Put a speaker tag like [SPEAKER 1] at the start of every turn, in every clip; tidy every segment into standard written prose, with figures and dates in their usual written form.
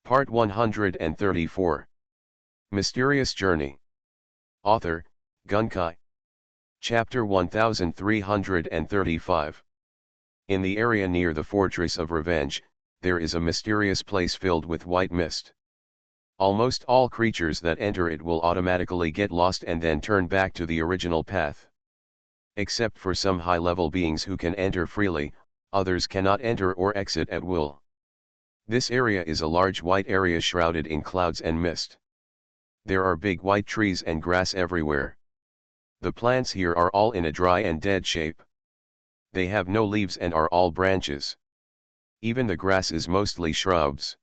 [SPEAKER 1] Part 134. Mysterious Journey. Author, Gunkai. Chapter 1335. In the area near the Fortress of Revenge, there is a mysterious place filled with white mist. Almost all creatures that enter it will automatically get lost and then turn back to the original path. Except for some high-level beings who can enter freely, others cannot enter or exit at will. This area is a large white area shrouded in clouds and mist. There are big white trees and grass everywhere. The plants here are all in a dry and dead shape. They have no leaves and are all branches. Even the grass is mostly shrubs.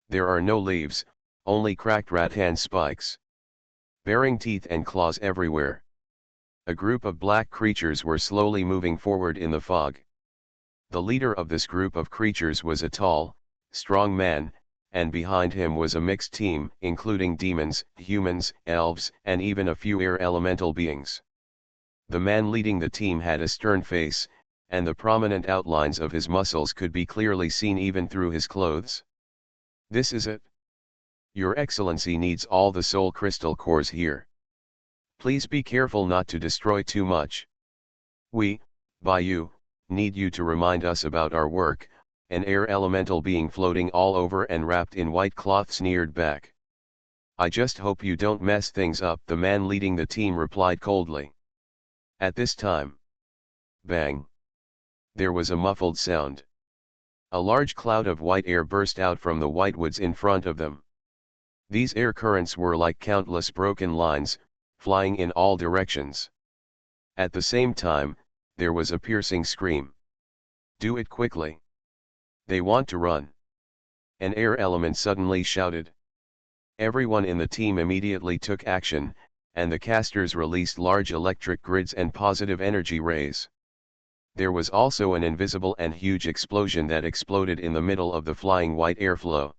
[SPEAKER 1] There are no leaves, only cracked rattan spikes. Bearing teeth and claws everywhere. A group of black creatures were slowly moving forward in the fog. The leader of this group of creatures was a tall, strong man, and behind him was a mixed team, including demons, humans, elves, and even a few air elemental beings. The man leading the team had a stern face, and the prominent outlines of his muscles could be clearly seen even through his clothes. "This is it. Your Excellency needs all the soul crystal cores here. Please be careful not to destroy too much. We, by you, need you to remind us about our work," an air elemental being floating all over and wrapped in white cloth sneered back. "I just hope you don't mess things up," the man leading the team replied coldly. At this time, bang! There was a muffled sound. A large cloud of white air burst out from the whitewoods in front of them. These air currents were like countless broken lines, flying in all directions. At the same time, there was a piercing scream. "Do it quickly. They want to run." An air element suddenly shouted. Everyone in the team immediately took action, and the casters released large electric grids and positive energy rays. There was also an invisible and huge explosion that exploded in the middle of the flying white airflow.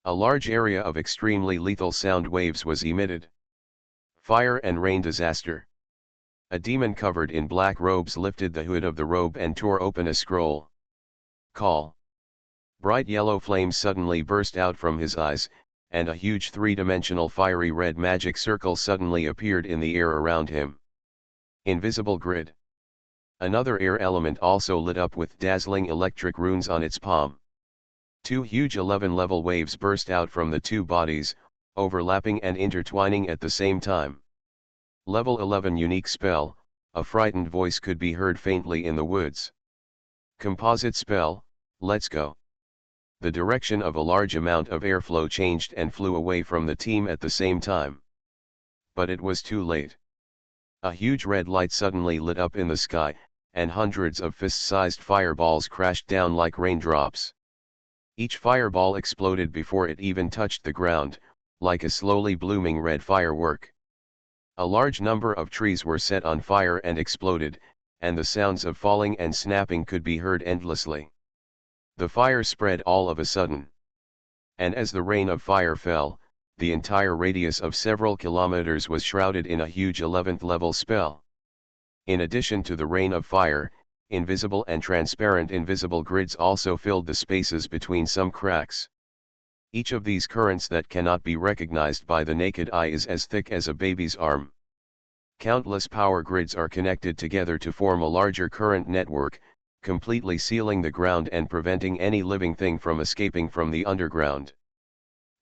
[SPEAKER 1] A large area of extremely lethal sound waves was emitted. Fire and rain disaster. A demon covered in black robes lifted the hood of the robe and tore open a scroll. Call. Bright yellow flames suddenly burst out from his eyes, and a huge three-dimensional fiery red magic circle suddenly appeared in the air around him. Invisible grid. Another air element also lit up with dazzling electric runes on its palm. Two huge 11-level waves burst out from the two bodies, overlapping and intertwining at the same time. Level 11 unique spell, a frightened voice could be heard faintly in the woods. Composite spell, let's go. The direction of a large amount of airflow changed and flew away from the team at the same time. But it was too late. A huge red light suddenly lit up in the sky, and hundreds of fist-sized fireballs crashed down like raindrops. Each fireball exploded before it even touched the ground, like a slowly blooming red firework. A large number of trees were set on fire and exploded, and the sounds of falling and snapping could be heard endlessly. The fire spread all of a sudden. And as the rain of fire fell, the entire radius of several kilometers was shrouded in a huge 11th level spell. In addition to the rain of fire, invisible and transparent invisible grids also filled the spaces between some cracks. Each of these currents that cannot be recognized by the naked eye is as thick as a baby's arm. Countless power grids are connected together to form a larger current network, completely sealing the ground and preventing any living thing from escaping from the underground.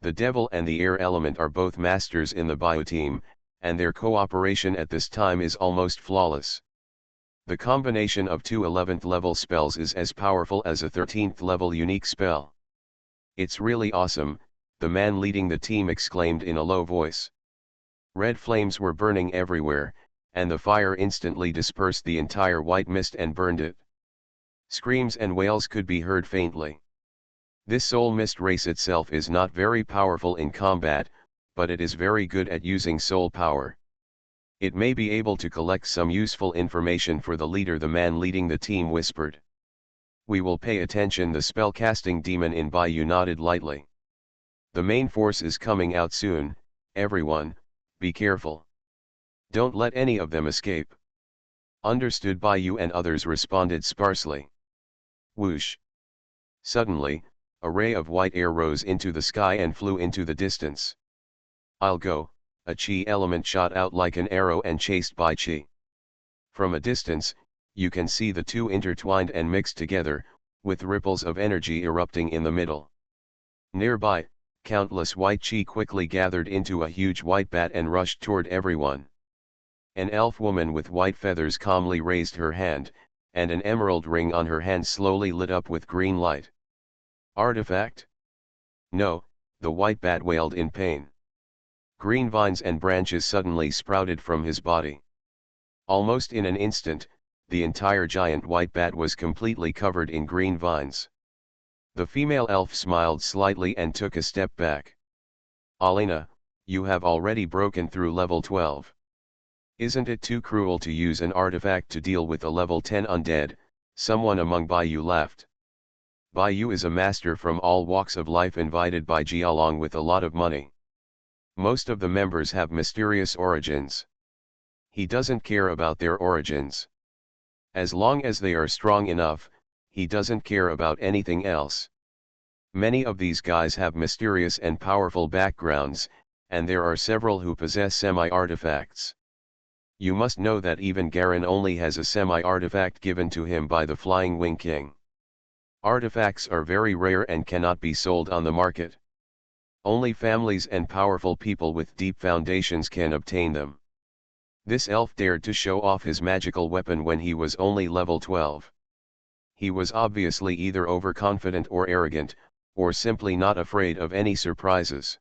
[SPEAKER 1] The devil and the air element are both masters in the bioteam, and their cooperation at this time is almost flawless. The combination of two 11th level spells is as powerful as a 13th level unique spell. "It's really awesome," the man leading the team exclaimed in a low voice. Red flames were burning everywhere, and the fire instantly dispersed the entire white mist and burned it. Screams and wails could be heard faintly. This soul mist race itself is not very powerful in combat, but it is very good at using soul power. It may be able to collect some useful information for the leader, the man leading the team whispered. "We will pay attention," the spellcasting demon in Bayou nodded lightly. "The main force is coming out soon, everyone, be careful. Don't let any of them escape." "Understood," Bayou and others responded sparsely. Whoosh! Suddenly, A ray of white air rose into the sky and flew into the distance. "I'll go," a chi element shot out like an arrow and chased by chi. From a distance, you can see the two intertwined and mixed together, with ripples of energy erupting in the middle. Nearby, countless white chi quickly gathered into a huge white bat and rushed toward everyone. An elf woman with white feathers calmly raised her hand, and an emerald ring on her hand slowly lit up with green light. "Artifact?" "No," the white bat wailed in pain. Green vines and branches suddenly sprouted from his body. Almost in an instant, the entire giant white bat was completely covered in green vines. The female elf smiled slightly and took a step back. "Alina, you have already broken through level 12. Isn't it too cruel to use an artifact to deal with a level 10 undead?" Someone among Baiyu laughed. Baiyu is a master from all walks of life invited by Ji along with a lot of money. Most of the members have mysterious origins. He doesn't care about their origins. As long as they are strong enough, he doesn't care about anything else. Many of these guys have mysterious and powerful backgrounds, and there are several who possess semi-artifacts. You must know that even Garen only has a semi-artifact given to him by the Flying Wing King. Artifacts are very rare and cannot be sold on the market. Only families and powerful people with deep foundations can obtain them. This elf dared to show off his magical weapon when he was only level 12. He was obviously either overconfident or arrogant, or simply not afraid of any surprises.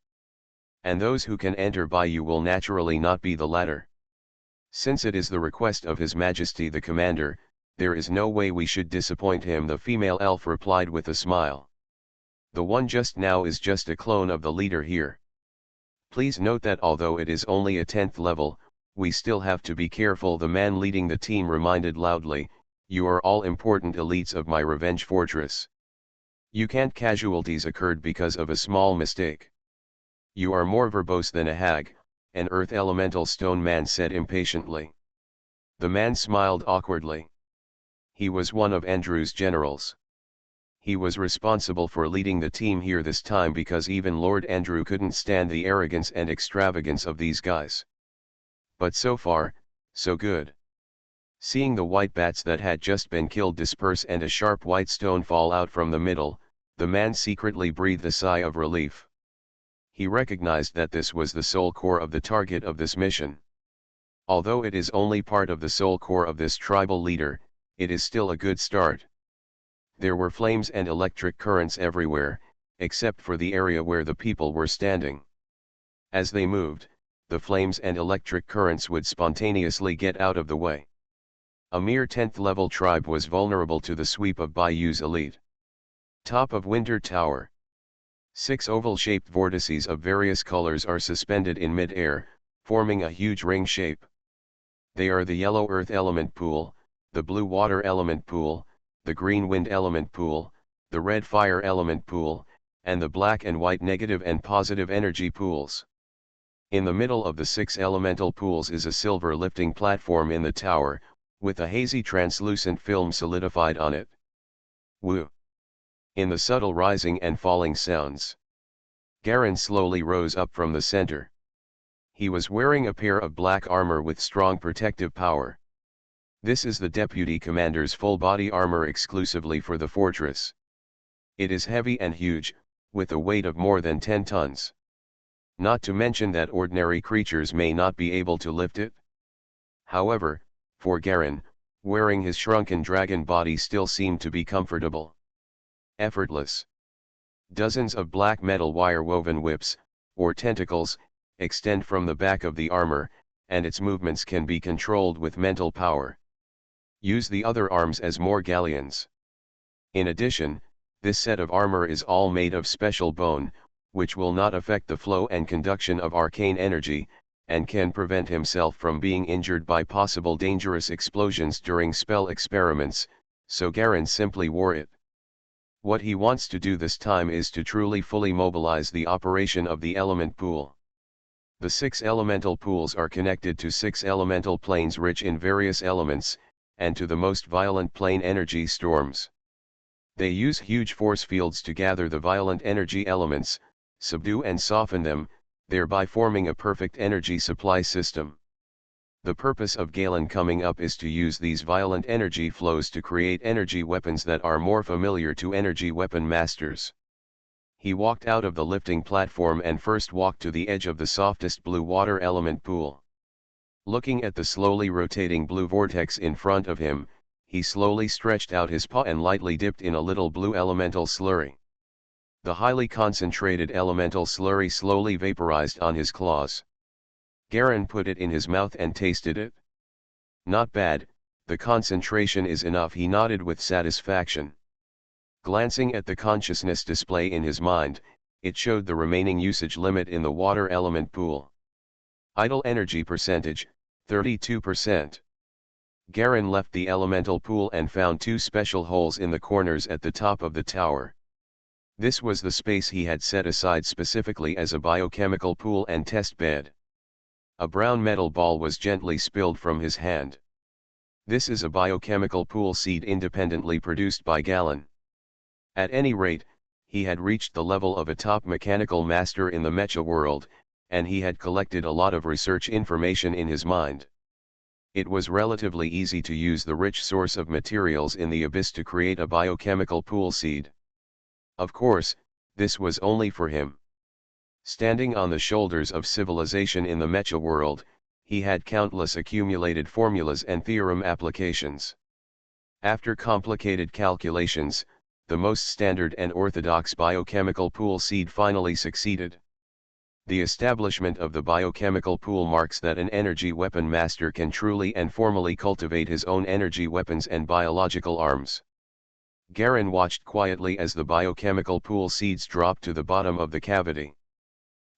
[SPEAKER 1] And those who can enter Baiyu will naturally not be the latter. Since it is the request of His Majesty the Commander, there is no way we should disappoint him, the female elf replied with a smile. The one just now is just a clone of the leader here. Please note that although it is only a 10th level, we still have to be careful, the man leading the team reminded loudly. You are all important elites of my revenge fortress. You can't casualties occurred because of a small mistake. You are more verbose than a hag, an earth elemental stone man said impatiently. The man smiled awkwardly. He was one of Andrew's generals. He was responsible for leading the team here this time because even Lord Andrew couldn't stand the arrogance and extravagance of these guys. But so far, so good. Seeing the white bats that had just been killed disperse and a sharp white stone fall out from the middle, the man secretly breathed a sigh of relief. He recognized that this was the soul core of the target of this mission. Although it is only part of the soul core of this tribal leader, it is still a good start. There were flames and electric currents everywhere, except for the area where the people were standing. As they moved, the flames and electric currents would spontaneously get out of the way. A mere 10th level tribe was vulnerable to the sweep of Baiyu's elite. Top of Winter Tower. 6 oval-shaped vortices of various colors are suspended in mid-air, forming a huge ring shape. They are the yellow earth element pool, the blue water element pool, the green wind element pool, the red fire element pool, and the black and white negative and positive energy pools. In the middle of the 6 elemental pools is a silver lifting platform in the tower, with a hazy translucent film solidified on it. Woo! In the subtle rising and falling sounds, Garen slowly rose up from the center. He was wearing a pair of black armor with strong protective power. This is the Deputy Commander's full body armor exclusively for the fortress. It is heavy and huge, with a weight of more than 10 tons. Not to mention that ordinary creatures may not be able to lift it. However, for Garen, wearing his shrunken dragon body still seemed to be comfortable. Effortless. Dozens of black metal wire-woven whips, or tentacles, extend from the back of the armor, and its movements can be controlled with mental power. Use the other arms as more galleons. In addition, this set of armor is all made of special bone, which will not affect the flow and conduction of arcane energy, and can prevent himself from being injured by possible dangerous explosions during spell experiments, so Garen simply wore it. What he wants to do this time is to truly fully mobilize the operation of the element pool. The 6 elemental pools are connected to 6 elemental planes rich in various elements, and to the most violent plane energy storms. They use huge force fields to gather the violent energy elements, subdue and soften them, thereby forming a perfect energy supply system. The purpose of Galen coming up is to use these violent energy flows to create energy weapons that are more familiar to energy weapon masters. He walked out of the lifting platform and first walked to the edge of the softest blue water element pool. Looking at the slowly rotating blue vortex in front of him, he slowly stretched out his paw and lightly dipped in a little blue elemental slurry. The highly concentrated elemental slurry slowly vaporized on his claws. Garen put it in his mouth and tasted it. Not bad, the concentration is enough, he nodded with satisfaction. Glancing at the consciousness display in his mind, it showed the remaining usage limit in the water element pool. Idle energy percentage, 32%. Garen left the elemental pool and found two special holes in the corners at the top of the tower. This was the space he had set aside specifically as a biochemical pool and test bed. A brown metal ball was gently spilled from his hand. This is a biochemical pool seed independently produced by Galen. At any rate, he had reached the level of a top mechanical master in the mecha world, and he had collected a lot of research information in his mind. It was relatively easy to use the rich source of materials in the abyss to create a biochemical pool seed. Of course, this was only for him. Standing on the shoulders of civilization in the mecha world, he had countless accumulated formulas and theorem applications. After complicated calculations, the most standard and orthodox biochemical pool seed finally succeeded. The establishment of the biochemical pool marks that an energy weapon master can truly and formally cultivate his own energy weapons and biological arms. Garen watched quietly as the biochemical pool seeds dropped to the bottom of the cavity.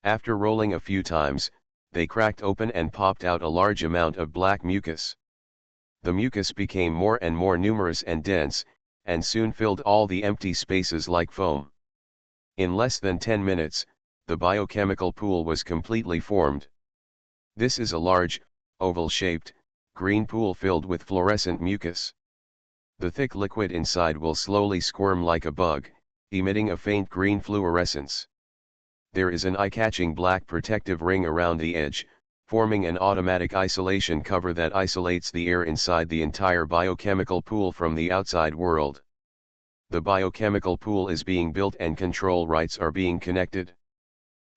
[SPEAKER 1] After rolling a few times, they cracked open and popped out a large amount of black mucus. The mucus became more and more numerous and dense, and soon filled all the empty spaces like foam. In less than 10 minutes, the biochemical pool was completely formed. This is a large, oval-shaped, green pool filled with fluorescent mucus. The thick liquid inside will slowly squirm like a bug, emitting a faint green fluorescence. There is an eye-catching black protective ring around the edge, forming an automatic isolation cover that isolates the air inside the entire biochemical pool from the outside world. The biochemical pool is being built and control rights are being connected.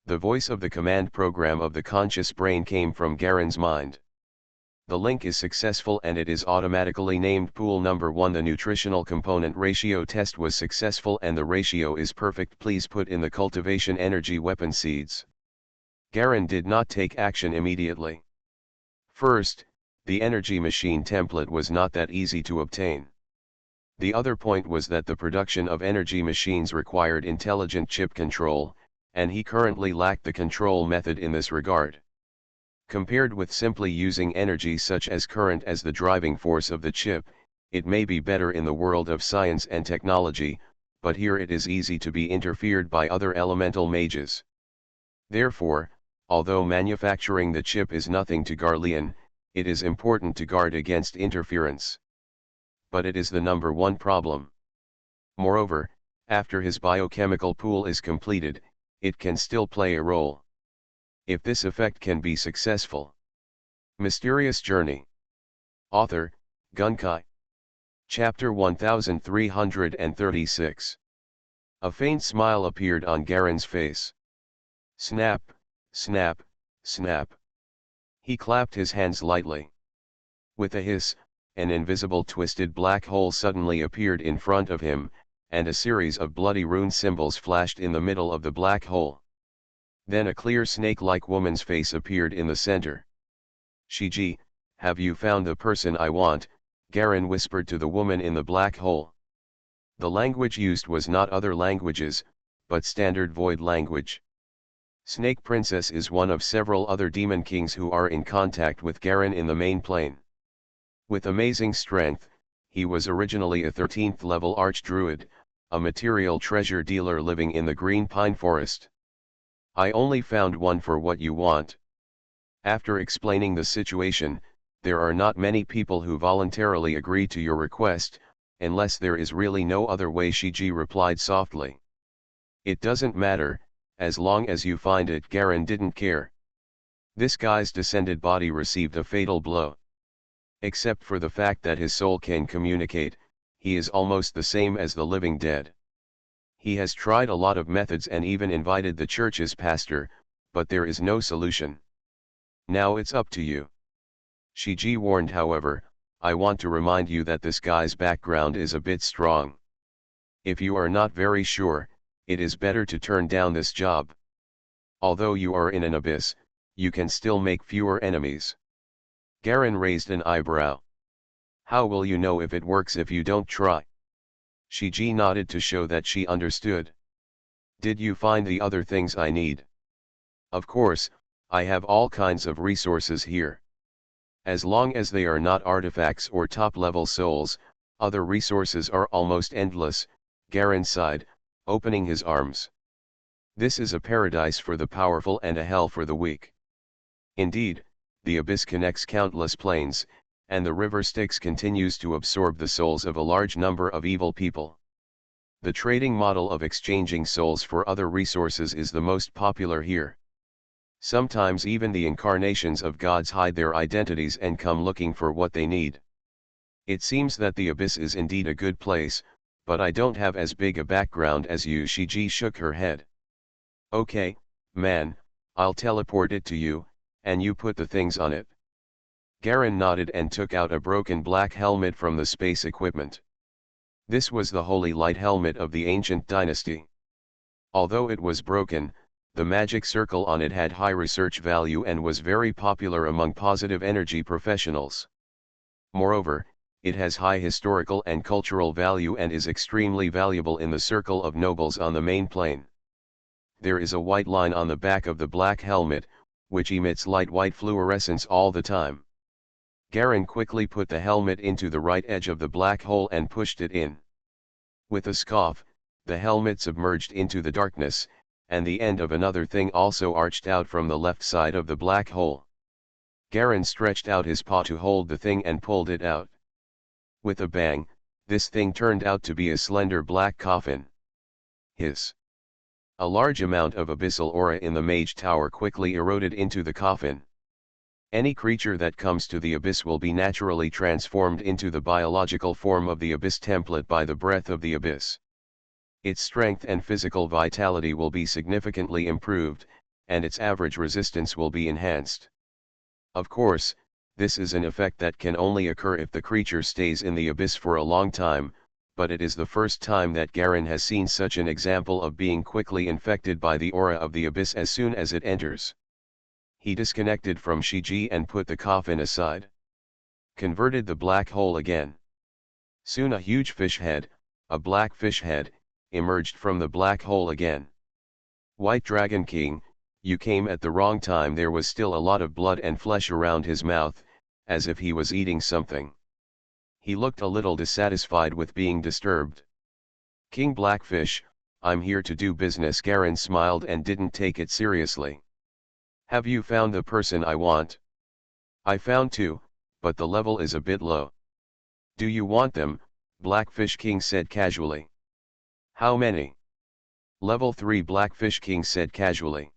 [SPEAKER 1] The voice of the command program of the conscious brain came from Garen's mind. The link is successful and it is automatically named Pool Number 1. The nutritional component ratio test was successful and the ratio is perfect. Please put in the cultivation energy weapon seeds. Garen did not take action immediately. First, the energy machine template was not that easy to obtain. The other point was that the production of energy machines required intelligent chip control, and he currently lacked the control method in this regard. Compared with simply using energy such as current as the driving force of the chip, it may be better in the world of science and technology, but here it is easy to be interfered by other elemental mages. Therefore, although manufacturing the chip is nothing to Garlean, it is important to guard against interference. But it is the number one problem. Moreover, after his biochemical pool is completed, it can still play a role. If this effect can be successful. Mysterious Journey. Author, Gunkai. Chapter 1336. A faint smile appeared on Garen's face. Snap, snap, snap. He clapped his hands lightly. With a hiss, an invisible twisted black hole suddenly appeared in front of him, and a series of bloody rune symbols flashed in the middle of the black hole. Then a clear snake-like woman's face appeared in the center. Shiji, have you found the person I want? Garen whispered to the woman in the black hole. The language used was not other languages, but standard void language. Snake Princess is one of several other demon kings who are in contact with Garen in the main plane. With amazing strength, he was originally a 13th level archdruid, a material treasure dealer living in the green pine forest. I only found one for what you want. After explaining the situation, there are not many people who voluntarily agree to your request, Unless there is really no other way, Shiji replied softly. It doesn't matter, as long as you find it. Garen didn't care. This guy's descended body received a fatal blow. Except for the fact that his soul can communicate, he is almost the same as the living dead. He has tried a lot of methods and even invited the church's pastor, but there is no solution. Now it's up to you. Shiji warned. However, I want to remind you that this guy's background is a bit strong. If you are not very sure, it is better to turn down this job. Although you are in an abyss, you can still make fewer enemies. Garen raised an eyebrow. How will you know if it works if you don't try? Shiji nodded to show that she understood. Did you find the other things I need? Of course, I have all kinds of resources here. As long as they are not artifacts or top-level souls, other resources are almost endless, Garen sighed, opening his arms. This is a paradise for the powerful and a hell for the weak. Indeed, the abyss connects countless planes, and the river Styx continues to absorb the souls of a large number of evil people. The trading model of exchanging souls for other resources is the most popular here. Sometimes even the incarnations of gods hide their identities and come looking for what they need. It seems that the abyss is indeed a good place, but I don't have as big a background as you. Shiji shook her head. Okay, man, I'll teleport it to you, and you put the things on it. Garen nodded and took out a broken black helmet from the space equipment. This was the holy light helmet of the ancient dynasty. Although it was broken, the magic circle on it had high research value and was very popular among positive energy professionals. Moreover, it has high historical and cultural value and is extremely valuable in the circle of nobles on the main plane. There is a white line on the back of the black helmet, which emits light white fluorescence all the time. Garen quickly put the helmet into the right edge of the black hole and pushed it in. With a scoff, the helmet submerged into the darkness, and the end of another thing also arched out from the left side of the black hole. Garen stretched out his paw to hold the thing and pulled it out. With a bang, this thing turned out to be a slender black coffin. Hiss! A large amount of abyssal aura in the mage tower quickly eroded into the coffin. Any creature that comes to the abyss will be naturally transformed into the biological form of the abyss template by the breath of the abyss. Its strength and physical vitality will be significantly improved, and its average resistance will be enhanced. Of course, this is an effect that can only occur if the creature stays in the abyss for a long time, but it is the first time that Garen has seen such an example of being quickly infected by the aura of the abyss as soon as it enters. He disconnected from Shiji and put the coffin aside. Converted the black hole again. Soon a huge fish head, a black fish head, emerged from the black hole again. White Dragon King, you came at the wrong time. There was still a lot of blood and flesh around his mouth, as if he was eating something. He looked a little dissatisfied with being disturbed. King Blackfish, I'm here to do business. Garen smiled and didn't take it seriously. Have you found the person I want? I found two, but the level is a bit low. Do you want them? Blackfish King said casually. How many? Level 3. Blackfish King said casually.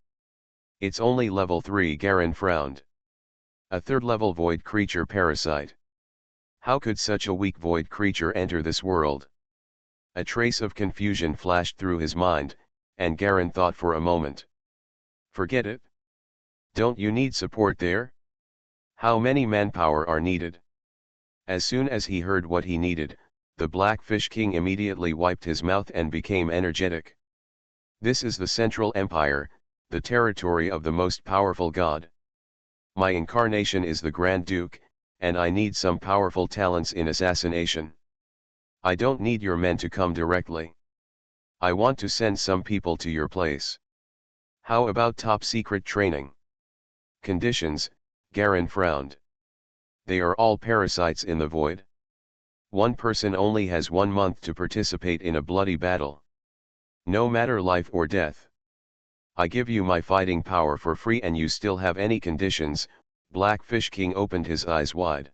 [SPEAKER 1] It's only level 3. Garen frowned. A third-level void creature parasite. How could such a weak void creature enter this world? A trace of confusion flashed through his mind, and Garen thought for a moment. Forget it. Don't you need support there? How many manpower are needed? As soon as he heard what he needed, the Blackfish King immediately wiped his mouth and became energetic. This is the Central Empire, the territory of the most powerful god. My incarnation is the Grand Duke, and I need some powerful talents in assassination. I don't need your men to come directly. I want to send some people to your place. How about top secret training? Conditions? Garen frowned. They are all parasites in the void. One person only has 1 month to participate in a bloody battle. No matter life or death. I give you my fighting power for free and you still have any conditions? Blackfish King opened his eyes wide.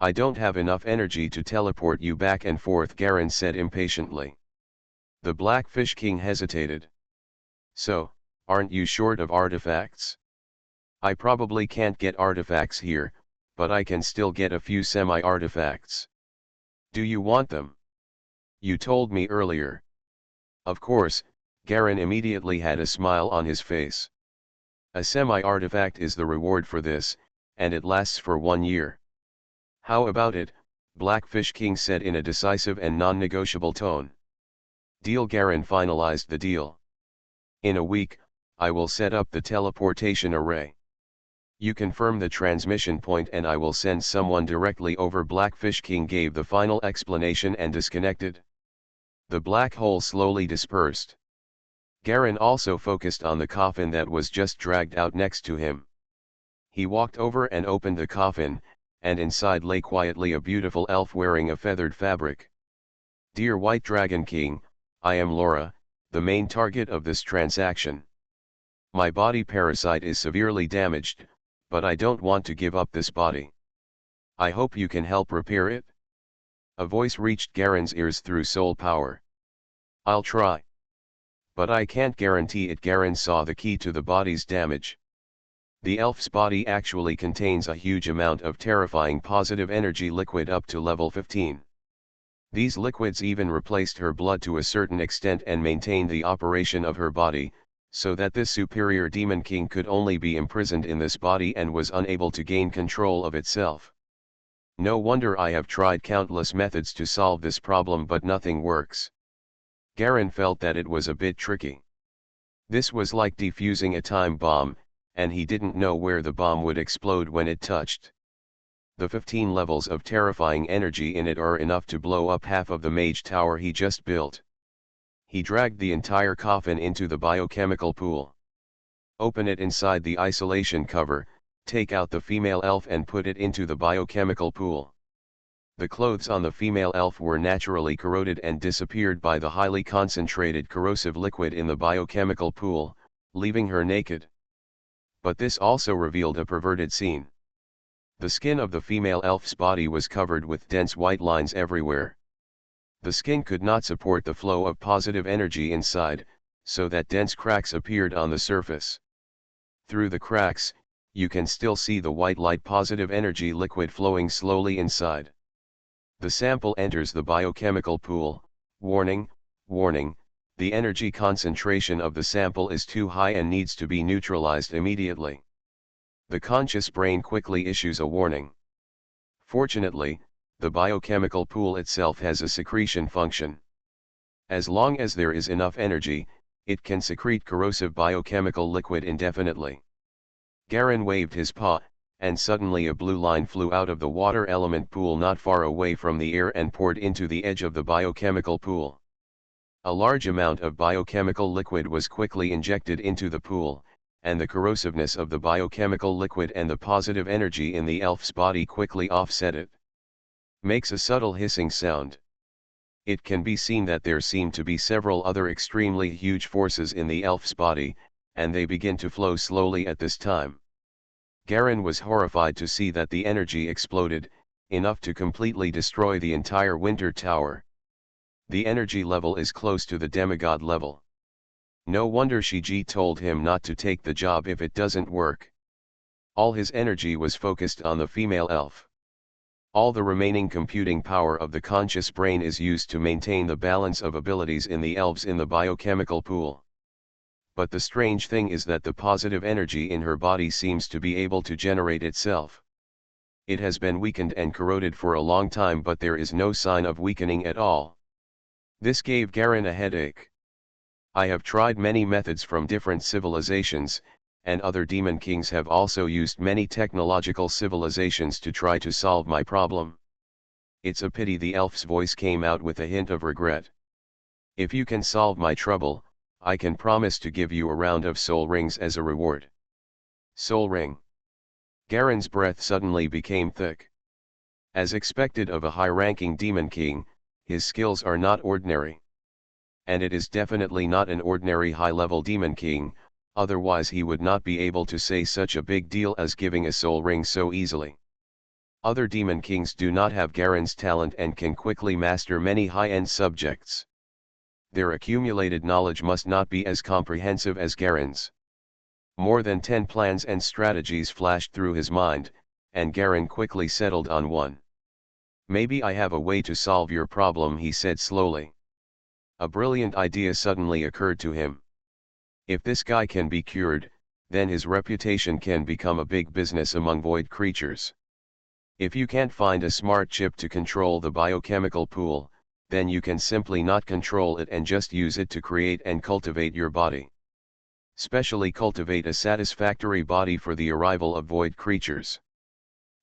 [SPEAKER 1] I don't have enough energy to teleport you back and forth, Garen said impatiently. The Blackfish King hesitated. So, aren't you short of artifacts? I probably can't get artifacts here, but I can still get a few semi-artifacts. Do you want them? You told me earlier. Of course, Garen immediately had a smile on his face. A semi-artifact is the reward for this, and it lasts for 1 year. How about it? Blackfish King said in a decisive and non-negotiable tone. Deal. Garen finalized the deal. In a week, I will set up the teleportation array. You confirm the transmission point and I will send someone directly over. Blackfish King gave the final explanation and disconnected. The black hole slowly dispersed. Garen also focused on the coffin that was just dragged out next to him. He walked over and opened the coffin, and inside lay quietly a beautiful elf wearing a feathered fabric. Dear White Dragon King, I am Laura, the main target of this transaction. My body parasite is severely damaged, but I don't want to give up this body. I hope you can help repair it. A voice reached Garen's ears through soul power. I'll try. But I can't guarantee it. Garen saw the key to the body's damage. The elf's body actually contains a huge amount of terrifying positive energy liquid up to level 15. These liquids even replaced her blood to a certain extent and maintained the operation of her body, so that this superior demon king could only be imprisoned in this body and was unable to gain control of itself. No wonder I have tried countless methods to solve this problem but nothing works. Garen felt that it was a bit tricky. This was like defusing a time bomb, and he didn't know where the bomb would explode when it touched. The 15 levels of terrifying energy in it are enough to blow up half of the mage tower he just built. He dragged the entire coffin into the biochemical pool. Open it inside the isolation cover, take out the female elf and put it into the biochemical pool. The clothes on the female elf were naturally corroded and disappeared by the highly concentrated corrosive liquid in the biochemical pool, leaving her naked. But this also revealed a perverted scene. The skin of the female elf's body was covered with dense white lines everywhere. The skin could not support the flow of positive energy inside, so that dense cracks appeared on the surface. Through the cracks, you can still see the white light positive energy liquid flowing slowly inside. The sample enters the biochemical pool. Warning, warning. The energy concentration of the sample is too high and needs to be neutralized immediately. The conscious brain quickly issues a warning. Fortunately, the biochemical pool itself has a secretion function. As long as there is enough energy, it can secrete corrosive biochemical liquid indefinitely. Garen waved his paw, and suddenly a blue line flew out of the water element pool not far away from the air and poured into the edge of the biochemical pool. A large amount of biochemical liquid was quickly injected into the pool, and the corrosiveness of the biochemical liquid and the positive energy in the elf's body quickly offset it. Makes a subtle hissing sound. It can be seen that there seem to be several other extremely huge forces in the elf's body, and they begin to flow slowly at this time. Garen was horrified to see that the energy exploded, enough to completely destroy the entire Winter Tower. The energy level is close to the demigod level. No wonder Shiji told him not to take the job if it doesn't work. All his energy was focused on the female elf. All the remaining computing power of the conscious brain is used to maintain the balance of abilities in the elves in the biochemical pool. But the strange thing is that the positive energy in her body seems to be able to generate itself. It has been weakened and corroded for a long time, but there is no sign of weakening at all. This gave Garen a headache. I have tried many methods from different civilizations, and other demon kings have also used many technological civilizations to try to solve my problem. It's a pity. The elf's voice came out with a hint of regret. If you can solve my trouble, I can promise to give you a round of soul rings as a reward. Soul ring. Garen's breath suddenly became thick. As expected of a high-ranking demon king, his skills are not ordinary. And it is definitely not an ordinary high-level demon king, otherwise he would not be able to say such a big deal as giving a soul ring so easily. Other demon kings do not have Garen's talent and can quickly master many high-end subjects. Their accumulated knowledge must not be as comprehensive as Garen's. More than 10 plans and strategies flashed through his mind, and Garen quickly settled on one. "Maybe I have a way to solve your problem," he said slowly. A brilliant idea suddenly occurred to him. If this guy can be cured, then his reputation can become a big business among void creatures. If you can't find a smart chip to control the biochemical pool, then you can simply not control it and just use it to create and cultivate your body. Specially cultivate a satisfactory body for the arrival of void creatures.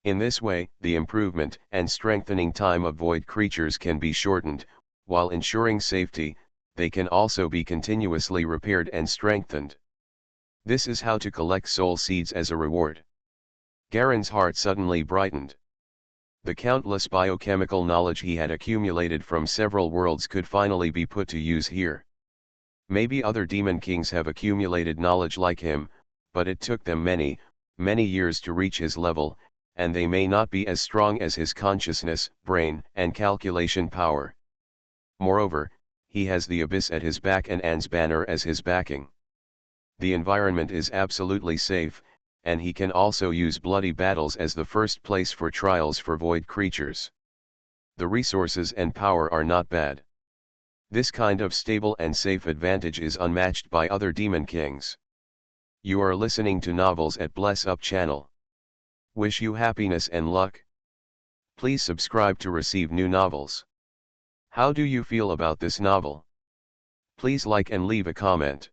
[SPEAKER 1] In this way, the improvement and strengthening time of void creatures can be shortened, while ensuring safety. They can also be continuously repaired and strengthened. This is how to collect soul seeds as a reward. Garen's heart suddenly brightened. The countless biochemical knowledge he had accumulated from several worlds could finally be put to use here. Maybe other demon kings have accumulated knowledge like him, but it took them many, many years to reach his level, and they may not be as strong as his consciousness, brain, and calculation power. Moreover, he has the abyss at his back and Anne's banner as his backing. The environment is absolutely safe, and he can also use bloody battles as the first place for trials for void creatures. The resources and power are not bad. This kind of stable and safe advantage is unmatched by other demon kings. You are listening to Novels at Bless Up channel. Wish you happiness and luck. Please subscribe to receive new novels. How do you feel about this novel? Please like and leave a comment.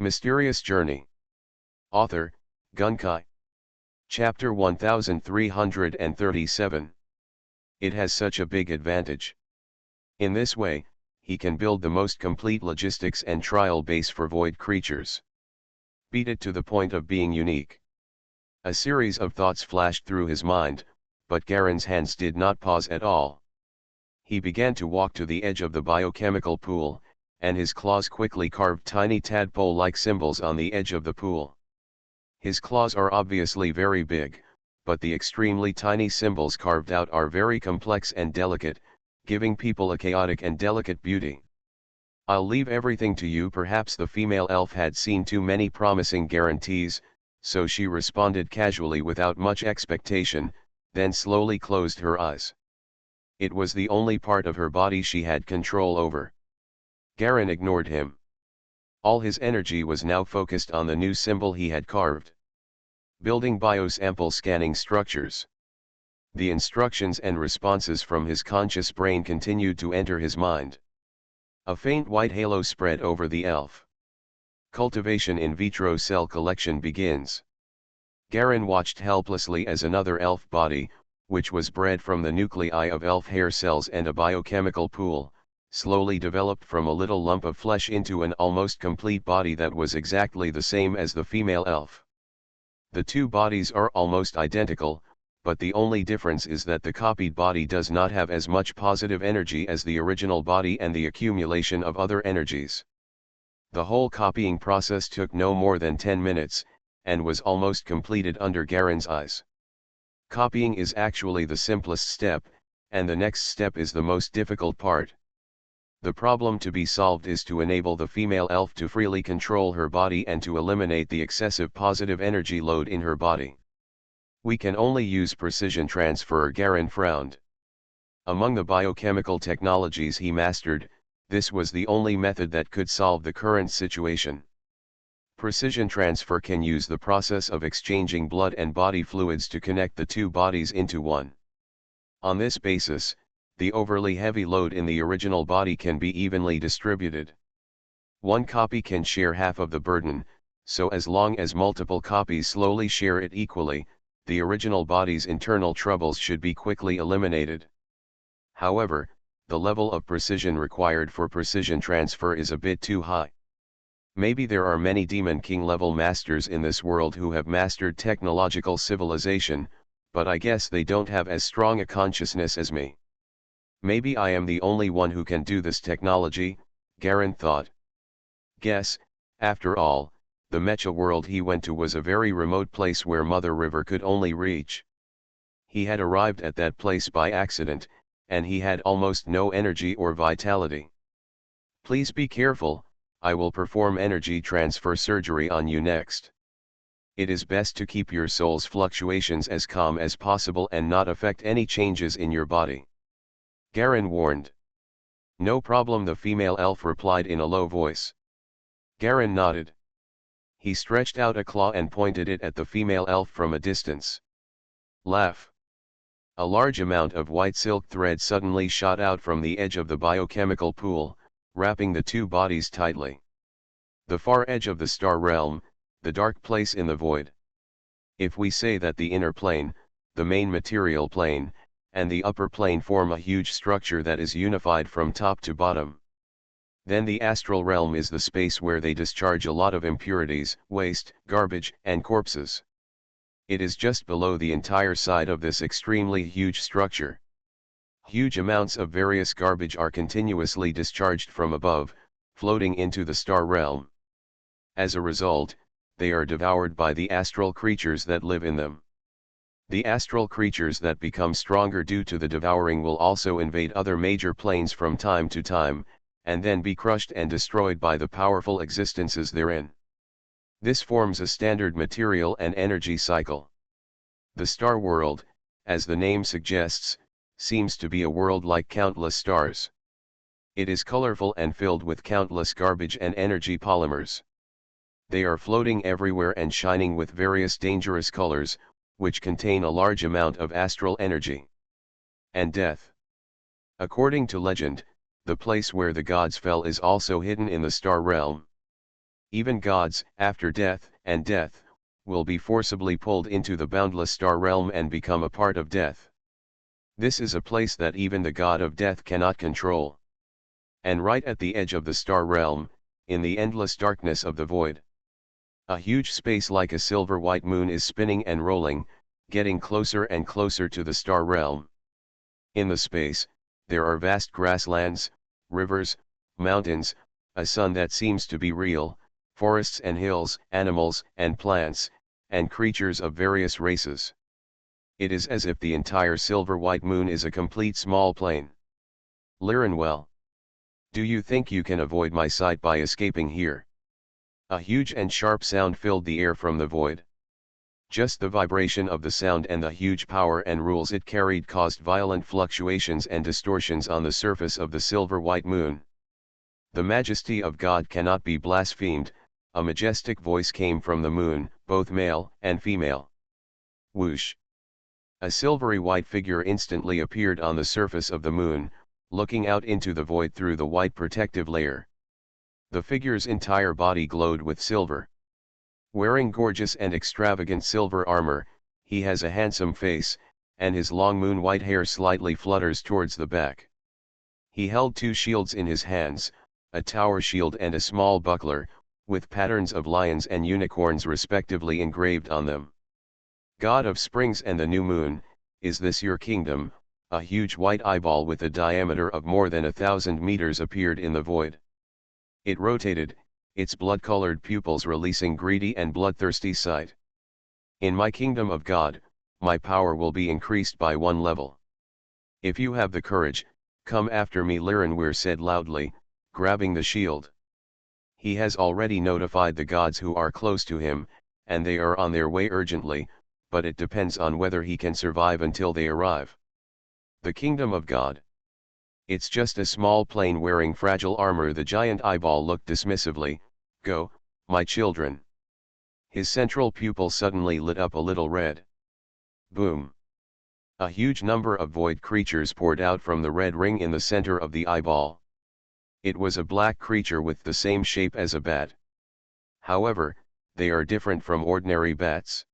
[SPEAKER 1] Mysterious Journey. Author, Gunkai. Chapter 1337. It has such a big advantage. In this way, he can build the most complete logistics and trial base for void creatures. Beat it to the point of being unique. A series of thoughts flashed through his mind, but Garen's hands did not pause at all. He began to walk to the edge of the biochemical pool, and his claws quickly carved tiny tadpole-like symbols on the edge of the pool. His claws are obviously very big, but the extremely tiny symbols carved out are very complex and delicate, giving people a chaotic and delicate beauty. "I'll leave everything to you." Perhaps the female elf had seen too many promising guarantees, so she responded casually without much expectation, then slowly closed her eyes. It was the only part of her body she had control over. Garen ignored him. All his energy was now focused on the new symbol he had carved. Building biosample scanning structures. The instructions and responses from his conscious brain continued to enter his mind. A faint white halo spread over the elf. Cultivation in vitro cell collection begins. Garen watched helplessly as another elf body, which was bred from the nuclei of elf hair cells and a biochemical pool, slowly developed from a little lump of flesh into an almost complete body that was exactly the same as the female elf. The two bodies are almost identical, but the only difference is that the copied body does not have as much positive energy as the original body and the accumulation of other energies. The whole copying process took no more than 10 minutes, and was almost completed under Garen's eyes. Copying is actually the simplest step, and the next step is the most difficult part. The problem to be solved is to enable the female elf to freely control her body and to eliminate the excessive positive energy load in her body. "We can only use precision transfer." Garen frowned. Among the biochemical technologies he mastered, this was the only method that could solve the current situation. Precision transfer can use the process of exchanging blood and body fluids to connect the two bodies into one. On this basis, the overly heavy load in the original body can be evenly distributed. One copy can share half of the burden, so as long as multiple copies slowly share it equally, the original body's internal troubles should be quickly eliminated. However, the level of precision required for precision transfer is a bit too high. Maybe there are many Demon King level masters in this world who have mastered technological civilization, but I guess they don't have as strong a consciousness as me. Maybe I am the only one who can do this technology, Garen thought. Guess, after all, the mecha world he went to was a very remote place where Mother River could only reach. He had arrived at that place by accident, and he had almost no energy or vitality. Please be careful, I will perform energy transfer surgery on you next. It is best to keep your soul's fluctuations as calm as possible and not affect any changes in your body. Garen warned. No problem, the female elf replied in a low voice. Garen nodded. He stretched out a claw and pointed it at the female elf from a distance. Laugh. A large amount of white silk thread suddenly shot out from the edge of the biochemical pool, wrapping the two bodies tightly. The far edge of the star realm, the dark place in the void. If we say that the inner plane, the main material plane, and the upper plane form a huge structure that is unified from top to bottom, then the astral realm is the space where they discharge a lot of impurities, waste, garbage, and corpses. It is just below the entire side of this extremely huge structure. Huge amounts of various garbage are continuously discharged from above, floating into the star realm. As a result, they are devoured by the astral creatures that live in them. The astral creatures that become stronger due to the devouring will also invade other major planes from time to time, and then be crushed and destroyed by the powerful existences therein. This forms a standard material and energy cycle. The star world, as the name suggests, seems to be a world like countless stars. It is colorful and filled with countless garbage and energy polymers. They are floating everywhere and shining with various dangerous colors, which contain a large amount of astral energy. And death. According to legend, the place where the gods fell is also hidden in the star realm. Even gods, after death, will be forcibly pulled into the boundless star realm and become a part of death. This is a place that even the god of death cannot control. And right at the edge of the star realm, in the endless darkness of the void, a huge space like a silver white moon is spinning and rolling, getting closer and closer to the star realm. In the space, there are vast grasslands, rivers, mountains, a sun that seems to be real, forests and hills, animals and plants, and creatures of various races. It is as if the entire silver white moon is a complete small plane. Liren, well, do you think you can avoid my sight by escaping here? A huge and sharp sound filled the air from the void. Just the vibration of the sound and the huge power and rules it carried caused violent fluctuations and distortions on the surface of the silver white moon. The majesty of God cannot be blasphemed, a majestic voice came from the moon, both male and female. Whoosh! A silvery white figure instantly appeared on the surface of the moon, looking out into the void through the white protective layer. The figure's entire body glowed with silver. Wearing gorgeous and extravagant silver armor, he has a handsome face, and his long moon-white hair slightly flutters towards the back. He held two shields in his hands, a tower shield and a small buckler, with patterns of lions and unicorns respectively engraved on them. God of springs and the new moon, is this your kingdom? A huge white eyeball with a diameter of more than 1,000 meters appeared in the void. It rotated, its blood-colored pupils releasing greedy and bloodthirsty sight. In my kingdom of God, my power will be increased by 1 level. If you have the courage, come after me, Lirenweir said loudly, grabbing the shield. He has already notified the gods who are close to him, and they are on their way urgently, but it depends on whether he can survive until they arrive. The kingdom of God. It's just a small plane wearing fragile armor. The giant eyeball looked dismissively. Go, my children. His central pupil suddenly lit up a little red. Boom. A huge number of void creatures poured out from the red ring in the center of the eyeball. It was a black creature with the same shape as a bat. However, they are different from ordinary bats.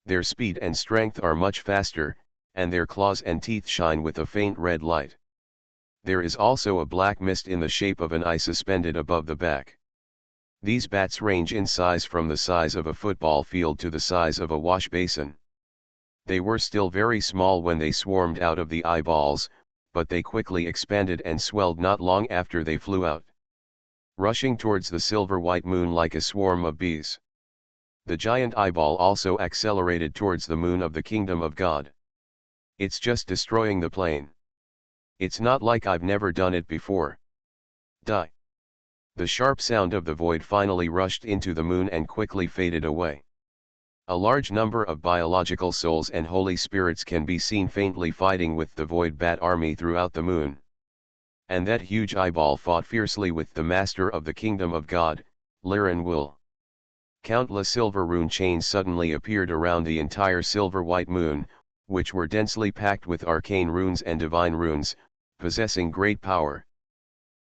[SPEAKER 1] Their speed and strength are much faster, and their claws and teeth shine with a faint red light. There is also a black mist in the shape of an eye suspended above the back. These bats range in size from the size of a football field to the size of a wash basin. They were still very small when they swarmed out of the eyeballs, but they quickly expanded and swelled not long after they flew out, rushing towards the silver white moon like a swarm of bees. The giant eyeball also accelerated towards the moon of the kingdom of God. It's just destroying the plane. It's not like I've never done it before. Die. The sharp sound of the void finally rushed into the moon and quickly faded away. A large number of biological souls and holy spirits can be seen faintly fighting with the void bat army throughout the moon. And that huge eyeball fought fiercely with the master of the kingdom of God, Liren Will. Countless silver rune chains suddenly appeared around the entire silver-white moon, which were densely packed with arcane runes and divine runes, possessing great power.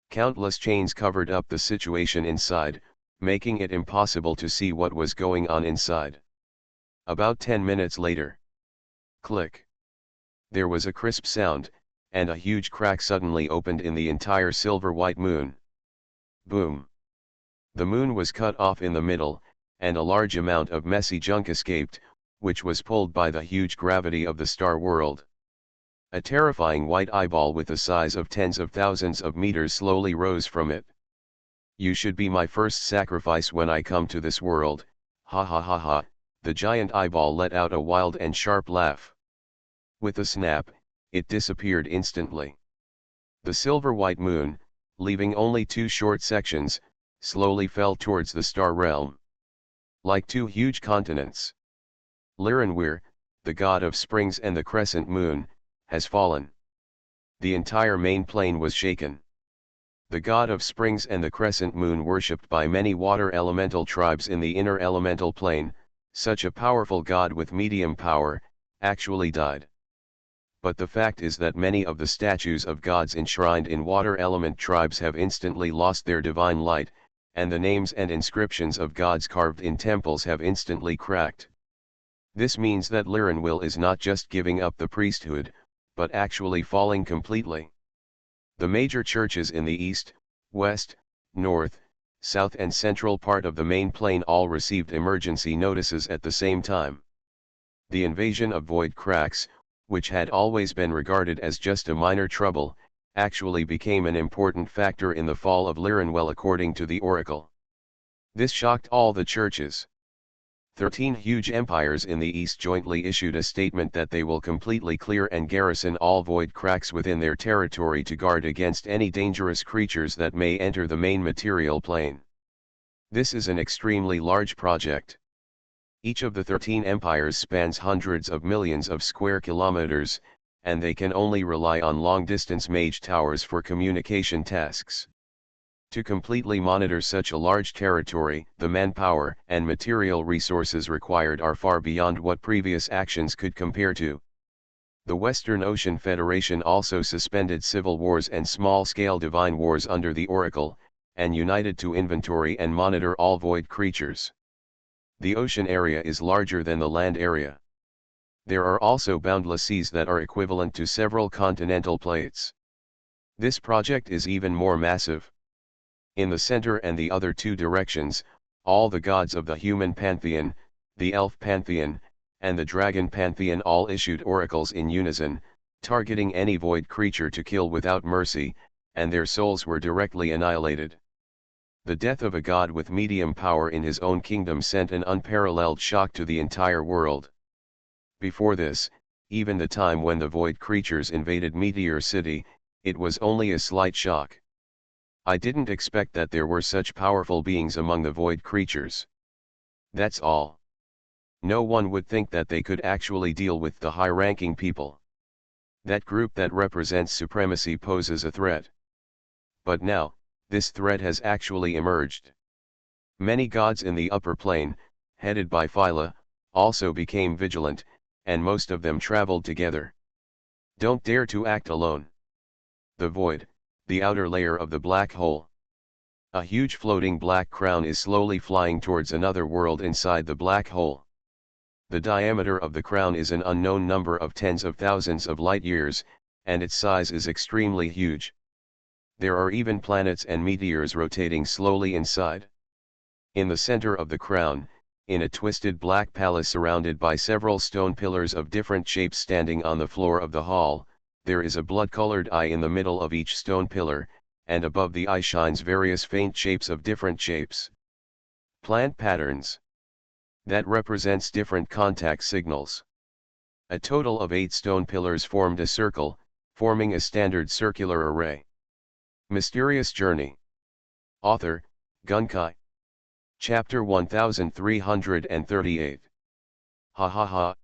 [SPEAKER 1] Countless chains covered up the situation inside, making it impossible to see what was going on inside. About 10 minutes later. Click. There was a crisp sound, and a huge crack suddenly opened in the entire silver-white moon. Boom. The moon was cut off in the middle, and a large amount of messy junk escaped, which was pulled by the huge gravity of the star world. A terrifying white eyeball with the size of tens of thousands of meters slowly rose from it. You should be my first sacrifice when I come to this world, ha ha ha ha. The giant eyeball let out a wild and sharp laugh. With a snap, it disappeared instantly. The silver-white moon, leaving only 2 short sections, slowly fell towards the star realm. Like 2 huge continents. Lirenweir, the god of springs and the crescent moon, has fallen. The entire main plane was shaken. The god of springs and the crescent moon worshipped by many water elemental tribes in the inner elemental plane, such a powerful god with medium power, actually died. But the fact is that many of the statues of gods enshrined in water element tribes have instantly lost their divine light, and the names and inscriptions of gods carved in temples have instantly cracked. This means that Lirenwil is not just giving up the priesthood, but actually falling completely. The major churches in the east, west, north, south and central part of the main plane all received emergency notices at the same time. The invasion of void cracks, which had always been regarded as just a minor trouble, actually became an important factor in the fall of Lirenwell according to the oracle. This shocked all the churches. 13 huge empires in the east jointly issued a statement that they will completely clear and garrison all void cracks within their territory to guard against any dangerous creatures that may enter the main material plane. This is an extremely large project. Each of the 13 empires spans hundreds of millions of square kilometers, and they can only rely on long-distance mage towers for communication tasks. To completely monitor such a large territory, the manpower and material resources required are far beyond what previous actions could compare to. The Western Ocean Federation also suspended civil wars and small-scale divine wars under the Oracle, and united to inventory and monitor all void creatures. The ocean area is larger than the land area. There are also boundless seas that are equivalent to several continental plates. This project is even more massive. In the center and the other 2 directions, all the gods of the human pantheon, the elf pantheon, and the dragon pantheon all issued oracles in unison, targeting any void creature to kill without mercy, and their souls were directly annihilated. The death of a god with medium power in his own kingdom sent an unparalleled shock to the entire world. Before this, even the time when the void creatures invaded Meteor City, it was only a slight shock. I didn't expect that there were such powerful beings among the void creatures. That's all. No one would think that they could actually deal with the high-ranking people. That group that represents supremacy poses a threat. But now, this threat has actually emerged. Many gods in the upper plane, headed by Phyla, also became vigilant, and most of them traveled together. Don't dare to act alone. The void, the outer layer of the black hole. A huge floating black crown is slowly flying towards another world inside the black hole. The diameter of the crown is an unknown number of tens of thousands of light years, and its size is extremely huge. There are even planets and meteors rotating slowly inside. In the center of the crown, in a twisted black palace surrounded by several stone pillars of different shapes standing on the floor of the hall, there is a blood-colored eye in the middle of each stone pillar, and above the eye shines various faint shapes of different shapes. Plant patterns. That represents different contact signals. A total of 8 stone pillars formed a circle, forming a standard circular array. Mysterious Journey. Author, Gunkai. Chapter 1338. Ha ha ha.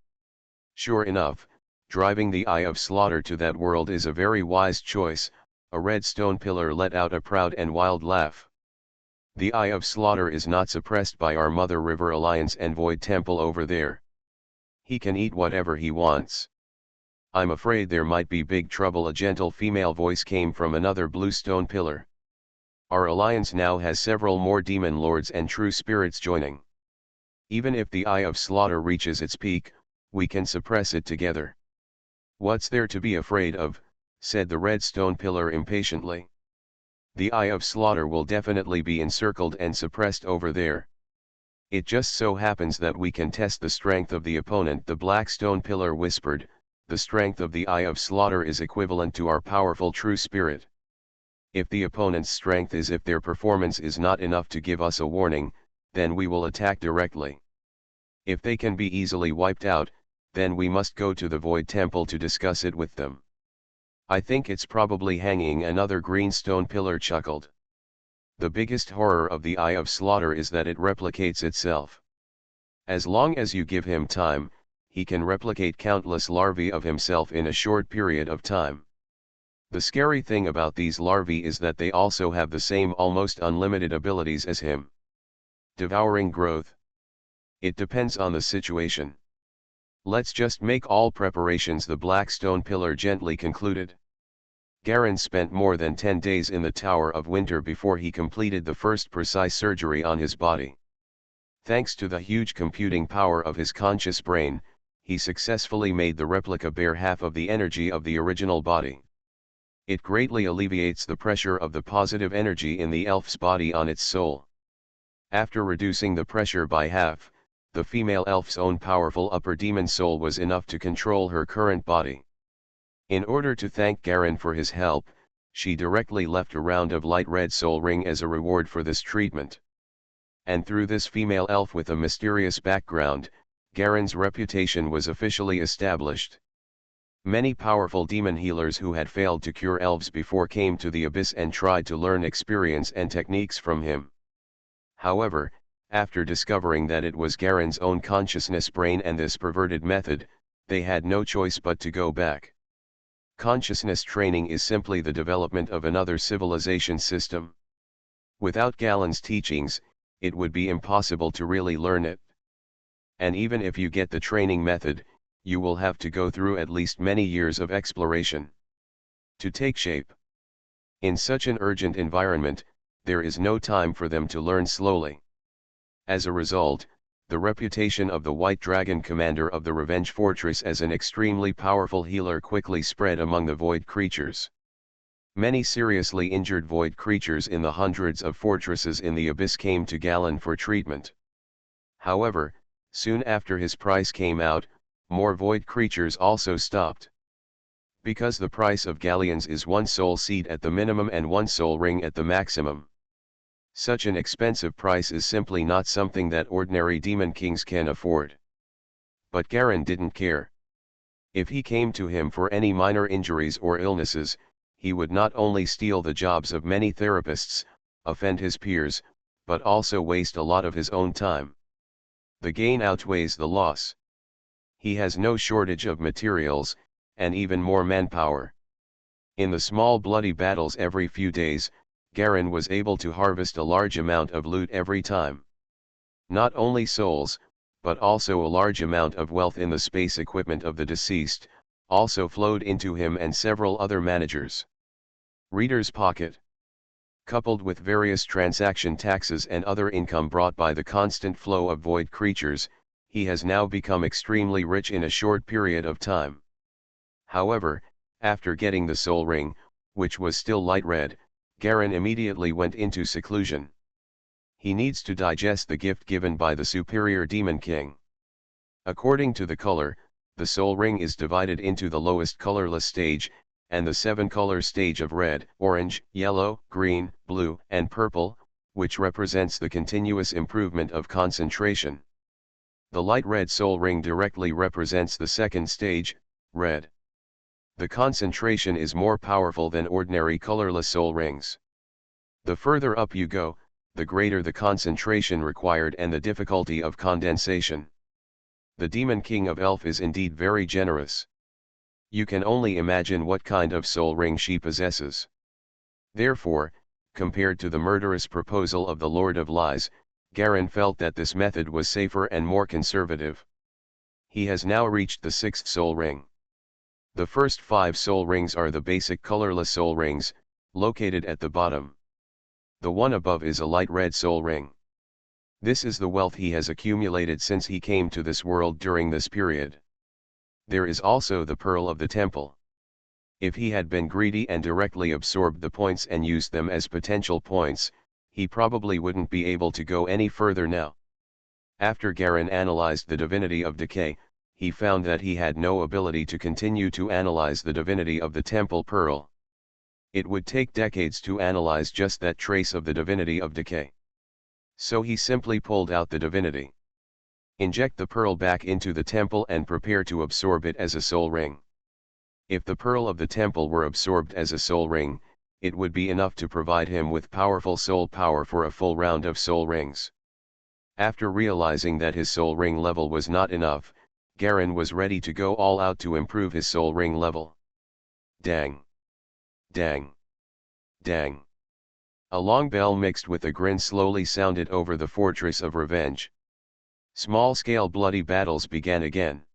[SPEAKER 1] Sure enough, driving the Eye of Slaughter to that world is a very wise choice. A red stone pillar let out a proud and wild laugh. The Eye of Slaughter is not suppressed by our Mother River Alliance and Void Temple over there. He can eat whatever he wants. I'm afraid there might be big trouble. A gentle female voice came from another blue stone pillar. Our alliance now has several more demon lords and true spirits joining. Even if the Eye of Slaughter reaches its peak, we can suppress it together. What's there to be afraid of, said the red stone pillar impatiently. The Eye of Slaughter will definitely be encircled and suppressed over there. It just so happens that we can test the strength of the opponent. The black stone pillar whispered, the strength of the Eye of Slaughter is equivalent to our powerful true spirit. If the opponent's strength is if their performance is not enough to give us a warning, then we will attack directly. If they can be easily wiped out, then we must go to the Void Temple to discuss it with them. I think it's probably hanging. Another green stone pillar chuckled. The biggest horror of the Eye of Slaughter is that it replicates itself. As long as you give him time, he can replicate countless larvae of himself in a short period of time. The scary thing about these larvae is that they also have the same almost unlimited abilities as him. Devouring growth. It depends on the situation. Let's just make all preparations, the black stone pillar gently concluded. Garen spent more than 10 days in the Tower of Winter before he completed the first precise surgery on his body. Thanks to the huge computing power of his conscious brain, he successfully made the replica bear half of the energy of the original body. It greatly alleviates the pressure of the positive energy in the elf's body on its soul. After reducing the pressure by half, the female elf's own powerful upper demon soul was enough to control her current body. In order to thank Garen for his help, she directly left a round of light red soul ring as a reward for this treatment. And through this female elf with a mysterious background, Garen's reputation was officially established. Many powerful demon healers who had failed to cure elves before came to the abyss and tried to learn experience and techniques from him. However, after discovering that it was Garen's own consciousness brain and this perverted method, they had no choice but to go back. Consciousness training is simply the development of another civilization system. Without Galen's teachings, it would be impossible to really learn it. And even if you get the training method, you will have to go through at least many years of exploration to take shape. In such an urgent environment, there is no time for them to learn slowly. As a result, the reputation of the White Dragon commander of the Revenge Fortress as an extremely powerful healer quickly spread among the void creatures. Many seriously injured void creatures in the hundreds of fortresses in the abyss came to Galen for treatment. However, soon after his price came out, more void creatures also stopped. Because the price of galleons is 1 soul seed at the minimum and 1 soul ring at the maximum. Such an expensive price is simply not something that ordinary demon kings can afford. But Garen didn't care. If he came to him for any minor injuries or illnesses, he would not only steal the jobs of many therapists, offend his peers, but also waste a lot of his own time. The gain outweighs the loss. He has no shortage of materials, and even more manpower. In the small bloody battles every few days, Garen was able to harvest a large amount of loot every time. Not only souls, but also a large amount of wealth in the space equipment of the deceased, also flowed into him and several other managers. Reader's pocket. Coupled with various transaction taxes and other income brought by the constant flow of void creatures, he has now become extremely rich in a short period of time. However, after getting the soul ring, which was still light red, Garen immediately went into seclusion. He needs to digest the gift given by the superior demon king. According to the color, the soul ring is divided into the lowest colorless stage, and the 7-color stage of red, orange, yellow, green, blue, and purple, which represents the continuous improvement of concentration. The light red soul ring directly represents the second stage, red. The concentration is more powerful than ordinary colorless soul rings. The further up you go, the greater the concentration required and the difficulty of condensation. The demon king of Elf is indeed very generous. You can only imagine what kind of soul ring she possesses. Therefore, compared to the murderous proposal of the Lord of Lies, Garen felt that this method was safer and more conservative. He has now reached the sixth soul ring. The first 5 soul rings are the basic colorless soul rings, located at the bottom. The one above is a light red soul ring. This is the wealth he has accumulated since he came to this world during this period. There is also the pearl of the temple. If he had been greedy and directly absorbed the points and used them as potential points, he probably wouldn't be able to go any further now. After Garen analyzed the divinity of decay, he found that he had no ability to continue to analyze the divinity of the temple pearl. It would take decades to analyze just that trace of the divinity of decay. So he simply pulled out the divinity. Inject the pearl back into the temple and prepare to absorb it as a soul ring. If the pearl of the temple were absorbed as a soul ring, it would be enough to provide him with powerful soul power for a full round of soul rings. After realizing that his soul ring level was not enough, Garen was ready to go all out to improve his soul ring level. Dang! Dang! Dang! A long bell mixed with a grin slowly sounded over the fortress of revenge. Small-scale bloody battles began again.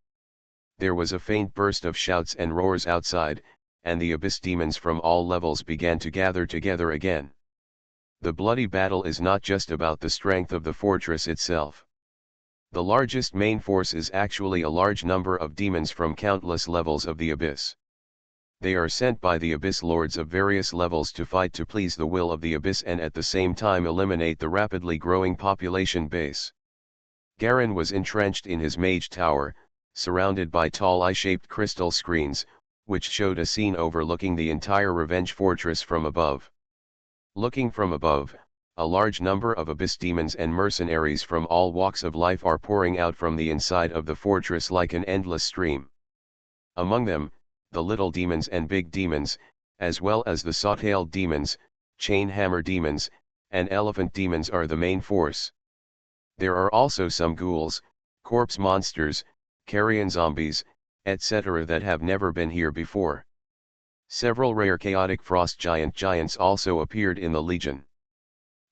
[SPEAKER 1] There was a faint burst of shouts and roars outside, and the abyss demons from all levels began to gather together again. The bloody battle is not just about the strength of the fortress itself. The largest main force is actually a large number of demons from countless levels of the abyss. They are sent by the abyss lords of various levels to fight to please the will of the abyss and at the same time eliminate the rapidly growing population base. Garen was entrenched in his mage tower, surrounded by tall eye-shaped crystal screens, which showed a scene overlooking the entire revenge fortress from above. Looking from above, a large number of abyss demons and mercenaries from all walks of life are pouring out from the inside of the fortress like an endless stream. Among them, the little demons and big demons, as well as the saw-tailed demons, chain hammer demons, and elephant demons are the main force. There are also some ghouls, corpse monsters, carrion zombies, etc. that have never been here before. Several rare chaotic frost giants also appeared in the legion.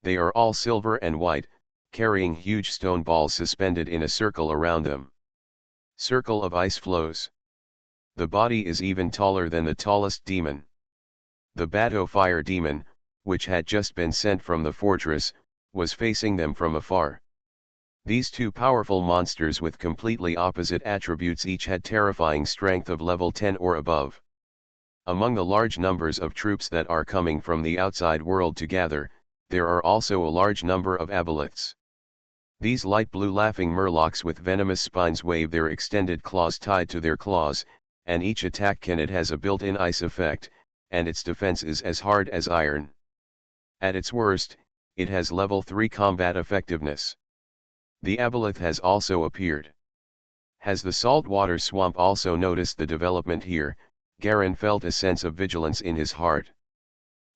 [SPEAKER 1] They are all silver and white, carrying huge stone balls suspended in a circle around them. Circle of ice flows. The body is even taller than the tallest demon. The Bato fire demon, which had just been sent from the fortress, was facing them from afar. These two powerful monsters with completely opposite attributes each had terrifying strength of level 10 or above. Among the large numbers of troops that are coming from the outside world to gather, there are also a large number of aboleths. These light blue laughing murlocs with venomous spines wave their extended claws tied to their claws, and each attack can has a built-in ice effect, and its defense is as hard as iron. At its worst, it has level 3 combat effectiveness. The aboleth has also appeared. Has the saltwater swamp also noticed the development here? Garen felt a sense of vigilance in his heart.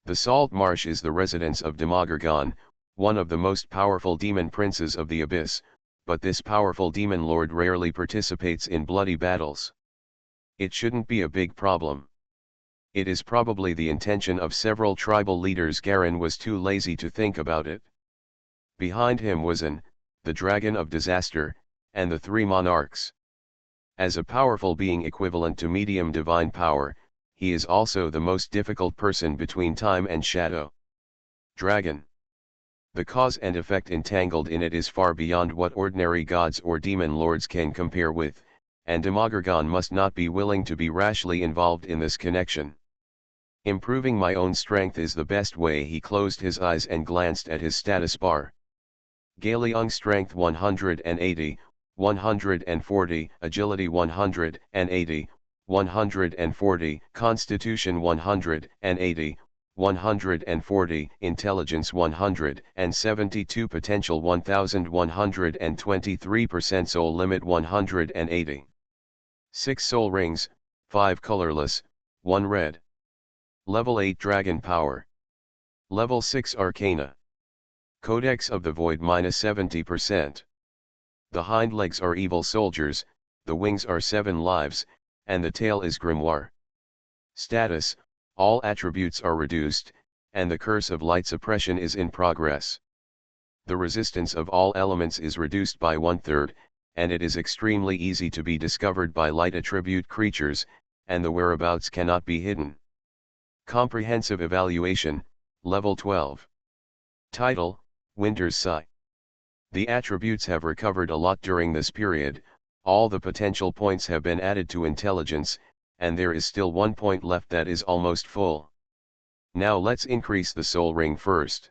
[SPEAKER 1] The salt marsh is the residence of Demogorgon, one of the most powerful demon princes of the abyss, but this powerful demon lord rarely participates in bloody battles. It shouldn't be a big problem. It is probably the intention of several tribal leaders. Garen was too lazy to think about it. Behind him was the dragon of disaster, and the 3 monarchs. As a powerful being equivalent to medium divine power, he is also the most difficult person between time and shadow. Dragon. The cause and effect entangled in it is far beyond what ordinary gods or demon lords can compare with, and Demogorgon must not be willing to be rashly involved in this connection. Improving my own strength is the best way. He closed his eyes and glanced at his status bar. Galeung strength 180, 140, agility 180, 140, constitution 180, 140, intelligence 172, potential 1123%, soul limit 180. 6 soul rings, 5 colorless, 1 red. Level 8 dragon power. Level 6 arcana. Codex of the Void -70%. The hind legs are evil soldiers, the wings are 7 lives, and the tail is grimoire. Status, all attributes are reduced, and the curse of light suppression is in progress. The resistance of all elements is reduced by 1/3, and it is extremely easy to be discovered by light attribute creatures, and the whereabouts cannot be hidden. Comprehensive evaluation, level 12. Title, Winter's Sigh. The attributes have recovered a lot during this period, all the potential points have been added to intelligence, and there is still 1 point left that is almost full. Now let's increase the soul ring first.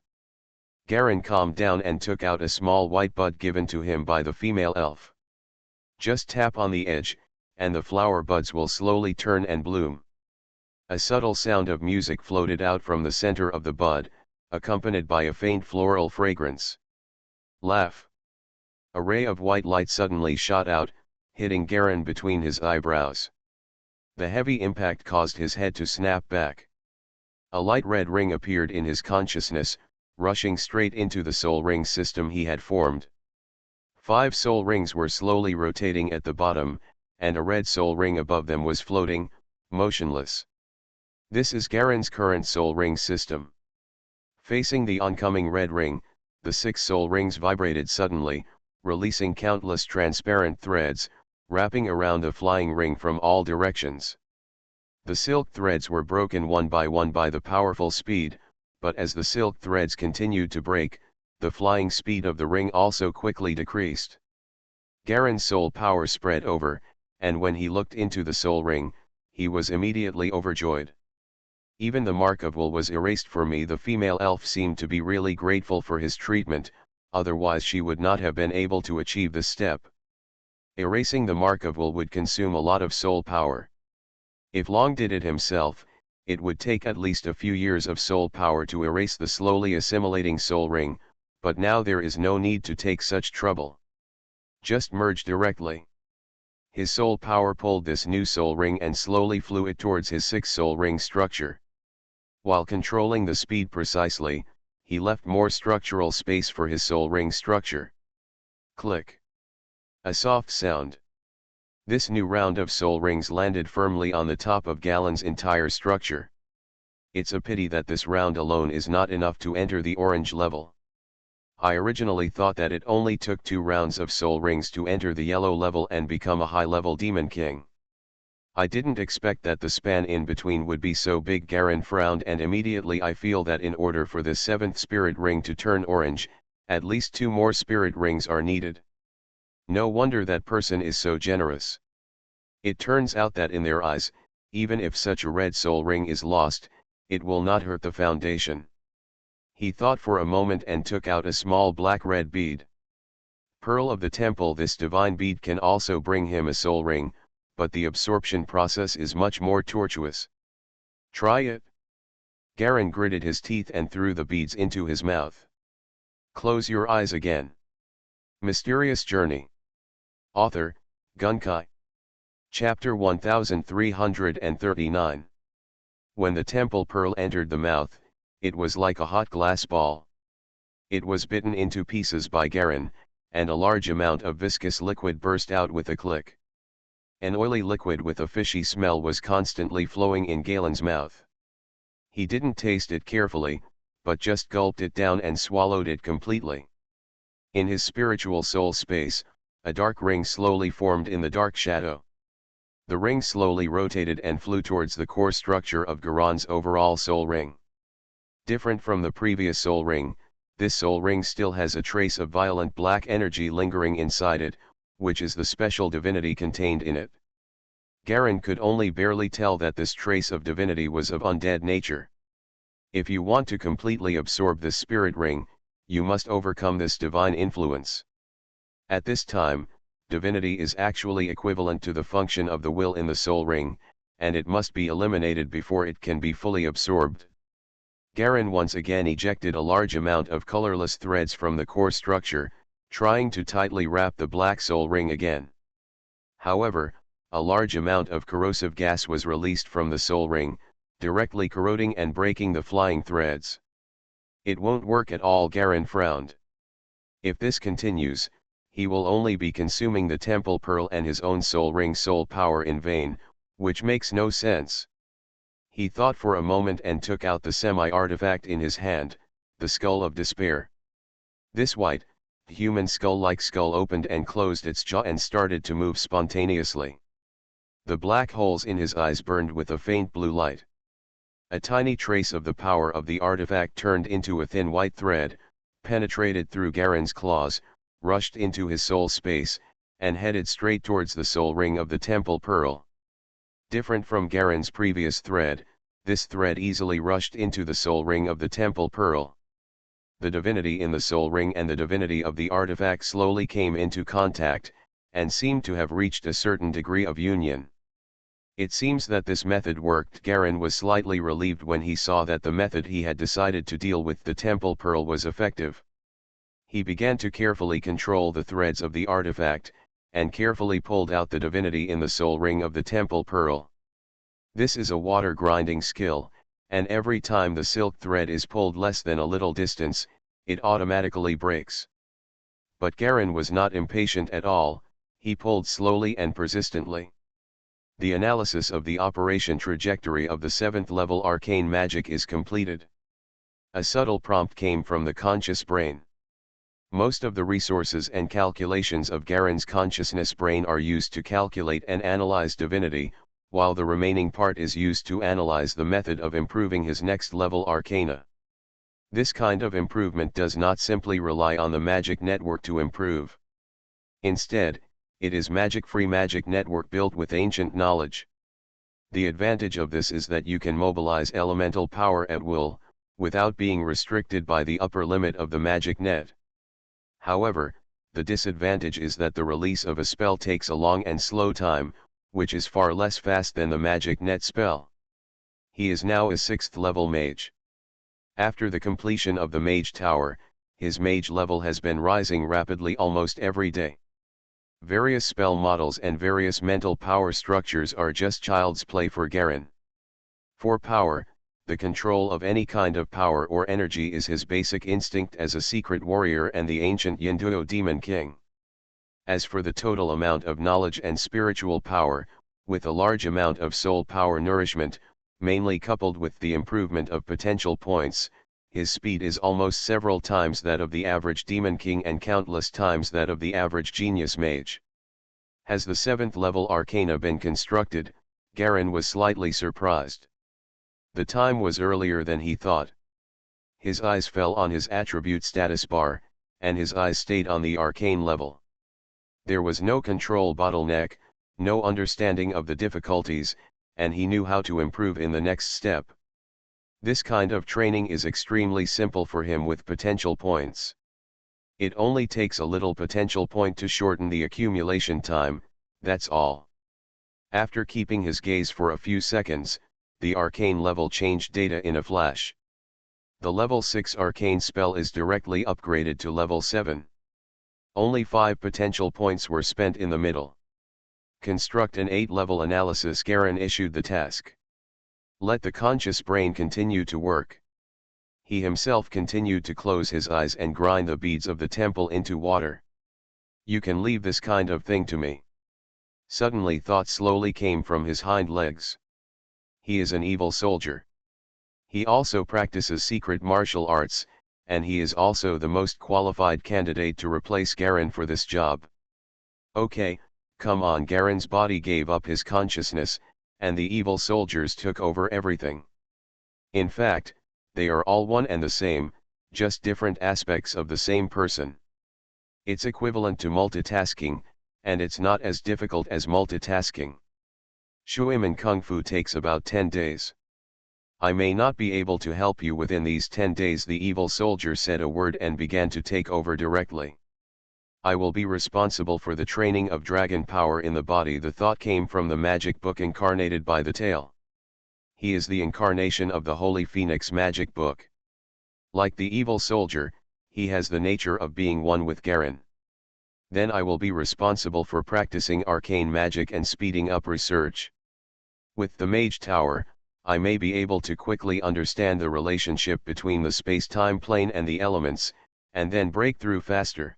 [SPEAKER 1] Garen calmed down and took out a small white bud given to him by the female elf. Just tap on the edge, and the flower buds will slowly turn and bloom. A subtle sound of music floated out from the center of the bud, accompanied by a faint floral fragrance. Laugh. A ray of white light suddenly shot out, hitting Garen between his eyebrows. The heavy impact caused his head to snap back. A light red ring appeared in his consciousness, rushing straight into the soul ring system he had formed. 5 soul rings were slowly rotating at the bottom, and a red soul ring above them was floating, motionless. This is Garen's current soul ring system. Facing the oncoming red ring, the 6 soul rings vibrated suddenly, releasing countless transparent threads, wrapping around the flying ring from all directions. The silk threads were broken one by the powerful speed, but as the silk threads continued to break, the flying speed of the ring also quickly decreased. Garen's soul power spread over, and when he looked into the soul ring, he was immediately overjoyed. Even the mark of will was erased for me. The female elf seemed to be really grateful for his treatment, otherwise she would not have been able to achieve this step. Erasing the mark of will would consume a lot of soul power. If Long did it himself, it would take at least a few years of soul power to erase the slowly assimilating soul ring, but now there is no need to take such trouble. Just merge directly. His soul power pulled this new soul ring and slowly flew it towards his 6 soul ring structure. While controlling the speed precisely, he left more structural space for his soul ring structure. Click. A soft sound. This new round of soul rings landed firmly on the top of Galen's entire structure. It's a pity that this round alone is not enough to enter the orange level. I originally thought that it only took 2 rounds of soul rings to enter the yellow level and become a high-level demon king. I didn't expect that the span in between would be so big. Garen frowned, and immediately I feel that in order for this 7th spirit ring to turn orange, at least 2 more spirit rings are needed. No wonder that person is so generous. It turns out that in their eyes, even if such a red soul ring is lost, it will not hurt the foundation. He thought for a moment and took out a small black-red bead. Pearl of the Temple. This divine bead can also bring him a soul ring, but the absorption process is much more tortuous. Try it. Garen gritted his teeth and threw the beads into his mouth. Close your eyes again. Mysterious Journey. Author, Gunkai. Chapter 1339. When the temple pearl entered the mouth, it was like a hot glass ball. It was bitten into pieces by Garen, and a large amount of viscous liquid burst out with a click. An oily liquid with a fishy smell was constantly flowing in Galen's mouth. He didn't taste it carefully, but just gulped it down and swallowed it completely. In his spiritual soul space, a dark ring slowly formed in the dark shadow. The ring slowly rotated and flew towards the core structure of Garen's overall soul ring. Different from the previous soul ring, this soul ring still has a trace of violent black energy lingering inside it, which is the special divinity contained in it. Garen could only barely tell that this trace of divinity was of undead nature. If you want to completely absorb this spirit ring, you must overcome this divine influence. At this time, divinity is actually equivalent to the function of the will in the soul ring, and it must be eliminated before it can be fully absorbed. Garen once again ejected a large amount of colorless threads from the core structure, trying to tightly wrap the black soul ring again. However, a large amount of corrosive gas was released from the soul ring, directly corroding and breaking the flying threads. It won't work at all, Garen frowned. If this continues, he will only be consuming the temple pearl and his own soul ring soul power in vain, which makes no sense. He thought for a moment and took out the semi-artifact in his hand, the skull of despair. This white, human skull-like skull opened and closed its jaw and started to move spontaneously. The black holes in his eyes burned with a faint blue light. A tiny trace of the power of the artifact turned into a thin white thread, penetrated through Garen's claws, rushed into his soul space, and headed straight towards the soul ring of the temple pearl. Different from Garen's previous thread, this thread easily rushed into the soul ring of the temple pearl. The divinity in the soul ring and the divinity of the artifact slowly came into contact, and seemed to have reached a certain degree of union. It seems that this method worked. Garen was slightly relieved when he saw that the method he had decided to deal with the temple pearl was effective. He began to carefully control the threads of the artifact, and carefully pulled out the divinity in the soul ring of the temple pearl. This is a water grinding skill, and every time the silk thread is pulled less than a little distance, it automatically breaks. But Garen was not impatient at all, he pulled slowly and persistently. The analysis of the operation trajectory of the 7th level arcane magic is completed. A subtle prompt came from the conscious brain. Most of the resources and calculations of Garen's consciousness brain are used to calculate and analyze divinity, while the remaining part is used to analyze the method of improving his next level arcana. This kind of improvement does not simply rely on the magic network to improve. Instead, it is magic-free magic network built with ancient knowledge. The advantage of this is that you can mobilize elemental power at will, without being restricted by the upper limit of the magic net. However, the disadvantage is that the release of a spell takes a long and slow time, which is far less fast than the magic net spell. He is now a 6th level mage. After the completion of the mage tower, his mage level has been rising rapidly almost every day. Various spell models and various mental power structures are just child's play for Garen. For power, the control of any kind of power or energy is his basic instinct as a secret warrior and the ancient Yinduo demon king. As for the total amount of knowledge and spiritual power, with a large amount of soul power nourishment, mainly coupled with the improvement of potential points, his speed is almost several times that of the average demon king and countless times that of the average genius mage. Has the 7th level arcana been constructed? Garen was slightly surprised. The time was earlier than he thought. His eyes fell on his attribute status bar, and his eyes stayed on the arcane level. There was no control bottleneck, no understanding of the difficulties, and he knew how to improve in the next step. This kind of training is extremely simple for him with potential points. It only takes a little potential point to shorten the accumulation time, that's all. After keeping his gaze for a few seconds, the arcane level changed data in a flash. The level 6 arcane spell is directly upgraded to level 7. Only 5 potential points were spent in the middle. Construct an 8-level analysis. Garen issued the task. Let the conscious brain continue to work. He himself continued to close his eyes and grind the beads of the temple into water. You can leave this kind of thing to me. Suddenly thought slowly came from his hind legs. He is an evil soldier. He also practices secret martial arts, and he is also the most qualified candidate to replace Garen for this job. Okay, come on. Garen's body gave up his consciousness, and the evil soldiers took over everything. In fact, they are all one and the same, just different aspects of the same person. It's equivalent to multitasking, and it's not as difficult as multitasking. Shuiman Kung Fu takes about 10 days. I may not be able to help you within these 10 days. The evil soldier said a word and began to take over directly. I will be responsible for the training of dragon power in the body. The thought came from the magic book incarnated by the tail. He is the incarnation of the Holy Phoenix magic book. Like the evil soldier, he has the nature of being one with Garen. Then I will be responsible for practicing arcane magic and speeding up research. With the Mage Tower, I may be able to quickly understand the relationship between the space-time plane and the elements, and then break through faster.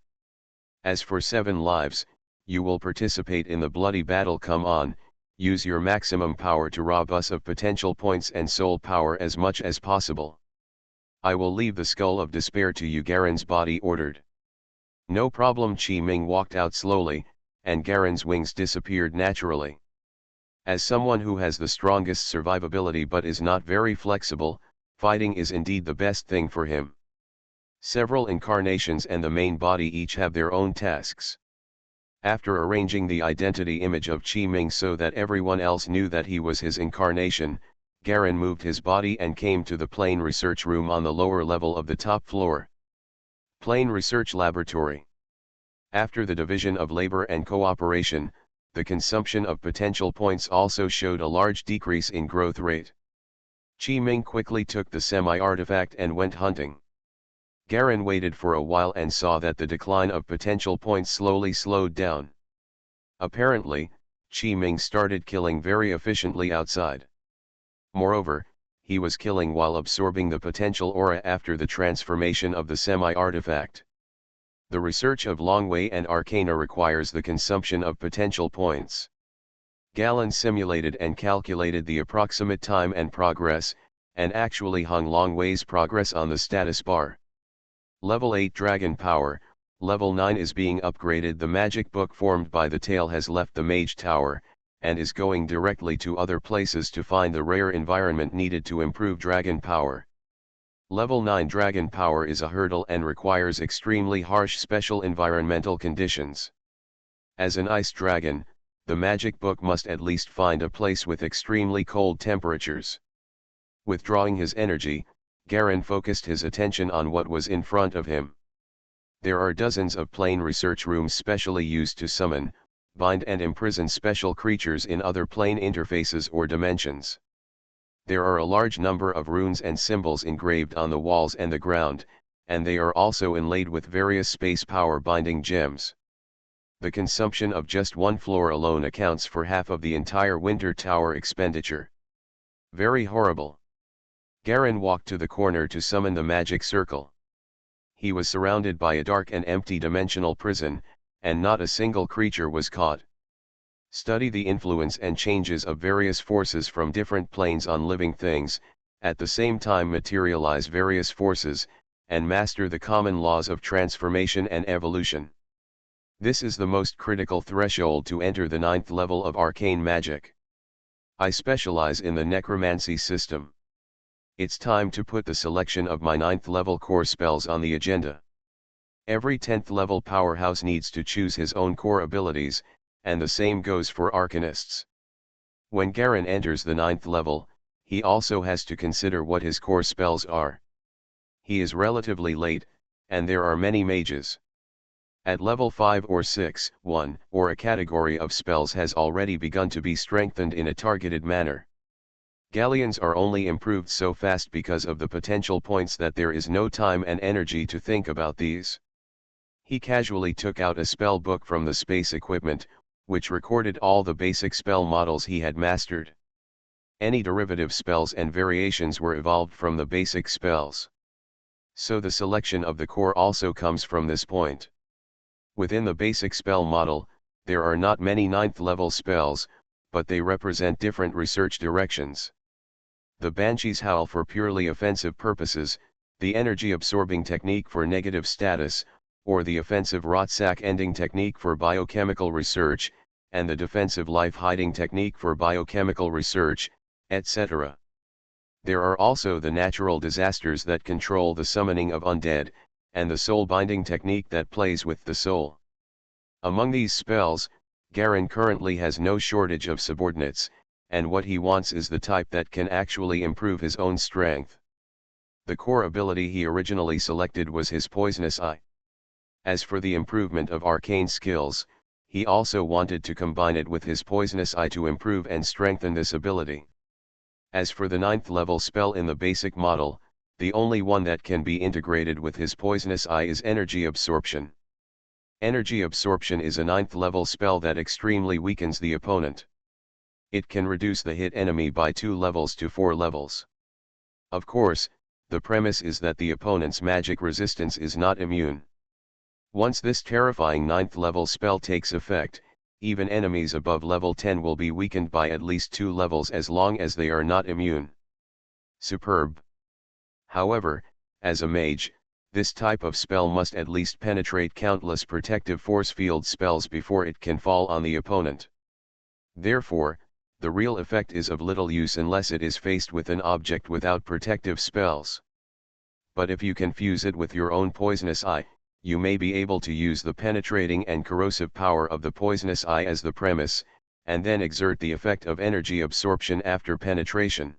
[SPEAKER 1] As for 7 lives, you will participate in the bloody battle. Come on, use your maximum power to rob us of potential points and soul power as much as possible. I will leave the skull of despair to you, Garen's body ordered. No problem. Chi Ming walked out slowly, and Garen's wings disappeared naturally. As someone who has the strongest survivability but is not very flexible, fighting is indeed the best thing for him. Several incarnations and the main body each have their own tasks. After arranging the identity image of Chi Ming so that everyone else knew that he was his incarnation, Garen moved his body and came to the plane research room on the lower level of the top floor. Plane Research Laboratory. After the division of labor and cooperation, the consumption of potential points also showed a large decrease in growth rate. Chi Ming quickly took the semi-artifact and went hunting. Garen waited for a while and saw that the decline of potential points slowly slowed down. Apparently, Chi Ming started killing very efficiently outside. Moreover, he was killing while absorbing the potential aura after the transformation of the semi-artifact. The research of Longway and Arcana requires the consumption of potential points. Galen simulated and calculated the approximate time and progress, and actually hung Longway's progress on the status bar. Level 8 Dragon Power, Level 9 is being upgraded. The magic book formed by the tail has left the Mage Tower, and is going directly to other places to find the rare environment needed to improve Dragon Power. Level 9 Dragon Power is a hurdle and requires extremely harsh special environmental conditions. As an ice dragon, the magic book must at least find a place with extremely cold temperatures. Withdrawing his energy, Garen focused his attention on what was in front of him. There are dozens of plane research rooms specially used to summon, bind and imprison special creatures in other plane interfaces or dimensions. There are a large number of runes and symbols engraved on the walls and the ground, and they are also inlaid with various space power binding gems. The consumption of just one floor alone accounts for half of the entire Winter Tower expenditure. Very horrible. Garen walked to the corner to summon the magic circle. He was surrounded by a dark and empty dimensional prison, and not a single creature was caught. Study the influence and changes of various forces from different planes on living things, at the same time materialize various forces, and master the common laws of transformation and evolution. This is the most critical threshold to enter the 9th level of arcane magic. I specialize in the necromancy system. It's time to put the selection of my 9th level core spells on the agenda. Every 10th level powerhouse needs to choose his own core abilities, and the same goes for arcanists. When Garen enters the 9th level, he also has to consider what his core spells are. He is relatively late, and there are many mages. At level 5 or 6, one or a category of spells has already begun to be strengthened in a targeted manner. Galleons are only improved so fast because of the potential points that there is no time and energy to think about these. He casually took out a spell book from the space equipment, which recorded all the basic spell models he had mastered. Any derivative spells and variations were evolved from the basic spells. So the selection of the core also comes from this point. Within the basic spell model, there are not many 9th level spells, but they represent different research directions. The Banshee's Howl for purely offensive purposes, the energy-absorbing technique for negative status, or the offensive rot-sack ending technique for biochemical research, and the defensive life-hiding technique for biochemical research, etc. There are also the natural disasters that control the summoning of undead, and the soul-binding technique that plays with the soul. Among these spells, Garen currently has no shortage of subordinates, and what he wants is the type that can actually improve his own strength. The core ability he originally selected was his Poisonous Eye. As for the improvement of arcane skills, he also wanted to combine it with his Poisonous Eye to improve and strengthen this ability. As for the 9th level spell in the basic model, the only one that can be integrated with his poisonous eye is energy absorption. Energy absorption is a 9th level spell that extremely weakens the opponent. It can reduce the hit enemy by 2 levels to 4 levels. Of course, the premise is that the opponent's magic resistance is not immune. Once this terrifying 9th level spell takes effect, even enemies above level 10 will be weakened by at least 2 levels as long as they are not immune. Superb. However, as a mage, this type of spell must at least penetrate countless protective force field spells before it can fall on the opponent. Therefore, the real effect is of little use unless it is faced with an object without protective spells. But if you can fuse it with your own poisonous eye, you may be able to use the penetrating and corrosive power of the poisonous eye as the premise, and then exert the effect of energy absorption after penetration.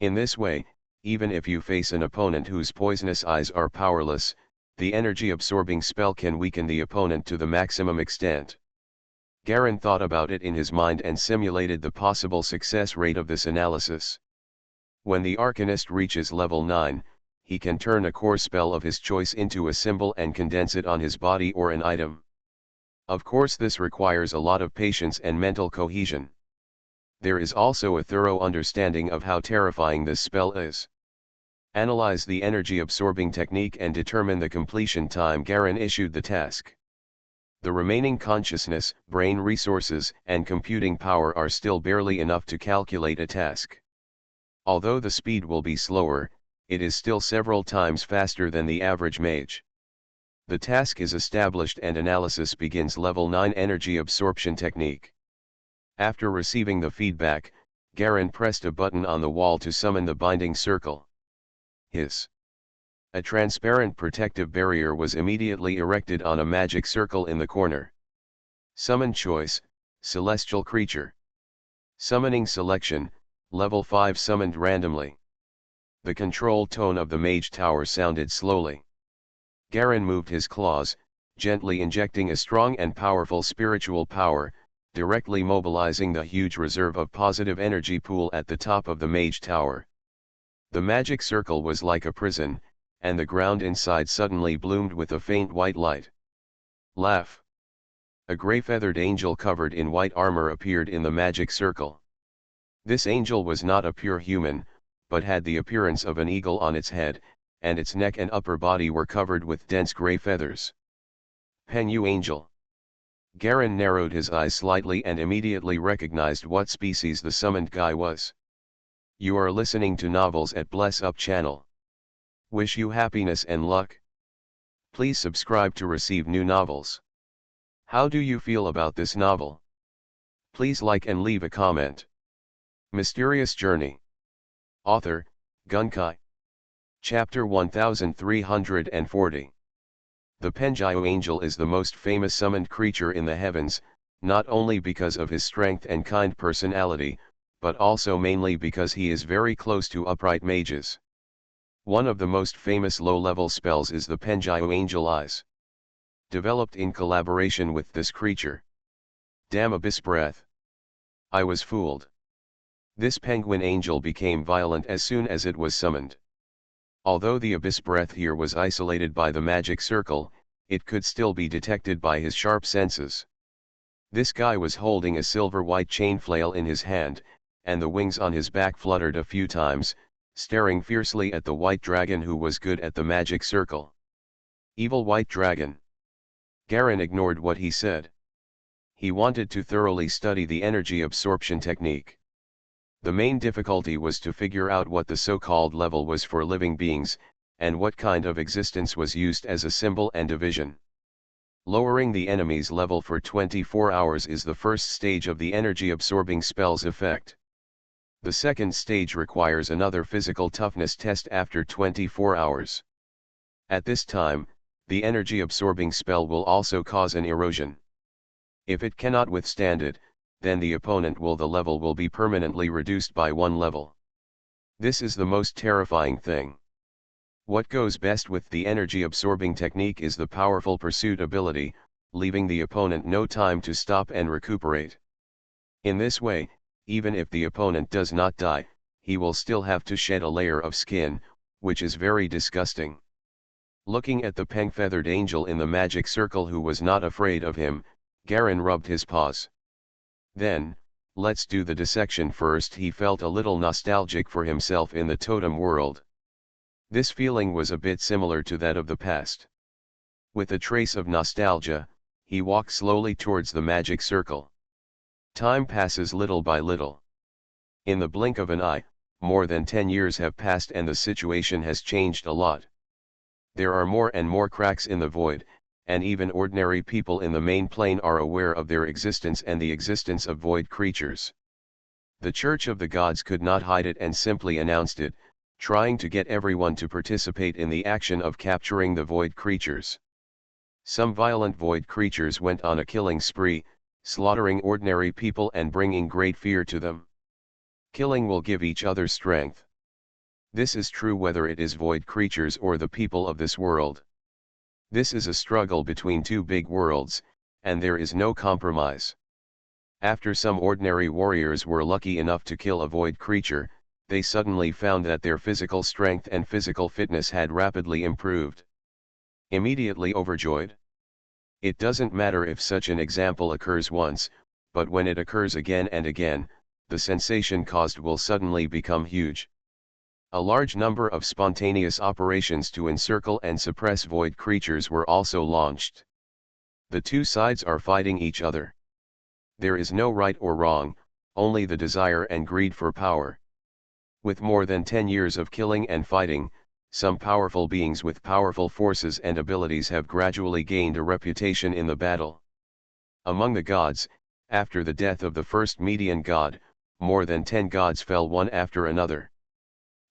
[SPEAKER 1] In this way, even if you face an opponent whose poisonous eyes are powerless, the energy-absorbing spell can weaken the opponent to the maximum extent. Garen thought about it in his mind and simulated the possible success rate of this analysis. When the Arcanist reaches level 9, he can turn a core spell of his choice into a symbol and condense it on his body or an item. Of course, this requires a lot of patience and mental cohesion. There is also a thorough understanding of how terrifying this spell is. Analyze the energy-absorbing technique and determine the completion time. Garen issued the task. The remaining consciousness, brain resources, and computing power are still barely enough to calculate a task. Although the speed will be slower, it is still several times faster than the average mage. The task is established and analysis begins. Level 9 Energy Absorption Technique. After receiving the feedback, Garen pressed a button on the wall to summon the binding circle. A transparent protective barrier was immediately erected on a magic circle in the corner. Summon choice, celestial creature. Summoning selection, level 5 summoned randomly. The control tone of the mage tower sounded slowly. Garen moved his claws, gently injecting a strong and powerful spiritual power, directly mobilizing the huge reserve of positive energy pool at the top of the mage tower. The magic circle was like a prison, and the ground inside suddenly bloomed with a faint white light. Laugh. A gray-feathered angel covered in white armor appeared in the magic circle. This angel was not a pure human, but had the appearance of an eagle on its head, and its neck and upper body were covered with dense gray feathers. Penyu Angel. Garen narrowed his eyes slightly and immediately recognized what species the summoned guy was. You are listening to Novels at Bless Up channel. Wish you happiness and luck. Please subscribe to receive new novels. How do you feel about this novel? Please like and leave a comment. Mysterious Journey. Author, Gunkai. Chapter 1340. The Penjaio Angel is the most famous summoned creature in the heavens, not only because of his strength and kind personality, but also mainly because he is very close to upright mages. One of the most famous low-level spells is the Penjaio Angel Eyes. Developed in collaboration with this creature. Damn Abyss Breath. I was fooled. This penguin angel became violent as soon as it was summoned. Although the Abyss Breath here was isolated by the magic circle, it could still be detected by his sharp senses. This guy was holding a silver-white chain flail in his hand, and the wings on his back fluttered a few times, staring fiercely at the white dragon who was good at the magic circle. Evil white dragon. Garen ignored what he said. He wanted to thoroughly study the energy absorption technique. The main difficulty was to figure out what the so-called level was for living beings, and what kind of existence was used as a symbol and division. Lowering the enemy's level for 24 hours is the first stage of the energy-absorbing spell's effect. The second stage requires another physical toughness test after 24 hours. At this time, the energy-absorbing spell will also cause an erosion. If it cannot withstand it, then the level will be permanently reduced by 1 level. This is the most terrifying thing. What goes best with the energy-absorbing technique is the powerful pursuit ability, leaving the opponent no time to stop and recuperate. In this way, even if the opponent does not die, he will still have to shed a layer of skin, which is very disgusting. Looking at the pink-feathered angel in the magic circle who was not afraid of him, Garen rubbed his paws. Then, let's do the dissection first. He felt a little nostalgic for himself in the totem world. This feeling was a bit similar to that of the past. With a trace of nostalgia, he walked slowly towards the magic circle. Time passes little by little. In the blink of an eye, more than 10 years have passed and the situation has changed a lot. There are more and more cracks in the void, and even ordinary people in the main plane are aware of their existence and the existence of void creatures. The Church of the Gods could not hide it and simply announced it, trying to get everyone to participate in the action of capturing the void creatures. Some violent void creatures went on a killing spree, slaughtering ordinary people and bringing great fear to them. Killing will give each other strength. This is true whether it is void creatures or the people of this world. This is a struggle between two big worlds, and there is no compromise. After some ordinary warriors were lucky enough to kill a void creature, they suddenly found that their physical strength and physical fitness had rapidly improved. Immediately overjoyed. It doesn't matter if such an example occurs once, but when it occurs again and again, the sensation caused will suddenly become huge. A large number of spontaneous operations to encircle and suppress void creatures were also launched. The two sides are fighting each other. There is no right or wrong, only the desire and greed for power. With more than 10 years of killing and fighting, some powerful beings with powerful forces and abilities have gradually gained a reputation in the battle. Among the gods, after the death of the first Median god, more than 10 gods fell one after another.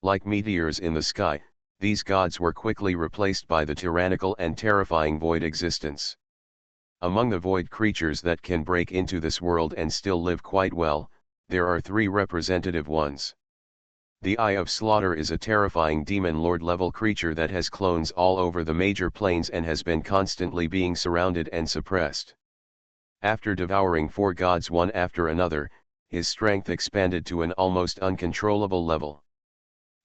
[SPEAKER 1] Like meteors in the sky, these gods were quickly replaced by the tyrannical and terrifying void existence. Among the void creatures that can break into this world and still live quite well, there are 3 representative ones. The Eye of Slaughter is a terrifying demon lord level creature that has clones all over the major planes and has been constantly being surrounded and suppressed. After devouring 4 gods one after another, his strength expanded to an almost uncontrollable level.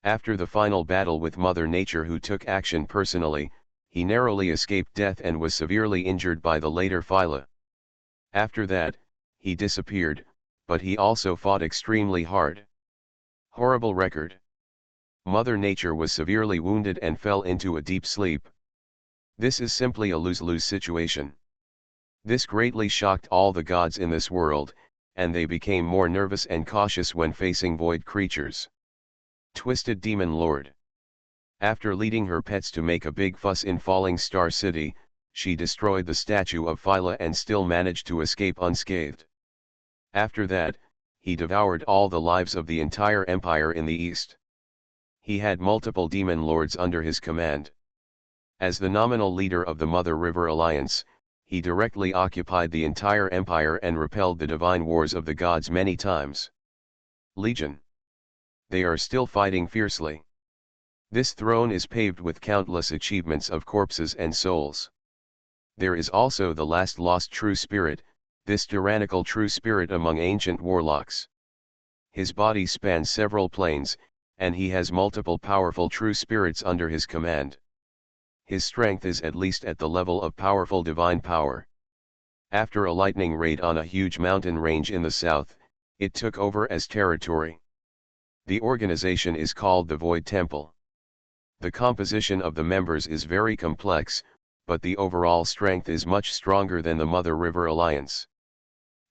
[SPEAKER 1] After the final battle with Mother Nature, who took action personally, he narrowly escaped death and was severely injured by the later Phyla. After that, he disappeared, but he also fought extremely hard. Horrible record. Mother Nature was severely wounded and fell into a deep sleep. This is simply a lose-lose situation. This greatly shocked all the gods in this world, and they became more nervous and cautious when facing void creatures. Twisted Demon Lord. After leading her pets to make a big fuss in Falling Star City, she destroyed the statue of Phyla and still managed to escape unscathed. After that, he devoured all the lives of the entire empire in the east. He had multiple demon lords under his command. As the nominal leader of the Mother River Alliance, he directly occupied the entire empire and repelled the divine wars of the gods many times. Legion. They are still fighting fiercely. This throne is paved with countless achievements of corpses and souls. There is also the last lost true spirit, this tyrannical true spirit among ancient warlocks. His body spans several planes, and he has multiple powerful true spirits under his command. His strength is at least at the level of powerful divine power. After a lightning raid on a huge mountain range in the south, it took over as territory. The organization is called the Void Temple. The composition of the members is very complex, but the overall strength is much stronger than the Mother River Alliance.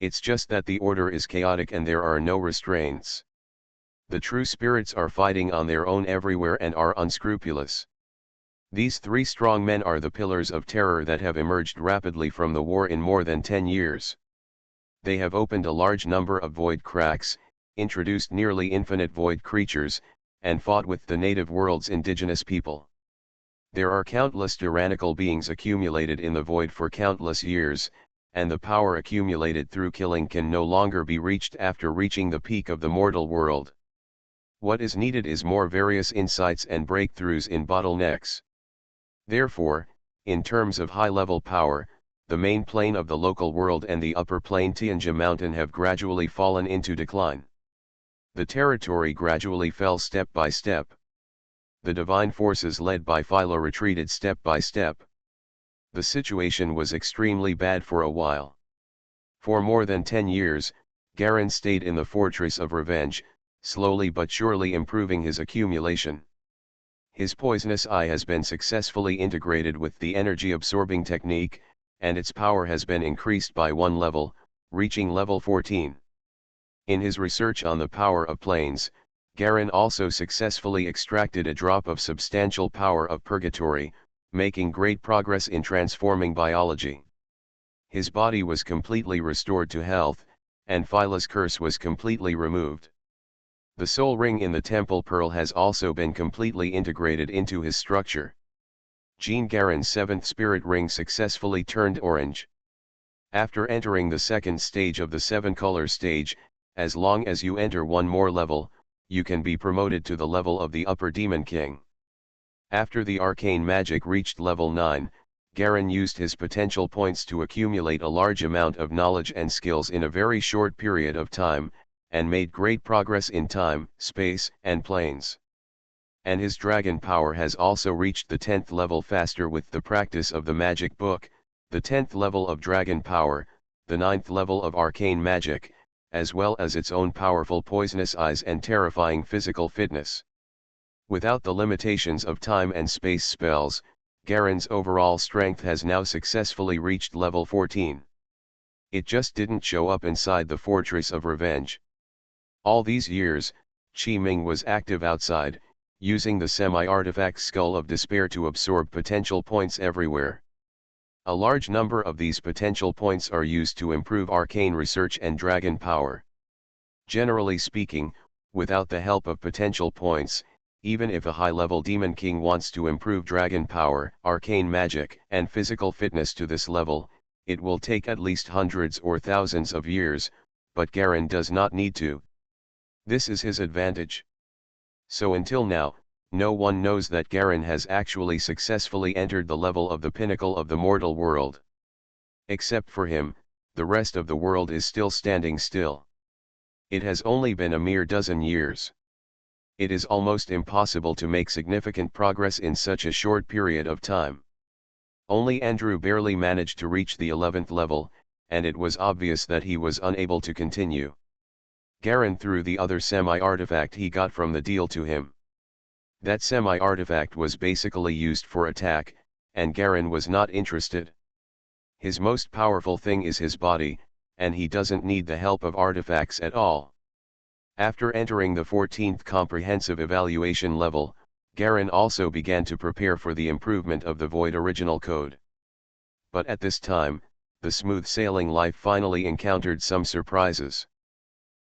[SPEAKER 1] It's just that the order is chaotic and there are no restraints. The true spirits are fighting on their own everywhere and are unscrupulous. These 3 strong men are the pillars of terror that have emerged rapidly from the war in more than 10 years. They have opened a large number of void cracks, introduced nearly infinite void creatures, and fought with the native world's indigenous people. There are countless tyrannical beings accumulated in the void for countless years, and the power accumulated through killing can no longer be reached after reaching the peak of the mortal world. What is needed is more various insights and breakthroughs in bottlenecks. Therefore, in terms of high-level power, the main plane of the local world and the upper plane Tianja Mountain have gradually fallen into decline. The territory gradually fell step by step. the divine forces led by Philo retreated step by step. The situation was extremely bad for a while. For more than 10 years, Garen stayed in the Fortress of Revenge, slowly but surely improving his accumulation. His poisonous eye has been successfully integrated with the energy-absorbing technique, and its power has been increased by one level, reaching level 14. In his research on the power of planes, Garen also successfully extracted a drop of substantial power of purgatory, making great progress in transforming biology. His body was completely restored to health, and Philo's curse was completely removed. The soul ring in the temple pearl has also been completely integrated into his structure. Jean Garen's 7th spirit ring successfully turned orange. After entering the second stage of the 7-color stage, as long as you enter one more level, you can be promoted to the level of the upper demon king. After the arcane magic reached level 9, Garen used his potential points to accumulate a large amount of knowledge and skills in a very short period of time, and made great progress in time, space, and planes. And his dragon power has also reached the 10th level faster with the practice of the magic book, the 10th level of dragon power, the 9th level of arcane magic, as well as its own powerful poisonous eyes and terrifying physical fitness. Without the limitations of time and space spells, Garen's overall strength has now successfully reached level 14. It just didn't show up inside the Fortress of Revenge. All these years, Qi Ming was active outside, using the semi-artifact Skull of Despair to absorb potential points everywhere. A large number of these potential points are used to improve arcane research and dragon power. Generally speaking, without the help of potential points, even if a high-level demon king wants to improve dragon power, arcane magic, and physical fitness to this level, it will take at least hundreds or thousands of years, but Garen does not need to. This is his advantage. So until now, no one knows that Garen has actually successfully entered the level of the pinnacle of the mortal world. Except for him, the rest of the world is still standing still. It has only been a mere dozen years. It is almost impossible to make significant progress in such a short period of time. Only Andrew barely managed to reach the 11th level, and it was obvious that he was unable to continue. Garen threw the other semi-artifact he got from the deal to him. That semi-artifact was basically used for attack, and Garen was not interested. His most powerful thing is his body, and he doesn't need the help of artifacts at all. After entering the 14th comprehensive evaluation level, Garen also began to prepare for the improvement of the Void original code. But at this time, the smooth sailing life finally encountered some surprises.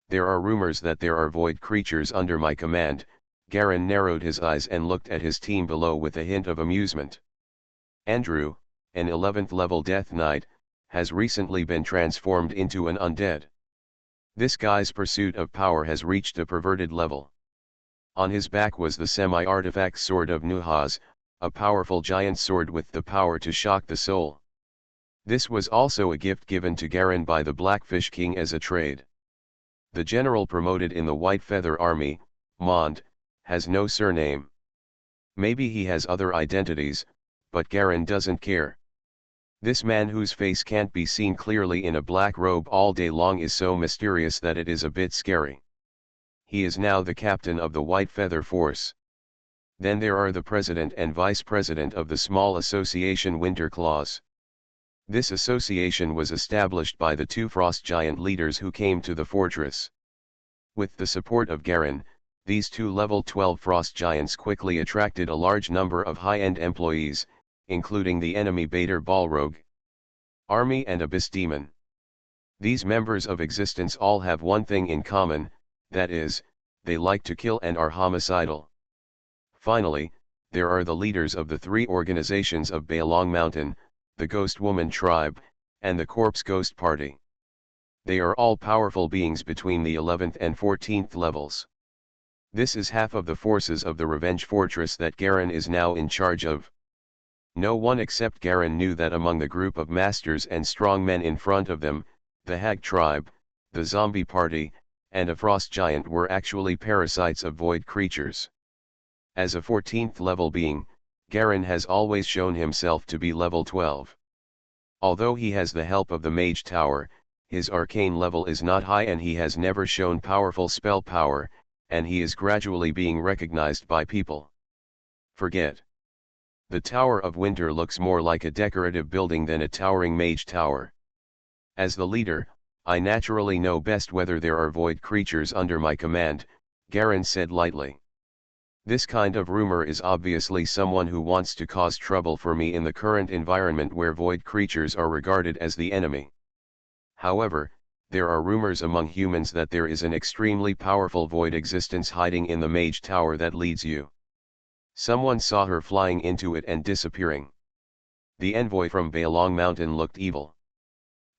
[SPEAKER 1] There are rumors that there are Void creatures under my command. Garen narrowed his eyes and looked at his team below with a hint of amusement. Andrew, an 11th level Death Knight, has recently been transformed into an undead. This guy's pursuit of power has reached a perverted level. On his back was the semi-artifact Sword of Nuhaz, a powerful giant sword with the power to shock the soul. This was also a gift given to Garen by the Blackfish King as a trade. The general promoted in the White Feather Army, Mond, has no surname. Maybe he has other identities, but Garen doesn't care. This man whose face can't be seen clearly in a black robe all day long is so mysterious that it is a bit scary. He is now the captain of the White Feather Force. Then there are the president and vice president of the small association Winter Claws. This association was established by the two frost giant leaders who came to the fortress. With the support of Garen, these two level 12 frost giants quickly attracted a large number of high-end employees, including the enemy Bader Balrog, Army and Abyss Demon. These members of existence all have one thing in common, that is, they like to kill and are homicidal. Finally, there are the leaders of the three organizations of Baelong Mountain, the Ghost Woman Tribe, and the Corpse Ghost Party. They are all powerful beings between the 11th and 14th levels. This is half of the forces of the Revenge Fortress that Garen is now in charge of. No one except Garen knew that among the group of masters and strong men in front of them, the Hag Tribe, the Zombie Party, and a Frost Giant were actually parasites of void creatures. As a 14th level being, Garen has always shown himself to be level 12. Although he has the help of the Mage Tower, his arcane level is not high and he has never shown powerful spell power, and he is gradually being recognized by people. Forget. The Tower of Winter looks more like a decorative building than a towering mage tower. As the leader, I naturally know best whether there are void creatures under my command, Garen said lightly. This kind of rumor is obviously someone who wants to cause trouble for me in the current environment where void creatures are regarded as the enemy. However, there are rumors among humans that there is an extremely powerful void existence hiding in the Mage Tower that leads you. Someone saw her flying into it and disappearing. The envoy from Bailong Mountain looked evil.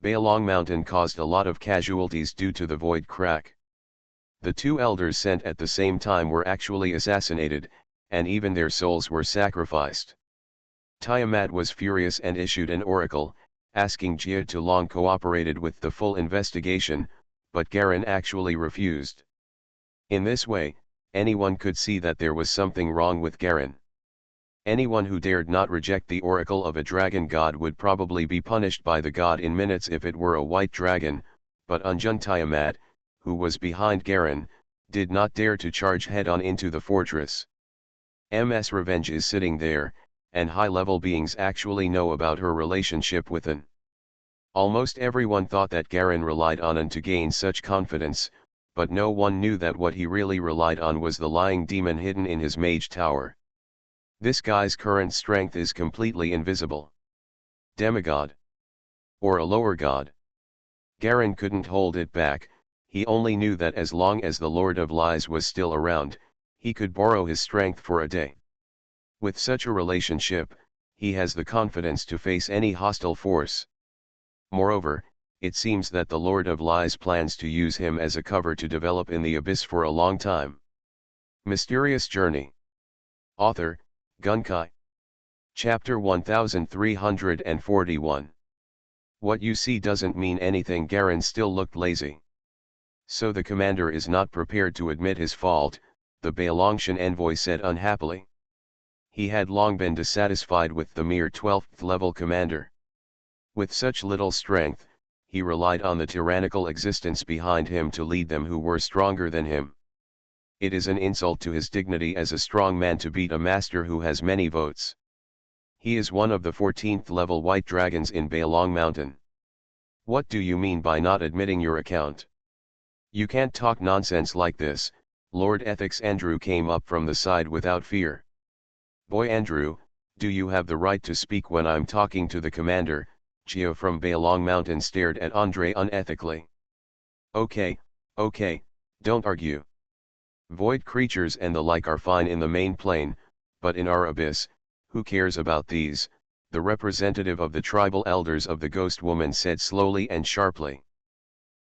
[SPEAKER 1] Bailong Mountain caused a lot of casualties due to the void crack. The two elders sent at the same time were actually assassinated, and even their souls were sacrificed. Tiamat was furious and issued an oracle, asking Jia to long cooperated with the full investigation, but Garen actually refused. In this way, anyone could see that there was something wrong with Garen. Anyone who dared not reject the oracle of a dragon god would probably be punished by the god in minutes if it were a white dragon, but Unjun Tiamat, who was behind Garen, did not dare to charge head-on into the fortress. MS Revenge is sitting there, and high-level beings actually know about her relationship with An. Almost everyone thought that Garen relied on An to gain such confidence, but no one knew that what he really relied on was the lying demon hidden in his mage tower. This guy's current strength is completely invisible. Demigod. Or a lower god. Garen couldn't hold it back, he only knew that as long as the Lord of Lies was still around, he could borrow his strength for a day. With such a relationship, he has the confidence to face any hostile force. Moreover, it seems that the Lord of Lies plans to use him as a cover to develop in the abyss for a long time. Mysterious Journey. Author, Gunkai. Chapter 1341. What you see doesn't mean anything. Garen still looked lazy. So the commander is not prepared to admit his fault, the Bailongshan envoy said unhappily. He had long been dissatisfied with the mere 12th level commander. With such little strength, he relied on the tyrannical existence behind him to lead them who were stronger than him. It is an insult to his dignity as a strong man to beat a master who has many votes. He is one of the 14th level white dragons in Bailong Mountain. What do you mean by not admitting your account? You can't talk nonsense like this. Lord Ethics Andrew came up from the side without fear. Boy Andrew, do you have the right to speak when I'm talking to the commander? Gio from Bailong Mountain stared at Andre unethically. Okay, don't argue. Void creatures and the like are fine in the main plane, but in our abyss, who cares about these? The representative of the tribal elders of the ghost woman said slowly and sharply.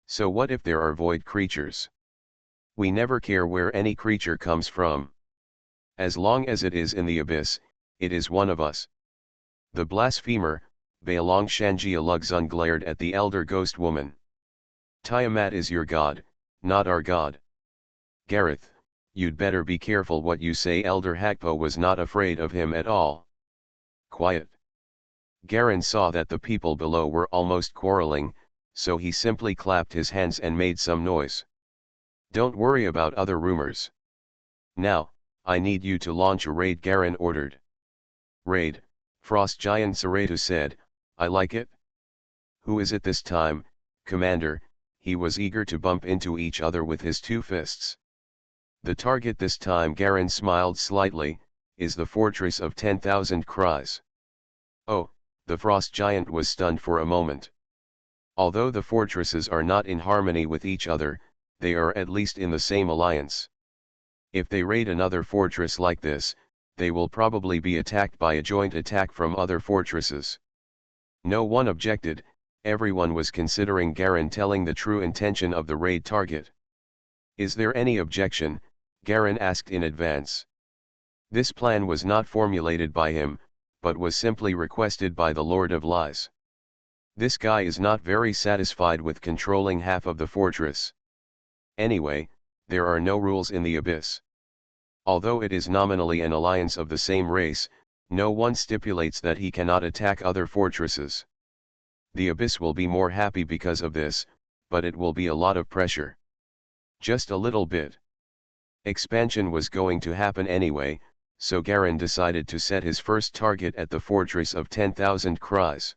[SPEAKER 1] So what if there are void creatures? We never care where any creature comes from. As long as it is in the abyss, it is one of us. The blasphemer, Bailong Shanjia Lugzun glared at the elder ghost woman. Tiamat is your god, not our god. Gareth, you'd better be careful what you say. Elder Hakpo was not afraid of him at all. Quiet. Garen saw that the people below were almost quarreling, so he simply clapped his hands and made some noise. Don't worry about other rumors. Now, I need you to launch a raid, Garen ordered. Raid, Frost Giant Saratu said, I like it. Who is it this time, Commander? He was eager to bump into each other with his two fists. The target this time, Garen smiled slightly, is the Fortress of 10,000 Cries. Oh, the Frost Giant was stunned for a moment. Although the fortresses are not in harmony with each other, they are at least in the same alliance. If they raid another fortress like this, they will probably be attacked by a joint attack from other fortresses. No one objected, everyone was considering Garen telling the true intention of the raid target. Is there any objection? Garen asked in advance. This plan was not formulated by him, but was simply requested by the Lord of Lies. This guy is not very satisfied with controlling half of the fortress. Anyway, there are no rules in the abyss. Although it is nominally an alliance of the same race, no one stipulates that he cannot attack other fortresses. The Abyss will be more happy because of this, but it will be a lot of pressure. Just a little bit. Expansion was going to happen anyway, so Garen decided to set his first target at the fortress of 10,000 cries.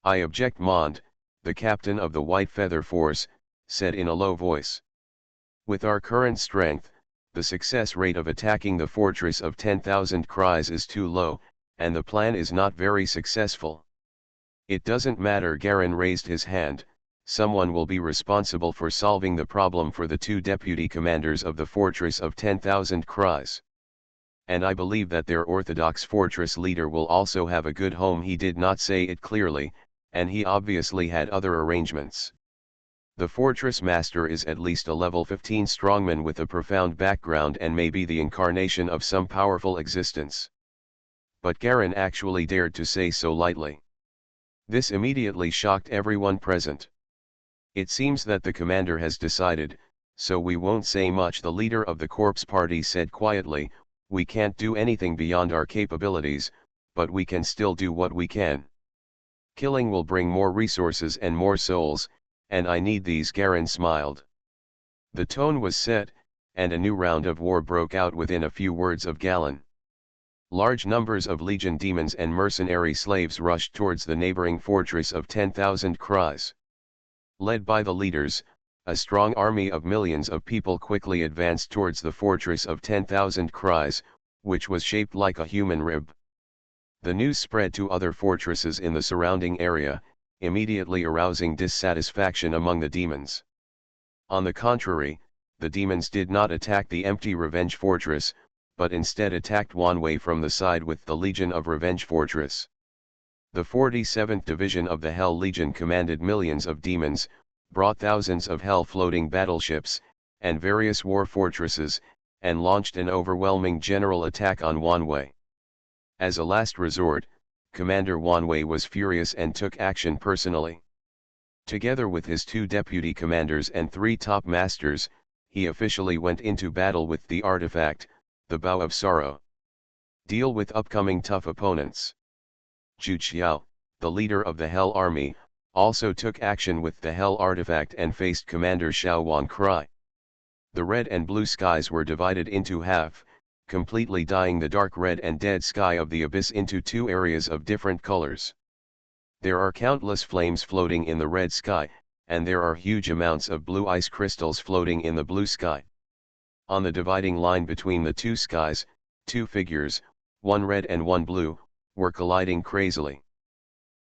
[SPEAKER 1] I object. Mond, the captain of the White Feather Force, said in a low voice. With our current strength, the success rate of attacking the fortress of 10,000 cries is too low, and the plan is not very successful. It doesn't matter. Garen raised his hand. Someone will be responsible for solving the problem for the two deputy commanders of the fortress of 10,000 cries. And I believe that their orthodox fortress leader will also have a good home. He did not say it clearly, and he obviously had other arrangements. The fortress master is at least a level 15 strongman with a profound background and may be the incarnation of some powerful existence. But Garen actually dared to say so lightly. This immediately shocked everyone present. It seems that the commander has decided, so we won't say much. The leader of the corpse party said quietly, we can't do anything beyond our capabilities, but we can still do what we can. Killing will bring more resources and more souls, and I need these. Garen smiled. The tone was set, and a new round of war broke out within a few words of Galen. Large numbers of legion demons and mercenary slaves rushed towards the neighboring fortress of 10,000 cries. Led by the leaders, a strong army of millions of people quickly advanced towards the fortress of 10,000 cries, which was shaped like a human rib. The news spread to other fortresses in the surrounding area, immediately arousing dissatisfaction among the demons. On the contrary, the demons did not attack the empty Revenge Fortress, but instead attacked Wanwei from the side with the Legion of Revenge Fortress. The 47th Division of the Hell Legion commanded millions of demons, brought thousands of Hell floating battleships, and various war fortresses, and launched an overwhelming general attack on Wanwei. As a last resort, Commander Wanwei was furious and took action personally. Together with his two deputy commanders and three top masters, he officially went into battle with the artifact, the Bow of Sorrow. Deal with upcoming tough opponents. Zhu Xiao, the leader of the Hell Army, also took action with the Hell Artifact and faced Commander Xiao Wancry. The red and blue skies were divided into half, completely dyeing the dark red and dead sky of the abyss into two areas of different colors. There are countless flames floating in the red sky, and there are huge amounts of blue ice crystals floating in the blue sky. On the dividing line between the two skies, two figures, one red and one blue, were colliding crazily.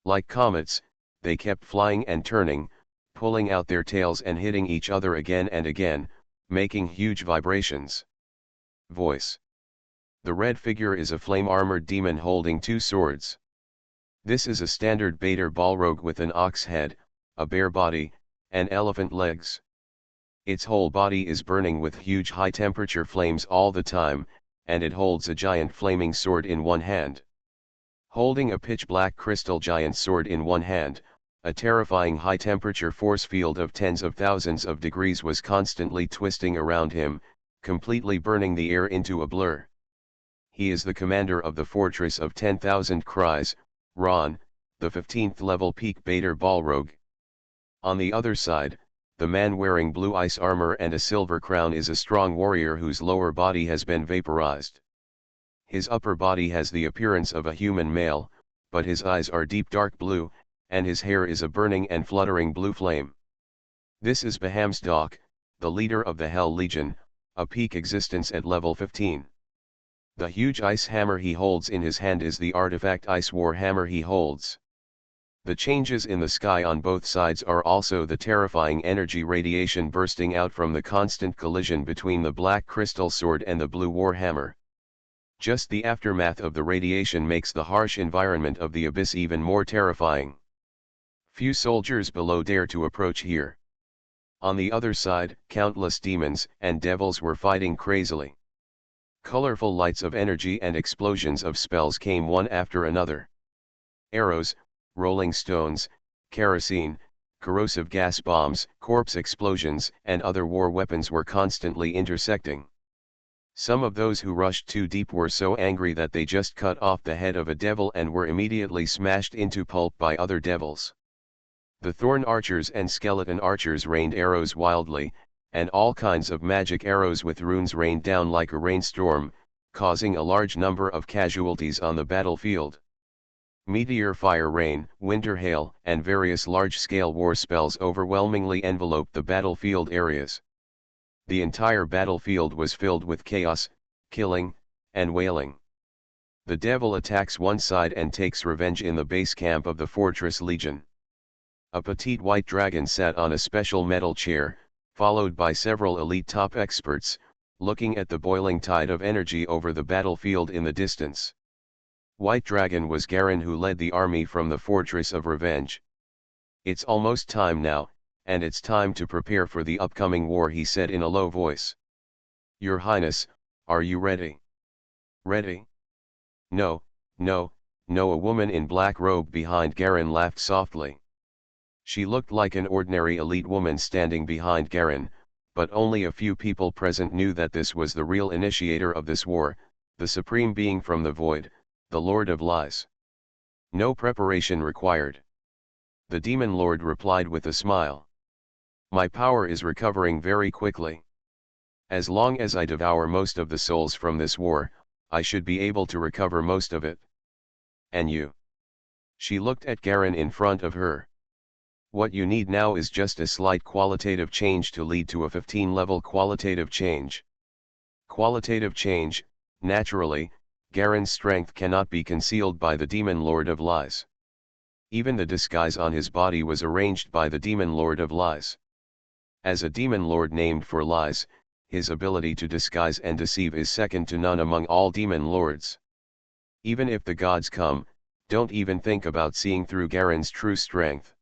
[SPEAKER 1] Like comets, they kept flying and turning, pulling out their tails and hitting each other again and again, making huge vibrations. Voice. The red figure is a flame-armored demon holding two swords. This is a standard Bader Balrog with an ox head, a bear body, and elephant legs. Its whole body is burning with huge high-temperature flames all the time, and it holds a giant flaming sword in one hand. Holding a pitch-black crystal giant sword in one hand, a terrifying high-temperature force field of tens of thousands of degrees was constantly twisting around him, completely burning the air into a blur. He is the commander of the fortress of 10,000 cries, Ron, the 15th level peak Bader Balrog. On the other side, the man wearing blue ice armor and a silver crown is a strong warrior whose lower body has been vaporized. His upper body has the appearance of a human male, but his eyes are deep dark blue, and his hair is a burning and fluttering blue flame. This is Bahamsdok, the leader of the Hell Legion, a peak existence at level 15. The huge ice hammer he holds in his hand is the artifact Ice War Hammer he holds. The changes in the sky on both sides are also the terrifying energy radiation bursting out from the constant collision between the black crystal sword and the blue war hammer. Just the aftermath of the radiation makes the harsh environment of the abyss even more terrifying. Few soldiers below dare to approach here. On the other side, countless demons and devils were fighting crazily. Colorful lights of energy and explosions of spells came one after another. Arrows, rolling stones, kerosene, corrosive gas bombs, corpse explosions, and other war weapons were constantly intersecting. Some of those who rushed too deep were so angry that they just cut off the head of a devil and were immediately smashed into pulp by other devils. The thorn archers and skeleton archers rained arrows wildly, and all kinds of magic arrows with runes rained down like a rainstorm, causing a large number of casualties on the battlefield. Meteor fire rain, winter hail, and various large-scale war spells overwhelmingly enveloped the battlefield areas. The entire battlefield was filled with chaos, killing, and wailing. The devil attacks one side and takes revenge in the base camp of the Fortress Legion. A petite white dragon sat on a special metal chair, followed by several elite top experts, looking at the boiling tide of energy over the battlefield in the distance. White Dragon was Garen, who led the army from the Fortress of Revenge. "It's almost time now, and it's time to prepare for the upcoming war," he said in a low voice. "Your Highness, are you ready?" "Ready? No, no, no." A woman in black robe behind Garen laughed softly. She looked like an ordinary elite woman standing behind Garen, but only a few people present knew that this was the real initiator of this war, the supreme being from the void, the Lord of Lies. "No preparation required," the Demon Lord replied with a smile. "My power is recovering very quickly. As long as I devour most of the souls from this war, I should be able to recover most of it. And you?" She looked at Garen in front of her. "What you need now is just a slight qualitative change to lead to a 15-level qualitative change." Qualitative change, naturally. Garen's strength cannot be concealed by the Demon Lord of Lies. Even the disguise on his body was arranged by the Demon Lord of Lies. As a Demon Lord named for lies, his ability to disguise and deceive is second to none among all Demon Lords. Even if the gods come, don't even think about seeing through Garen's true strength.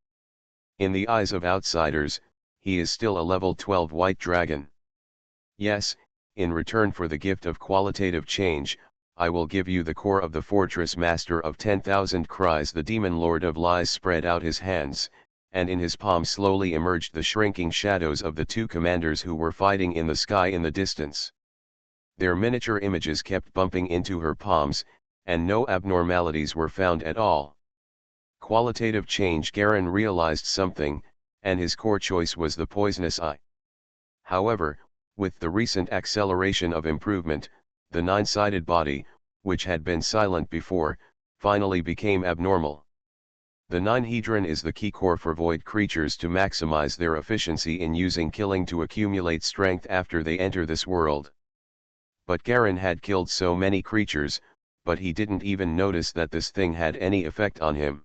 [SPEAKER 1] In the eyes of outsiders, he is still a level 12 white dragon. "Yes, in return for the gift of qualitative change, I will give you the core of the fortress." Master of 10,000 cries, the Demon Lord of Lies spread out his hands, and in his palm slowly emerged the shrinking shadows of the two commanders who were fighting in the sky in the distance. Their miniature images kept bumping into her palms, and no abnormalities were found at all. Qualitative change. Garen realized something, and his core choice was the poisonous eye. However, with the recent acceleration of improvement, the nine-sided body, which had been silent before, finally became abnormal. The ninehedron is the key core for void creatures to maximize their efficiency in using killing to accumulate strength after they enter this world. But Garen had killed so many creatures, but he didn't even notice that this thing had any effect on him.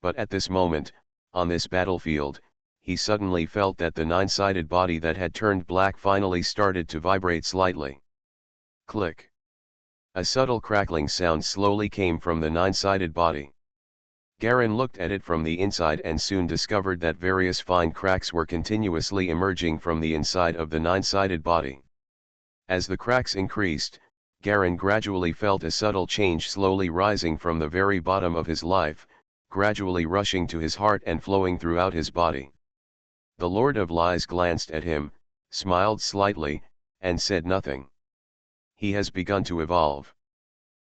[SPEAKER 1] But at this moment, on this battlefield, he suddenly felt that the nine-sided body that had turned black finally started to vibrate slightly. Click. A subtle crackling sound slowly came from the nine-sided body. Garen looked at it from the inside and soon discovered that various fine cracks were continuously emerging from the inside of the nine-sided body. As the cracks increased, Garen gradually felt a subtle change slowly rising from the very bottom of his life, gradually rushing to his heart and flowing throughout his body. The Lord of Lies glanced at him, smiled slightly, and said nothing. He has begun to evolve.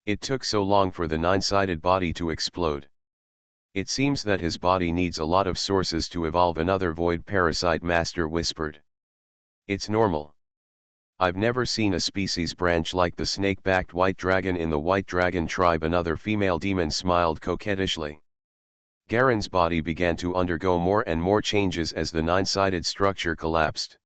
[SPEAKER 1] It took so long for the nine-sided body to explode. It seems that his body needs a lot of sources to evolve another void parasite, Master whispered. It's normal. I've never seen a species branch like the snake-backed white dragon in the white dragon tribe. Another female demon smiled coquettishly. Garen's body began to undergo more and more changes as the nine-sided structure collapsed.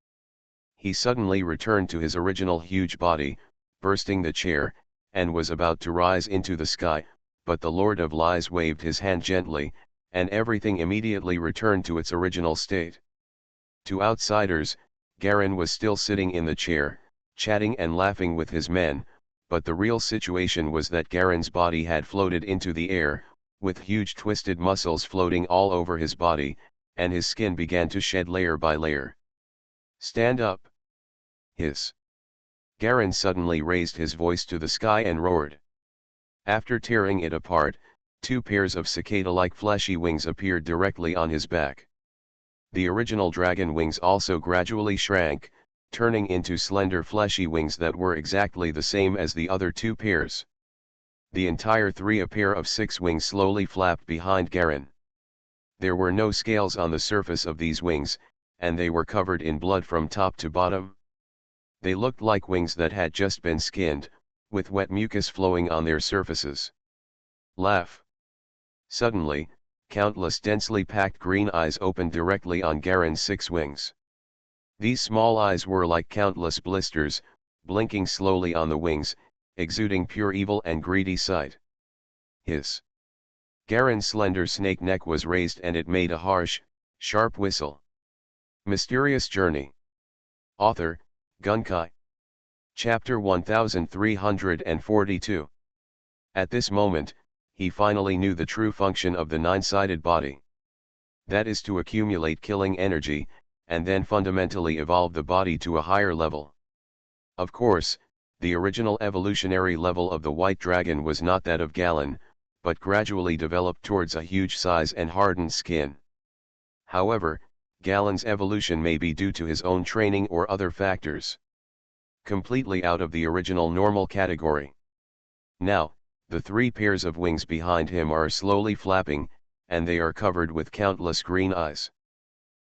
[SPEAKER 1] He suddenly returned to his original huge body, bursting the chair, and was about to rise into the sky, but the Lord of Lies waved his hand gently, and everything immediately returned to its original state. To outsiders, Garen was still sitting in the chair, chatting and laughing with his men, but the real situation was that Garen's body had floated into the air, with huge twisted muscles floating all over his body, and his skin began to shed layer by layer. "Stand up!" Hiss. Garen suddenly raised his voice to the sky and roared. After tearing it apart, two pairs of cicada-like fleshy wings appeared directly on his back. The original dragon wings also gradually shrank, turning into slender fleshy wings that were exactly the same as the other two pairs. The entire three, a pair of 6 wings, slowly flapped behind Garen. There were no scales on the surface of these wings, and they were covered in blood from top to bottom. They looked like wings that had just been skinned, with wet mucus flowing on their surfaces. Laugh. Suddenly, countless densely packed green eyes opened directly on Garen's 6 wings. These small eyes were like countless blisters, blinking slowly on the wings, exuding pure evil and greedy sight. Hiss. Garen's slender snake neck was raised and it made a harsh, sharp whistle. Mysterious Journey. Author, Gunkai. Chapter 1342. At this moment, he finally knew the true function of the 9-sided body. That is to accumulate killing energy, and then fundamentally evolve the body to a higher level. Of course, the original evolutionary level of the white dragon was not that of Galen, but gradually developed towards a huge size and hardened skin. However, Galen's evolution may be due to his own training or other factors. Completely out of the original normal category. Now, the 3 pairs of wings behind him are slowly flapping, and they are covered with countless green eyes.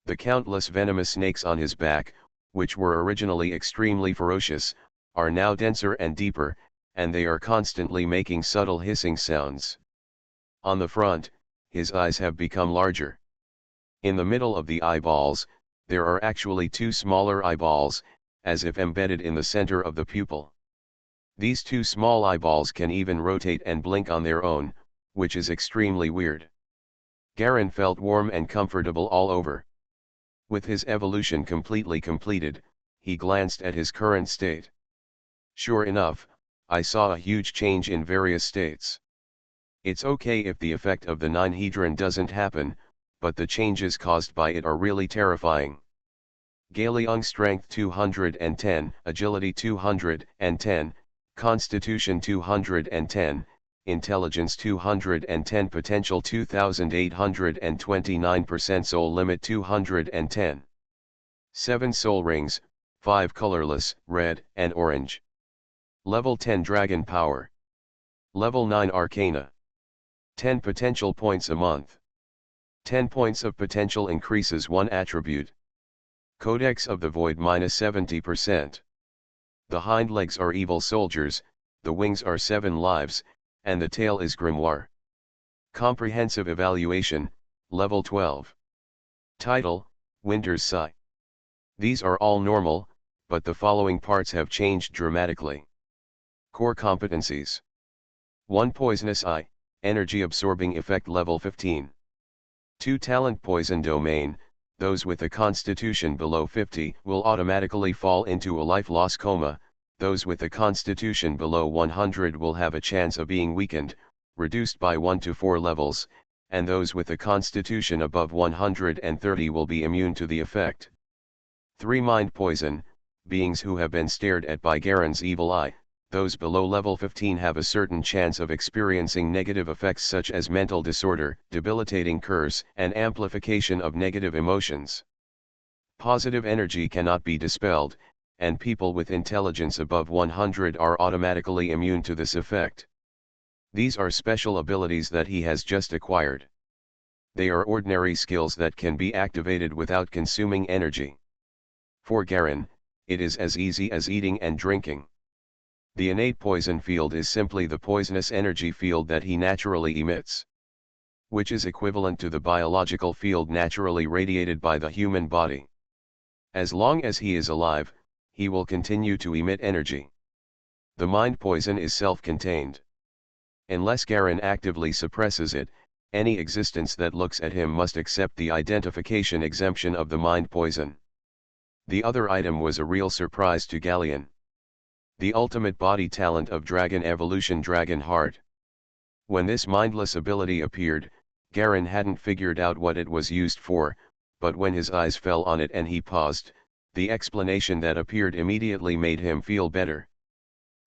[SPEAKER 1] The countless venomous snakes on his back, which were originally extremely ferocious, are now denser and deeper, and they are constantly making subtle hissing sounds. On the front, his eyes have become larger. In the middle of the eyeballs, there are actually 2 smaller eyeballs, as if embedded in the center of the pupil. These 2 small eyeballs can even rotate and blink on their own, which is extremely weird. Garen felt warm and comfortable all over. With his evolution completely completed, he glanced at his current state. Sure enough, I saw a huge change in various states. It's okay if the effect of the 9-hedron doesn't happen, but the changes caused by it are really terrifying. Galeung strength 210, agility 210, constitution 210, intelligence 210, potential 2829%, soul limit 210. 7 soul rings, 5 colorless, red and orange. Level 10 dragon power. Level 9 arcana. 10 potential points a month. 10 points of potential increases 1 attribute. Codex of the Void -70%. The hind legs are evil soldiers, the wings are 7 lives, and the tail is grimoire. Comprehensive evaluation, level 12. Title, Winter's Sigh. These are all normal, but the following parts have changed dramatically. Core competencies. 1 Poisonous Eye, energy absorbing effect level 15. 2 Talent Poison Domain, those with a constitution below 50 will automatically fall into a life loss coma, those with a constitution below 100 will have a chance of being weakened, reduced by 1 to 4 levels, and those with a constitution above 130 will be immune to the effect. 3 Mind Poison, beings who have been stared at by Garen's evil eye, those below level 15 have a certain chance of experiencing negative effects such as mental disorder, debilitating curse, and amplification of negative emotions. Positive energy cannot be dispelled, and people with intelligence above 100 are automatically immune to this effect. These are special abilities that he has just acquired. They are ordinary skills that can be activated without consuming energy. For Garen, it is as easy as eating and drinking. The innate poison field is simply the poisonous energy field that he naturally emits, which is equivalent to the biological field naturally radiated by the human body. As long as he is alive, he will continue to emit energy. The mind poison is self-contained. Unless Garen actively suppresses it, any existence that looks at him must accept the identification exemption of the mind poison. The other item was a real surprise to Galleon. The ultimate body talent of dragon evolution, Dragon Heart. When this mindless ability appeared, Garen hadn't figured out what it was used for, but when his eyes fell on it and he paused, the explanation that appeared immediately made him feel better.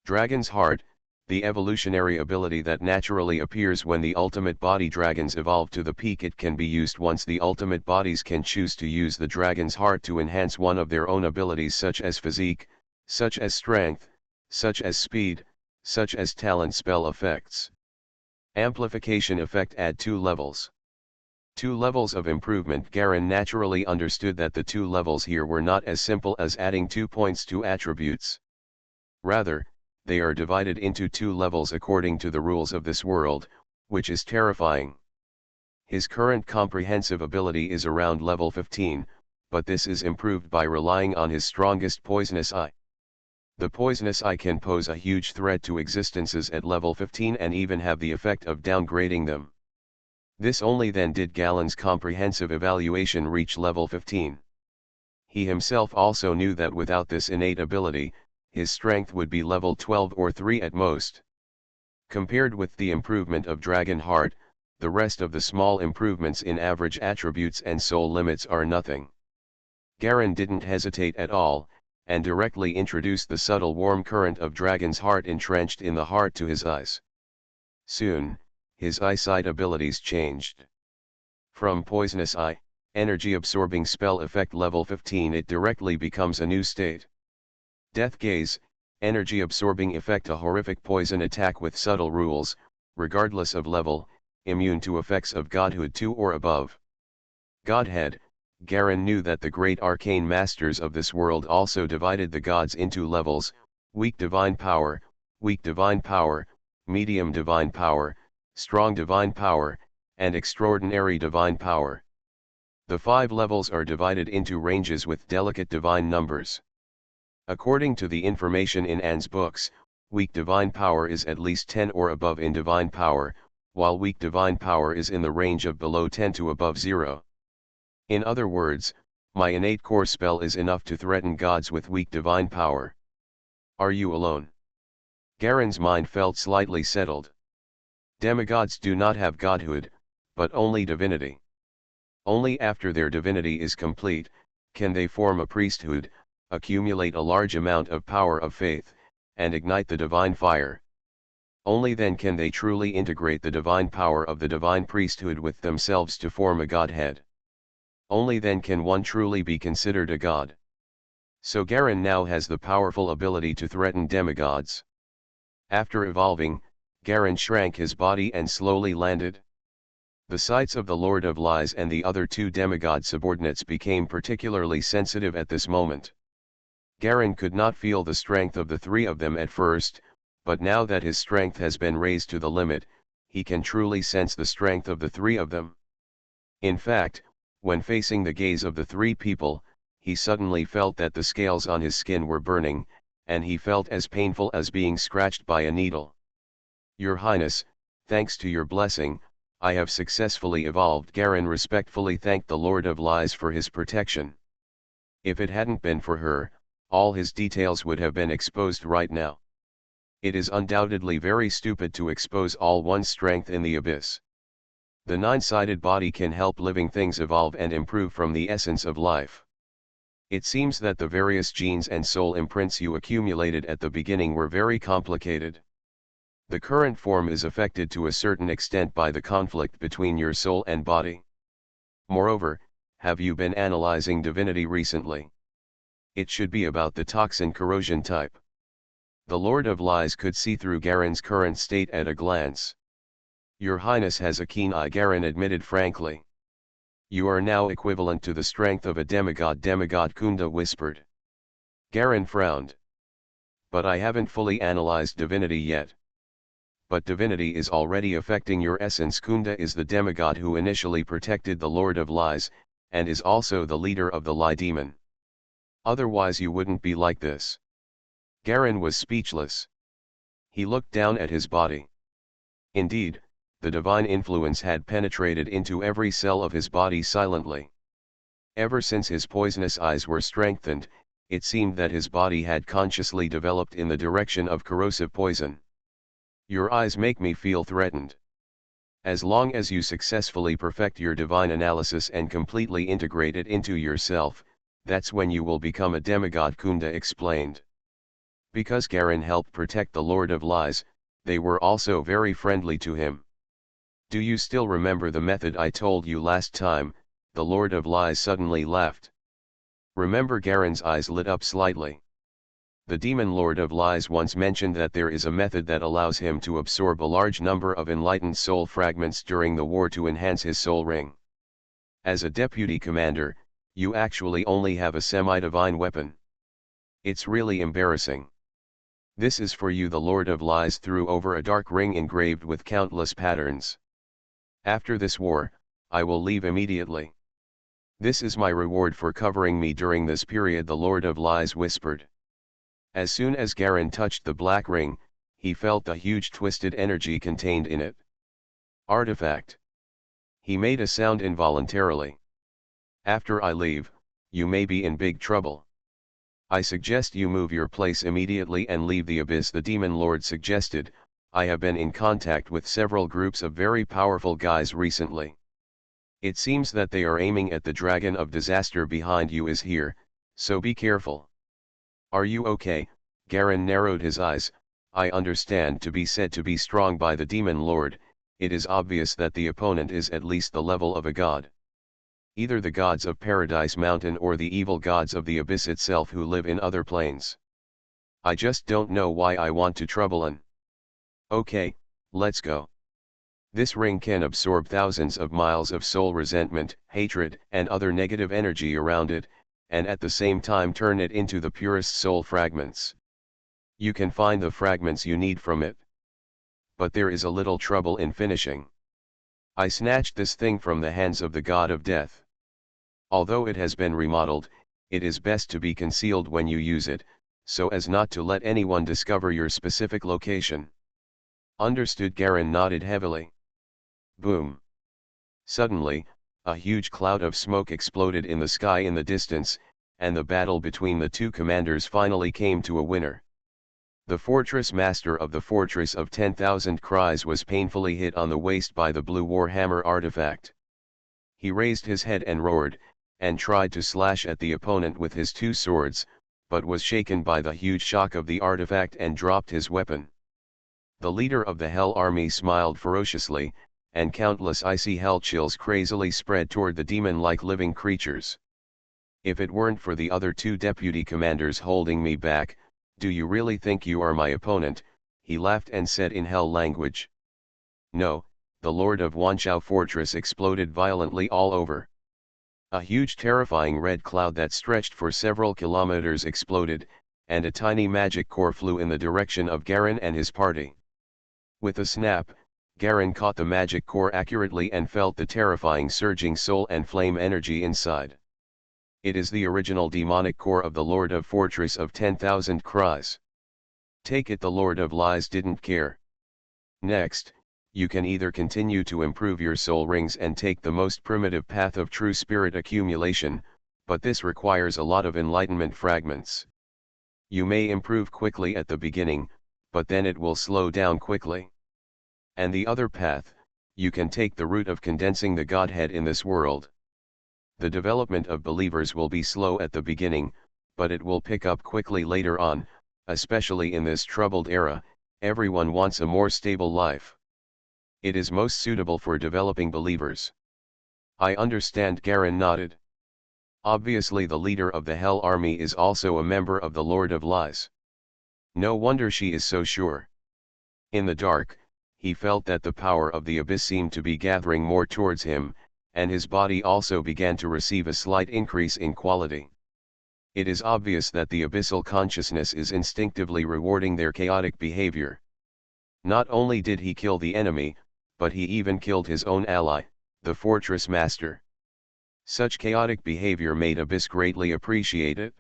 [SPEAKER 1] Dragon's Heart, the evolutionary ability that naturally appears when the ultimate body dragons evolve to the peak. It can be used once the ultimate bodies can choose to use the dragon's heart to enhance one of their own abilities, such as physique, such as strength, such as speed, such as talent spell effects. Amplification effect. Add 2 levels. 2 levels of improvement. Garen naturally understood that the 2 levels here were not as simple as adding 2 points to attributes. Rather, they are divided into 2 levels according to the rules of this world, which is terrifying. His current comprehensive ability is around level 15, but this is improved by relying on his strongest poisonous eye. The poisonous eye can pose a huge threat to existences at level 15 and even have the effect of downgrading them. This only then did Galen's comprehensive evaluation reach level 15. He himself also knew that without this innate ability, his strength would be level 12 or 3 at most. Compared with the improvement of Dragon Heart, the rest of the small improvements in average attributes and soul limits are nothing. Garen didn't hesitate at all, and directly introduced the subtle warm current of Dragon's Heart entrenched in the heart to his eyes. Soon, his eyesight abilities changed. From Poisonous Eye, energy absorbing spell effect level 15, it directly becomes a new state. Death Gaze, energy absorbing effect, a horrific poison attack with subtle rules, regardless of level, immune to effects of godhood 2 or above. Godhead. Garen knew that the great arcane masters of this world also divided the gods into levels: weak divine power, medium divine power, strong divine power, and extraordinary divine power. The 5 levels are divided into ranges with delicate divine numbers. According to the information in Anne's books, weak divine power is at least 10 or above in divine power, while weak divine power is in the range of below 10 to above 0. In other words, my innate core spell is enough to threaten gods with weak divine power. Are you alone? Garen's mind felt slightly settled. Demigods do not have godhood, but only divinity. Only after their divinity is complete, can they form a priesthood, accumulate a large amount of power of faith, and ignite the divine fire. Only then can they truly integrate the divine power of the divine priesthood with themselves to form a godhead. Only then can one truly be considered a god. So Garen now has the powerful ability to threaten demigods. After evolving, Garen shrank his body and slowly landed. The sights of the Lord of Lies and the other 2 demigod subordinates became particularly sensitive at this moment. Garen could not feel the strength of the 3 of them at first, but now that his strength has been raised to the limit, he can truly sense the strength of the 3 of them. In fact, when facing the gaze of the 3 people, he suddenly felt that the scales on his skin were burning, and he felt as painful as being scratched by a needle. Your Highness, thanks to your blessing, I have successfully evolved. Garen respectfully thanked the Lord of Lies for his protection. If it hadn't been for her, all his details would have been exposed right now. It is undoubtedly very stupid to expose all one's strength in the abyss. The 9-sided body can help living things evolve and improve from the essence of life. It seems that the various genes and soul imprints you accumulated at the beginning were very complicated. The current form is affected to a certain extent by the conflict between your soul and body. Moreover, have you been analyzing divinity recently? It should be about the toxin corrosion type. The Lord of Lies could see through Garen's current state at a glance. Your Highness has a keen eye, Garen admitted frankly. You are now equivalent to the strength of a demigod. Demigod Kunda whispered. Garen frowned. But I haven't fully analyzed divinity yet. But divinity is already affecting your essence. Kunda is the demigod who initially protected the Lord of Lies, and is also the leader of the Lie Demon. Otherwise you wouldn't be like this. Garen was speechless. He looked down at his body. Indeed, the divine influence had penetrated into every cell of his body silently. Ever since his poisonous eyes were strengthened, it seemed that his body had consciously developed in the direction of corrosive poison. Your eyes make me feel threatened. As long as you successfully perfect your divine analysis and completely integrate it into yourself, that's when you will become a demigod, Kunda explained. Because Garen helped protect the Lord of Lies, they were also very friendly to him. Do you still remember the method I told you last time? The Lord of Lies suddenly laughed. Remember? Garen's eyes lit up slightly. The demon Lord of Lies once mentioned that there is a method that allows him to absorb a large number of enlightened soul fragments during the war to enhance his soul ring. As a deputy commander, you actually only have a semi-divine weapon. It's really embarrassing. This is for you. The Lord of Lies threw over a dark ring engraved with countless patterns. After this war, I will leave immediately. This is my reward for covering me during this period, the Lord of Lies whispered. As soon as Garen touched the black ring, he felt the huge twisted energy contained in it. Artifact. He made a sound involuntarily. After I leave, you may be in big trouble. I suggest you move your place immediately and leave the abyss, the demon lord suggested. I have been in contact with several groups of very powerful guys recently. It seems that they are aiming at the dragon of disaster behind you is here, so be careful. Are you okay? Garen narrowed his eyes. I understand to be said to be strong by the demon lord, it is obvious that the opponent is at least the level of a god. Either the gods of Paradise Mountain or the evil gods of the abyss itself who live in other planes. I just don't know why I want to trouble an. Okay, let's go. This ring can absorb thousands of miles of soul resentment, hatred, and other negative energy around it, and at the same time turn it into the purest soul fragments. You can find the fragments you need from it. But there is a little trouble in finishing. I snatched this thing from the hands of the god of death. Although it has been remodeled, it is best to be concealed when you use it, so as not to let anyone discover your specific location. Understood. Garen nodded heavily. Boom. Suddenly, a huge cloud of smoke exploded in the sky in the distance, and the battle between the two commanders finally came to a winner. The fortress master of the Fortress of 10,000 Cries was painfully hit on the waist by the blue warhammer artifact. He raised his head and roared, and tried to slash at the opponent with his two swords, but was shaken by the huge shock of the artifact and dropped his weapon. The leader of the Hell Army smiled ferociously, and countless icy hell chills crazily spread toward the demon-like living creatures. If it weren't for the other two deputy commanders holding me back, do you really think you are my opponent? He laughed and said in Hell language. No, the Lord of Wanchao Fortress exploded violently all over. A huge terrifying red cloud that stretched for several kilometers exploded, and a tiny magic core flew in the direction of Garen and his party. With a snap, Garen caught the magic core accurately and felt the terrifying surging soul and flame energy inside. It is the original demonic core of the Lord of Fortress of 10,000 Cries. Take it. The Lord of Lies didn't care. Next, you can either continue to improve your soul rings and take the most primitive path of true spirit accumulation, but this requires a lot of enlightenment fragments. You may improve quickly at the beginning, but then it will slow down quickly. And the other path, you can take the route of condensing the Godhead in this world. The development of believers will be slow at the beginning, but it will pick up quickly later on, especially in this troubled era. Everyone wants a more stable life. It is most suitable for developing believers. I understand. Garen nodded. Obviously the leader of the Hell Army is also a member of the Lord of Lies. No wonder she is so sure. In the dark, he felt that the power of the abyss seemed to be gathering more towards him, and his body also began to receive a slight increase in quality. It is obvious that the abyssal consciousness is instinctively rewarding their chaotic behavior. Not only did he kill the enemy, but he even killed his own ally, the fortress master. Such chaotic behavior made Abyss greatly appreciate it.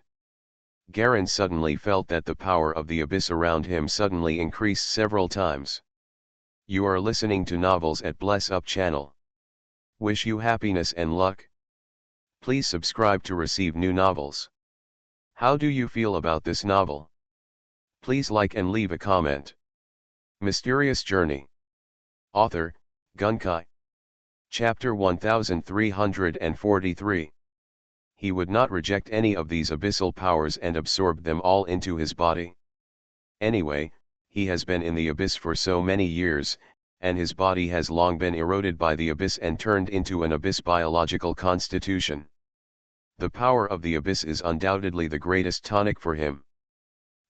[SPEAKER 1] Garen suddenly felt that the power of the abyss around him suddenly increased several times. You are listening to Novels at Bless Up channel. Wish you happiness and luck. Please subscribe to receive new novels. How do you feel about this novel? Please like and leave a comment. Mysterious Journey. Author, Gunkai. Chapter 1343. He would not reject any of these abyssal powers and absorb them all into his body. Anyway, he has been in the abyss for so many years, and his body has long been eroded by the abyss and turned into an abyss biological constitution. The power of the abyss is undoubtedly the greatest tonic for him.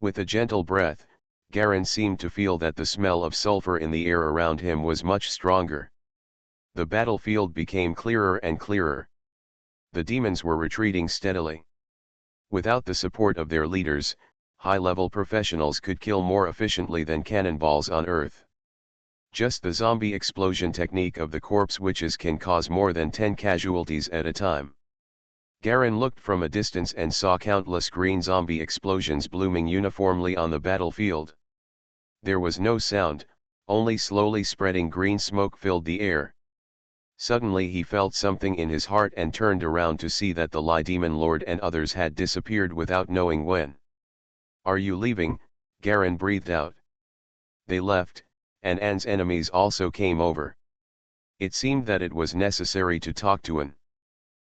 [SPEAKER 1] With a gentle breath, Garen seemed to feel that the smell of sulfur in the air around him was much stronger. The battlefield became clearer and clearer. The demons were retreating steadily. Without the support of their leaders, high-level professionals could kill more efficiently than cannonballs on Earth. Just the zombie explosion technique of the corpse witches can cause more than 10 casualties at a time. Garen looked from a distance and saw countless green zombie explosions blooming uniformly on the battlefield. There was no sound, only slowly spreading green smoke filled the air. Suddenly he felt something in his heart and turned around to see that the Lie Demon Lord and others had disappeared without knowing when. "Are you leaving?" Garen breathed out. They left, and Anne's enemies also came over. It seemed that it was necessary to talk to Anne.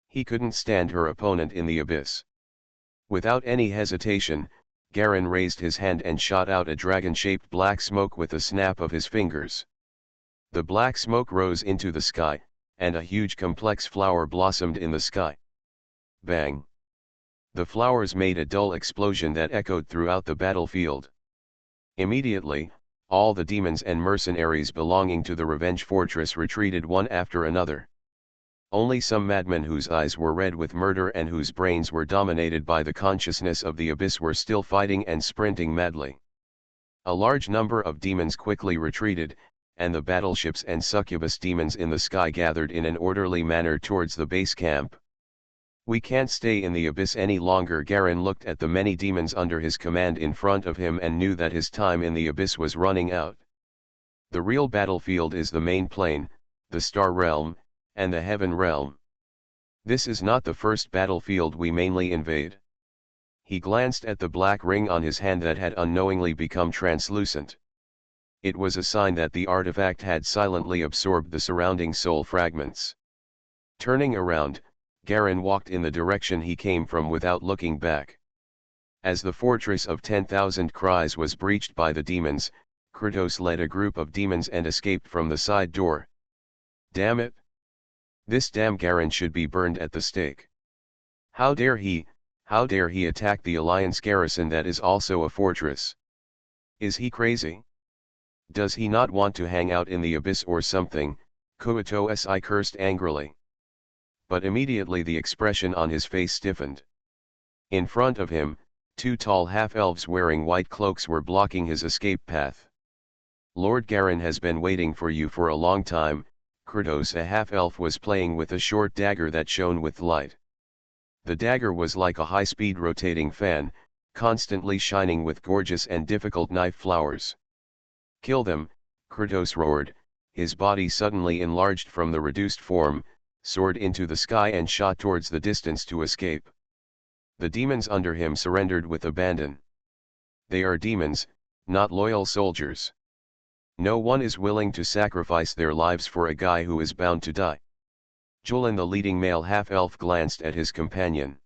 [SPEAKER 1] He couldn't stand her opponent in the abyss. Without any hesitation, Garen raised his hand and shot out a dragon-shaped black smoke with a snap of his fingers. The black smoke rose into the sky, and a huge complex flower blossomed in the sky. Bang! The flowers made a dull explosion that echoed throughout the battlefield. Immediately, all the demons and mercenaries belonging to the Revenge Fortress retreated one after another. Only some madmen whose eyes were red with murder and whose brains were dominated by the consciousness of the abyss were still fighting and sprinting madly. A large number of demons quickly retreated, and the battleships and succubus demons in the sky gathered in an orderly manner towards the base camp. "We can't stay in the abyss any longer." Garen looked at the many demons under his command in front of him and knew that his time in the abyss was running out. The real battlefield is the main plane, the Star Realm, and the Heaven Realm. This is not the first battlefield we mainly invade. He glanced at the black ring on his hand that had unknowingly become translucent. It was a sign that the artifact had silently absorbed the surrounding soul fragments. Turning around, Garen walked in the direction he came from without looking back. As the Fortress of 10,000 Cries was breached by the demons, Kratos led a group of demons and escaped from the side door. Damn it! This damn Garen should be burned at the stake. How dare he attack the Alliance garrison that is also a fortress? Is he crazy? Does he not want to hang out in the abyss or something? Kratos cursed angrily. But immediately the expression on his face stiffened. In front of him, two tall half-elves wearing white cloaks were blocking his escape path. "Lord Garen has been waiting for you for a long time." Kratos, a half-elf, was playing with a short dagger that shone with light. The dagger was like a high-speed rotating fan, constantly shining with gorgeous and difficult knife flowers. "Kill them!" Kratos roared, his body suddenly enlarged from the reduced form, soared into the sky and shot towards the distance to escape. The demons under him surrendered with abandon. They are demons, not loyal soldiers. No one is willing to sacrifice their lives for a guy who is bound to die. Julian, the leading male half-elf, glanced at his companion.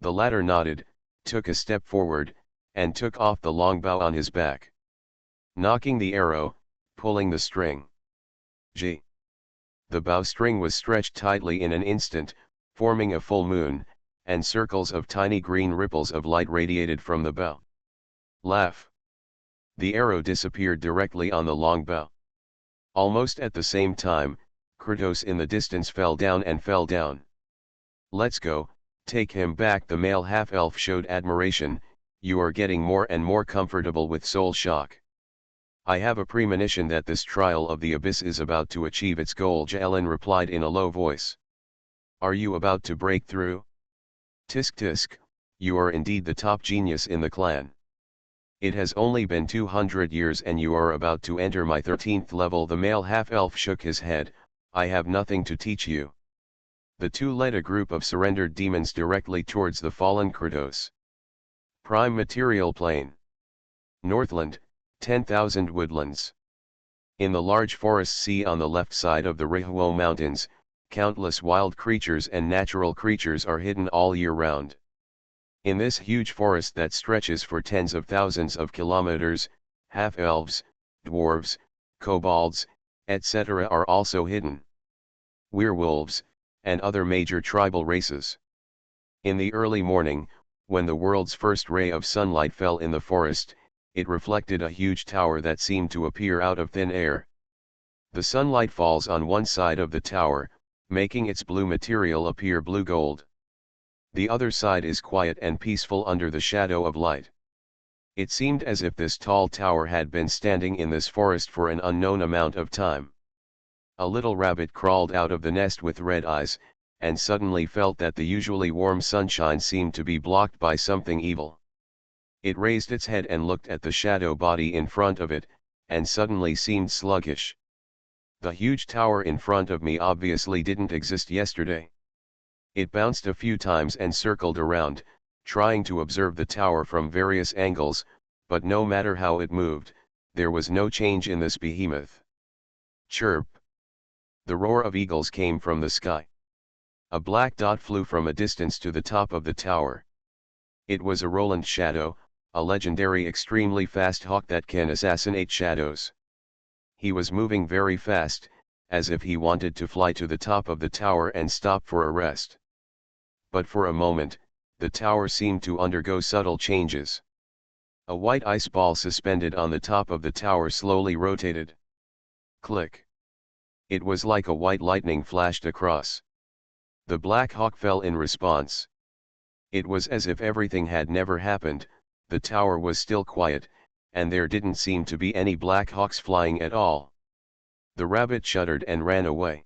[SPEAKER 1] The latter nodded, took a step forward, and took off the long bow on his back. Knocking the arrow, pulling the string. G. The bowstring was stretched tightly in an instant, forming a full moon, and circles of tiny green ripples of light radiated from the bow. Laugh. The arrow disappeared directly on the long bow. Almost at the same time, Kratos in the distance fell down and fell down. "Let's go, take him back." The male half-elf showed admiration. "You are getting more and more comfortable with soul shock. I have a premonition that this trial of the abyss is about to achieve its goal." Jalen replied in a low voice. "Are you about to break through?" "Tisk tisk, you are indeed the top genius in the clan. It has only been 200 years and you are about to enter my 13th level." The male half-elf shook his head. "I have nothing to teach you." The two led a group of surrendered demons directly towards the fallen Kratos. Prime Material Plane. Northland, 10,000 woodlands. In the large forest sea on the left side of the Rihuo Mountains, countless wild creatures and natural creatures are hidden all year round. In this huge forest that stretches for tens of thousands of kilometers, half-elves, dwarves, kobolds, etc. are also hidden. Werewolves, and other major tribal races. In the early morning, when the world's first ray of sunlight fell in the forest, it reflected a huge tower that seemed to appear out of thin air. The sunlight falls on one side of the tower, making its blue material appear blue gold. The other side is quiet and peaceful under the shadow of light. It seemed as if this tall tower had been standing in this forest for an unknown amount of time. A little rabbit crawled out of the nest with red eyes, and suddenly felt that the usually warm sunshine seemed to be blocked by something evil. It raised its head and looked at the shadow body in front of it, and suddenly seemed sluggish. The huge tower in front of me obviously didn't exist yesterday. It bounced a few times and circled around, trying to observe the tower from various angles, but no matter how it moved, there was no change in this behemoth. Chirp! The roar of eagles came from the sky. A black dot flew from a distance to the top of the tower. It was a Roland Shadow, a legendary extremely fast hawk that can assassinate shadows. He was moving very fast, as if he wanted to fly to the top of the tower and stop for a rest. But for a moment, the tower seemed to undergo subtle changes. A white ice ball suspended on the top of the tower slowly rotated. Click! It was like a white lightning flashed across. The black hawk fell in response. It was as if everything had never happened, the tower was still quiet, and there didn't seem to be any black hawks flying at all. The rabbit shuddered and ran away.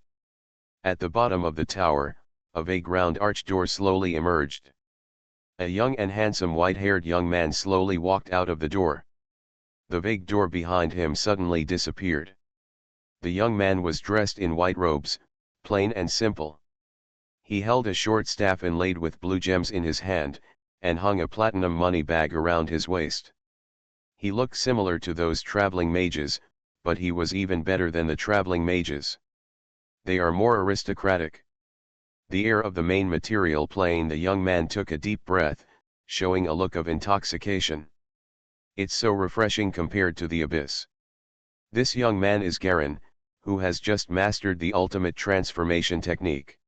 [SPEAKER 1] At the bottom of the tower, a vague round arched door slowly emerged. A young and handsome white-haired young man slowly walked out of the door. The vague door behind him suddenly disappeared. The young man was dressed in white robes, plain and simple. He held a short staff inlaid with blue gems in his hand, and hung a platinum money bag around his waist. He looked similar to those traveling mages, but he was even better than the traveling mages. They are more aristocratic. The air of the main material plane. The young man took a deep breath, showing a look of intoxication. It's so refreshing compared to the abyss. This young man is Garen, who has just mastered the ultimate transformation technique.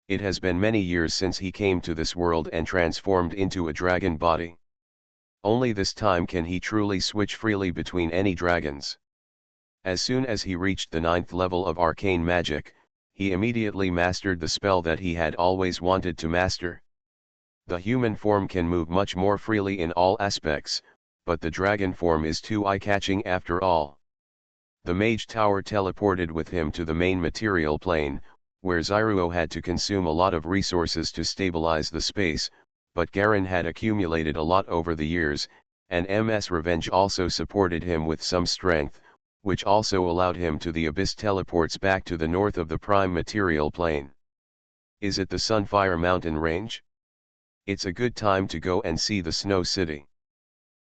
[SPEAKER 1] It has been many years since he came to this world and transformed into a dragon body. Only this time can he truly switch freely between any dragons. As soon as he reached the 9th level of arcane magic, he immediately mastered the spell that he had always wanted to master. The human form can move much more freely in all aspects, but the dragon form is too eye-catching after all. The mage tower teleported with him to the main material plane, where Zyruo had to consume a lot of resources to stabilize the space, but Garen had accumulated a lot over the years, and MS Revenge also supported him with some strength, which also allowed him to the abyss teleports back to the north of the prime material plane. Is it the Sunfire Mountain range? It's a good time to go and see the Snow City.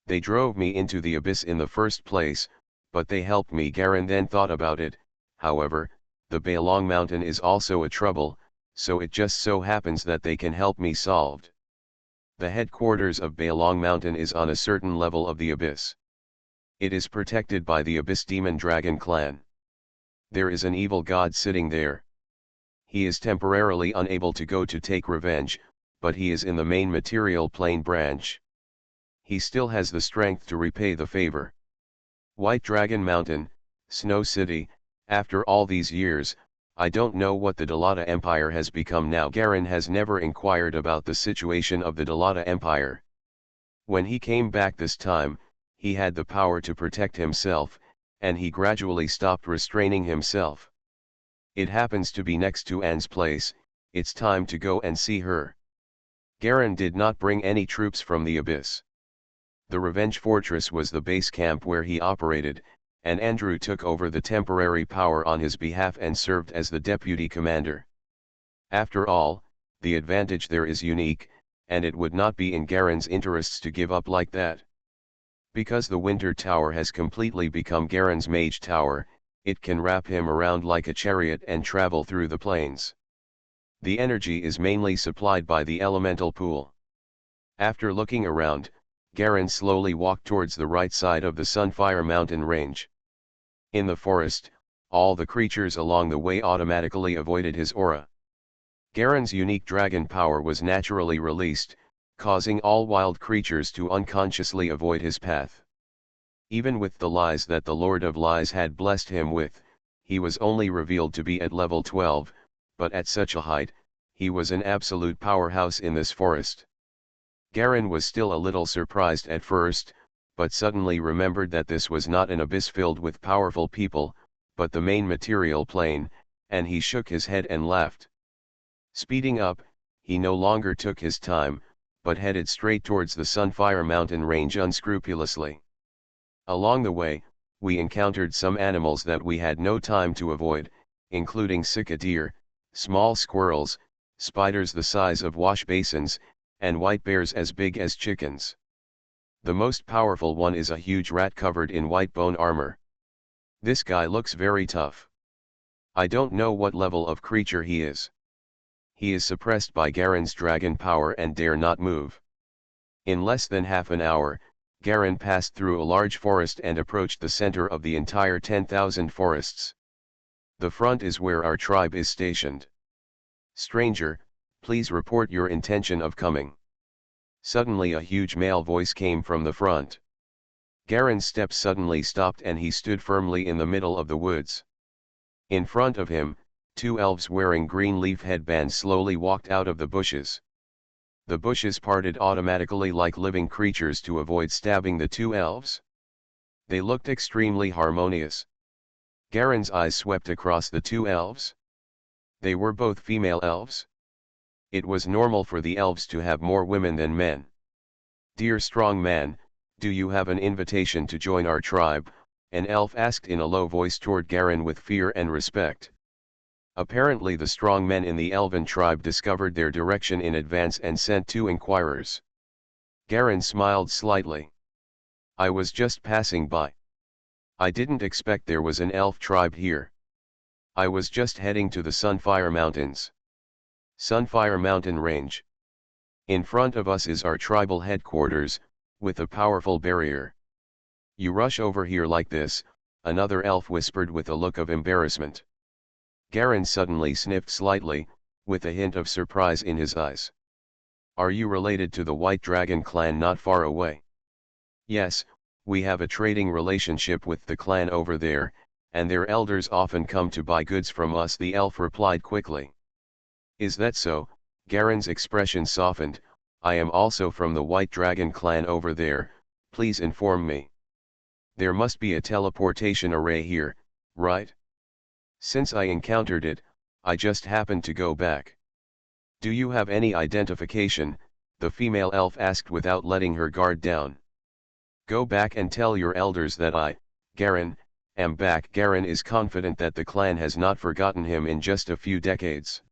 [SPEAKER 1] They drove me into the abyss in the first place, but they helped me. Garen then thought about it. However, the Bailong Mountain is also a trouble, so it just so happens that they can help me solved. The headquarters of Bailong Mountain is on a certain level of the abyss. It is protected by the Abyss Demon Dragon clan. There is an evil god sitting there. He is temporarily unable to go to take revenge, but he is in the main material plane branch. He still has the strength to repay the favor. White Dragon Mountain, Snow City. After all these years, I don't know what the Dalata Empire has become now. Garen has never inquired about the situation of the Dalata Empire. When he came back this time, he had the power to protect himself, and he gradually stopped restraining himself. It happens to be next to Anne's place. It's time to go and see her. Garen did not bring any troops from the abyss. The Revenge Fortress was the base camp where he operated, and Andrew took over the temporary power on his behalf and served as the deputy commander. After all, the advantage there is unique, and it would not be in Garen's interests to give up like that. Because the Winter Tower has completely become Garen's Mage Tower, it can wrap him around like a chariot and travel through the plains. The energy is mainly supplied by the elemental pool. After looking around, Garen slowly walked towards the right side of the Sunfire mountain range. In the forest, all the creatures along the way automatically avoided his aura. Garen's unique dragon power was naturally released, causing all wild creatures to unconsciously avoid his path. Even with the lies that the Lord of Lies had blessed him with, he was only revealed to be at level 12, but at such a height, he was an absolute powerhouse in this forest. Garen was still a little surprised at first, but suddenly remembered that this was not an abyss filled with powerful people, but the main material plane, and he shook his head and laughed. Speeding up, he no longer took his time, but headed straight towards the Sunfire mountain range unscrupulously. Along the way, we encountered some animals that we had no time to avoid, including sika deer, small squirrels, spiders the size of wash basins, and white bears as big as chickens. The most powerful one is a huge rat covered in white bone armor. This guy looks very tough. I don't know what level of creature he is. He is suppressed by Garen's dragon power and dare not move. In less than half an hour, Garen passed through a large forest and approached the center of the entire 10,000 forests. The front is where our tribe is stationed. Stranger, please report your intention of coming. Suddenly a huge male voice came from the front. Garen's steps suddenly stopped and he stood firmly in the middle of the woods. In front of him, two elves wearing green leaf headbands slowly walked out of the bushes. The bushes parted automatically like living creatures to avoid stabbing the two elves. They looked extremely harmonious. Garen's eyes swept across the two elves. They were both female elves. It was normal for the elves to have more women than men. "Dear strong man, do you have an invitation to join our tribe?" an elf asked in a low voice toward Garen with fear and respect. Apparently the strong men in the elven tribe discovered their direction in advance and sent two inquirers. Garen smiled slightly. "I was just passing by. I didn't expect there was an elf tribe here. I was just heading to the Sunfire Mountains. Sunfire Mountain Range. In front of us is our tribal headquarters, with a powerful barrier. You rush over here like this," another elf whispered with a look of embarrassment. Garen suddenly sniffed slightly, with a hint of surprise in his eyes. "Are you related to the White Dragon clan not far away?" "Yes, we have a trading relationship with the clan over there, and their elders often come to buy goods from us," the elf replied quickly. "Is that so?" Garen's expression softened. "I am also from the White Dragon clan over there, please inform me. There must be a teleportation array here, right? Since I encountered it, I just happened to go back." "Do you have any identification?" the female elf asked without letting her guard down. "Go back and tell your elders that I, Garen, am back." Garen is confident that the clan has not forgotten him in just a few decades.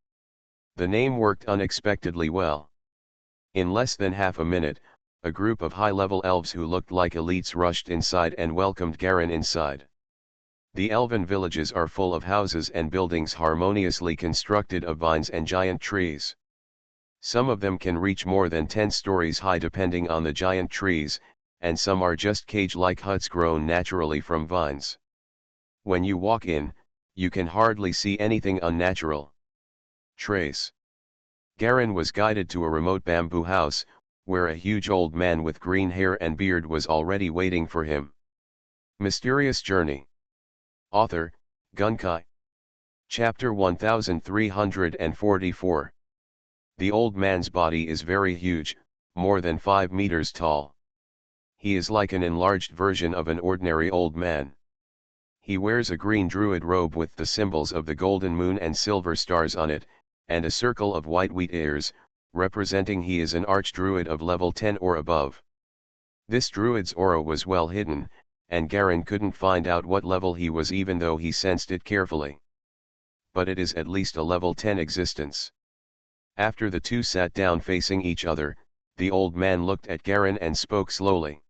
[SPEAKER 1] The name worked unexpectedly well. In less than half a minute, a group of high-level elves who looked like elites rushed inside and welcomed Garen inside. The elven villages are full of houses and buildings harmoniously constructed of vines and giant trees. Some of them can reach more than 10 stories high depending on the giant trees, and some are just cage-like huts grown naturally from vines. When you walk in, you can hardly see anything unnatural. Trace. Garen was guided to a remote bamboo house, where a huge old man with green hair and beard was already waiting for him. Mysterious Journey. Author, Gunkai. Chapter 1344. The old man's body is very huge, more than 5 meters tall. He is like an enlarged version of an ordinary old man. He wears a green druid robe with the symbols of the golden moon and silver stars on it, and a circle of white wheat ears, representing he is an archdruid of level 10 or above. This druid's aura was well hidden, and Garen couldn't find out what level he was even though he sensed it carefully. But it is at least a level 10 existence. After the two sat down facing each other, the old man looked at Garen and spoke slowly.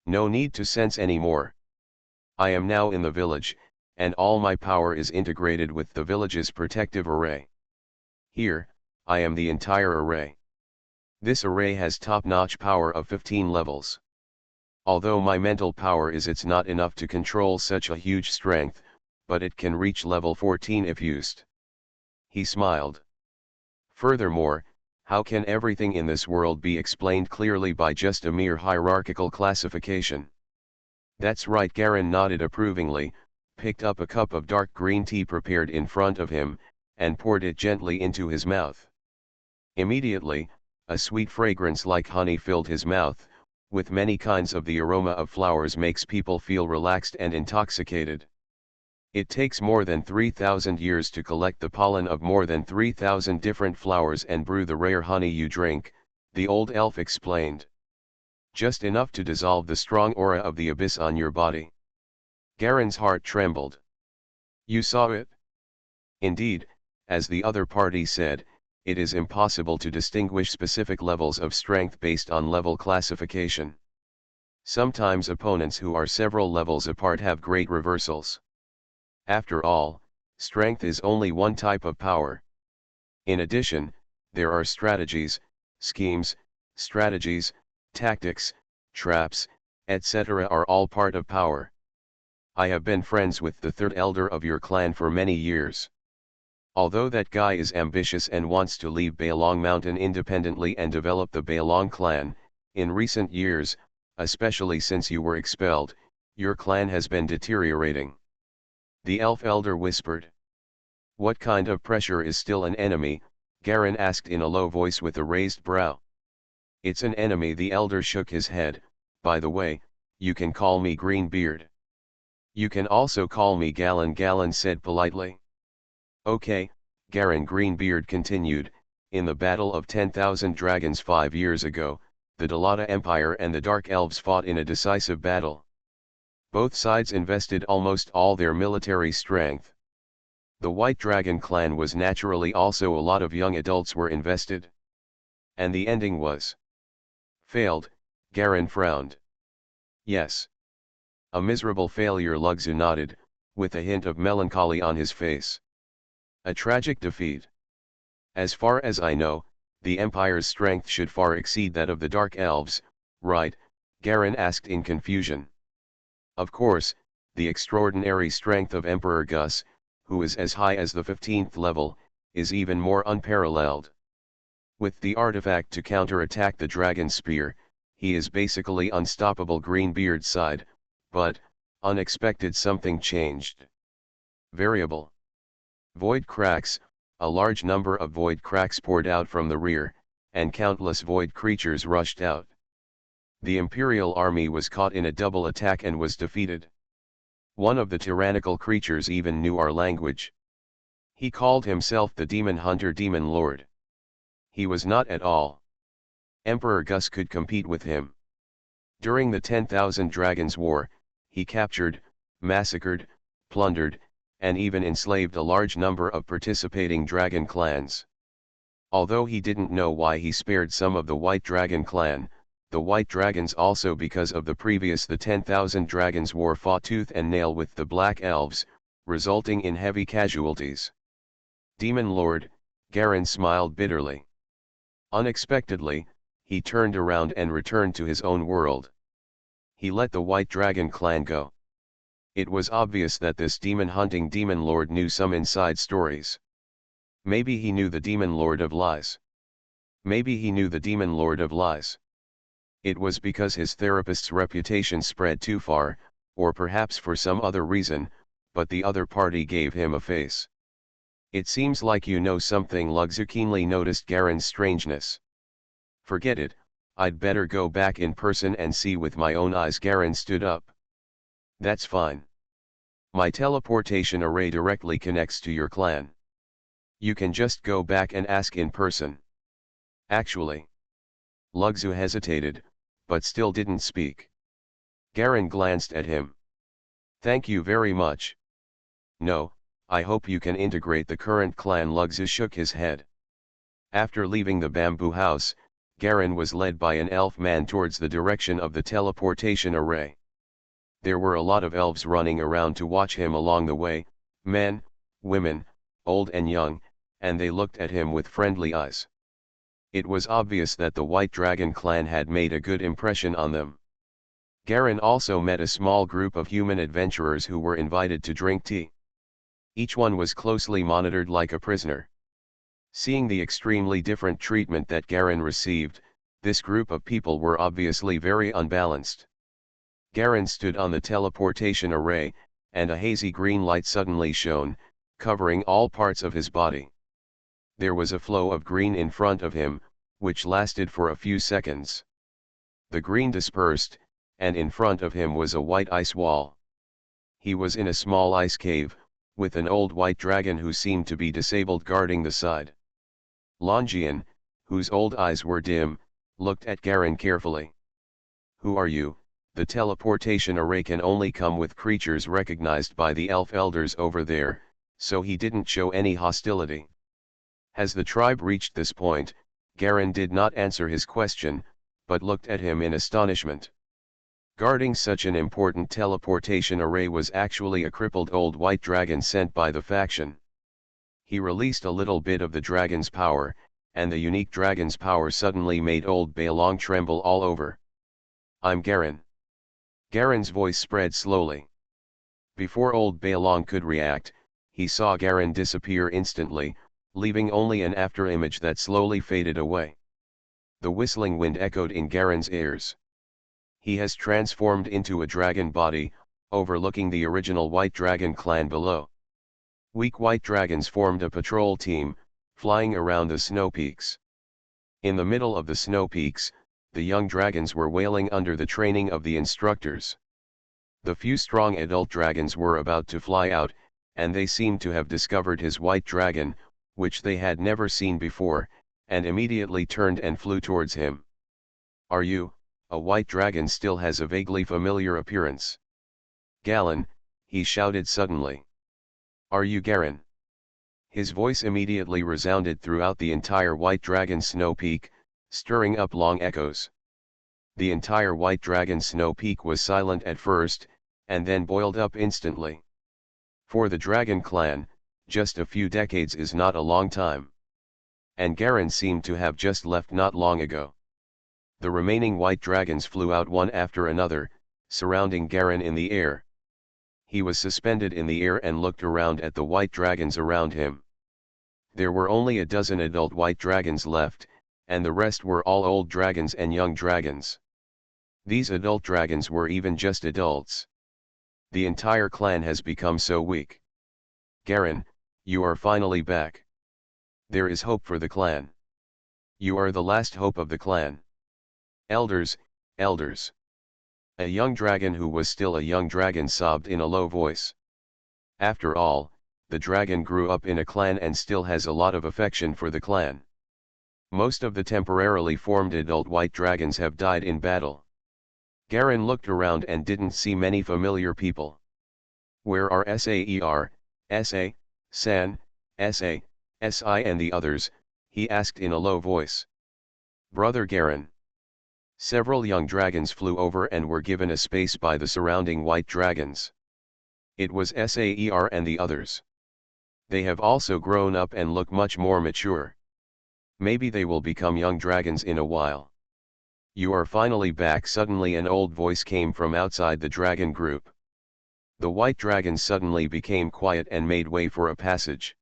[SPEAKER 1] "No need to sense anymore. I am now in the village, and all my power is integrated with the village's protective array. Here, I am the entire array. This array has top-notch power of 15 levels. Although my mental power is it's not enough to control such a huge strength, but it can reach level 14 if used. He smiled. Furthermore, how can everything in this world be explained clearly by just a mere hierarchical classification? That's right, Garen nodded approvingly, picked up a cup of dark green tea prepared in front of him, and poured it gently into his mouth. Immediately, a sweet fragrance like honey filled his mouth, with many kinds of the aroma of flowers makes people feel relaxed and intoxicated. It takes more than 3,000 years to collect the pollen of more than 3,000 different flowers and brew the rare honey you drink, the old elf explained. Just enough to dissolve the strong aura of the abyss on your body. Garen's heart trembled. You saw it? Indeed, as the other party said, it is impossible to distinguish specific levels of strength based on level classification. Sometimes opponents who are several levels apart have great reversals. After all, strength is only one type of power. In addition, there are strategies, schemes, tactics, traps, etc. are all part of power. I have been friends with the third elder of your clan for many years. Although that guy is ambitious and wants to leave Bailong Mountain independently and develop the Bailong clan, in recent years, especially since you were expelled, your clan has been deteriorating. The elf elder whispered. What kind of pressure is still an enemy? Garen asked in a low voice with a raised brow. It's an enemy. The elder shook his head. By the way, you can call me Greenbeard. You can also call me Galen. Galen said politely. Okay, Garen Greenbeard continued, in the Battle of 10,000 Dragons 5 years ago, the Dalata Empire and the Dark Elves fought in a decisive battle. Both sides invested almost all their military strength. The White Dragon clan was naturally also a lot of young adults were invested. And the ending was failed. Garen frowned. Yes. A miserable failure. Lugzu nodded, with a hint of melancholy on his face. A tragic defeat. As far as I know, the Empire's strength should far exceed that of the Dark Elves, right? Garen asked in confusion. Of course, the extraordinary strength of Emperor Gus, who is as high as the 15th level, is even more unparalleled. With the artifact to counterattack the Dragon Spear, he is basically unstoppable. Greenbeard sighed, but, unexpected something changed. Variable. Void cracks, a large number of void cracks poured out from the rear, and countless void creatures rushed out. The Imperial army was caught in a double attack and was defeated. One of the tyrannical creatures even knew our language. He called himself the Demon Hunter, Demon Lord. He was not at all. Emperor Gus could compete with him. During the 10,000 Dragons War, he captured, massacred, plundered, and even enslaved a large number of participating dragon clans. Although he didn't know why he spared some of the White Dragon clan, the White Dragons also, because of the 10,000 Dragons War, fought tooth and nail with the Black Elves, resulting in heavy casualties. Demon Lord, Garen smiled bitterly. Unexpectedly, he turned around and returned to his own world. He let the White Dragon clan go. It was obvious that this demon-hunting Demon Lord knew some inside stories. Maybe he knew the Demon Lord of Lies. Maybe he knew the Demon Lord of Lies. It was because his therapist's reputation spread too far, or perhaps for some other reason, but the other party gave him a face. It seems like you know something. Lugzu keenly noticed Garen's strangeness. Forget it, I'd better go back in person and see with my own eyes. Garen stood up. That's fine. My teleportation array directly connects to your clan. You can just go back and ask in person. Actually. Lugzu hesitated, but still didn't speak. Garen glanced at him. Thank you very much. No, I hope you can integrate the current clan. Lugzu shook his head. After leaving the bamboo house, Garen was led by an elf man towards the direction of the teleportation array. There were a lot of elves running around to watch him along the way, men, women, old and young, and they looked at him with friendly eyes. It was obvious that the White Dragon clan had made a good impression on them. Garen also met a small group of human adventurers who were invited to drink tea. Each one was closely monitored like a prisoner. Seeing the extremely different treatment that Garen received, this group of people were obviously very unbalanced. Garen stood on the teleportation array, and a hazy green light suddenly shone, covering all parts of his body. There was a flow of green in front of him, which lasted for a few seconds. The green dispersed, and in front of him was a white ice wall. He was in a small ice cave, with an old white dragon who seemed to be disabled guarding the side. Longian, whose old eyes were dim, looked at Garen carefully. "Who are you?" The teleportation array can only come with creatures recognized by the elf elders over there, so he didn't show any hostility. Has the tribe reached this point? Garen did not answer his question, but looked at him in astonishment. Guarding such an important teleportation array was actually a crippled old white dragon sent by the faction. He released a little bit of the dragon's power, and the unique dragon's power suddenly made old Baelong tremble all over. "I'm Garen." Garen's voice spread slowly. Before old Baelong could react, he saw Garen disappear instantly, leaving only an afterimage that slowly faded away. The whistling wind echoed in Garen's ears. He has transformed into a dragon body, overlooking the original White Dragon clan below. Weak white dragons formed a patrol team, flying around the snow peaks. In the middle of the snow peaks, the young dragons were wailing under the training of the instructors. The few strong adult dragons were about to fly out, and they seemed to have discovered his white dragon, which they had never seen before, and immediately turned and flew towards him. "Are you?" A white dragon still has a vaguely familiar appearance. "Galen," he shouted suddenly. "Are you Garen?" His voice immediately resounded throughout the entire White Dragon snow peak, stirring up long echoes. The entire White Dragon snow peak was silent at first, and then boiled up instantly. For the Dragon clan, just a few decades is not a long time. And Garen seemed to have just left not long ago. The remaining white dragons flew out one after another, surrounding Garen in the air. He was suspended in the air and looked around at the white dragons around him. There were only a dozen adult white dragons left, and the rest were all old dragons and young dragons. These adult dragons were even just adults. The entire clan has become so weak. "Garen, you are finally back. There is hope for the clan. You are the last hope of the clan. Elders, elders." A young dragon who was still a young dragon sobbed in a low voice. After all, the dragon grew up in a clan and still has a lot of affection for the clan. Most of the temporarily formed adult white dragons have died in battle. Garen looked around and didn't see many familiar people. "Where are Saer, Sa, San, Sa, Si and the others?" he asked in a low voice. "Brother Garen." Several young dragons flew over and were given a space by the surrounding white dragons. It was Saer and the others. They have also grown up and look much more mature. Maybe they will become young dragons in a while. "You are finally back." Suddenly an old voice came from outside the dragon group. The white dragon suddenly became quiet and made way for a passage.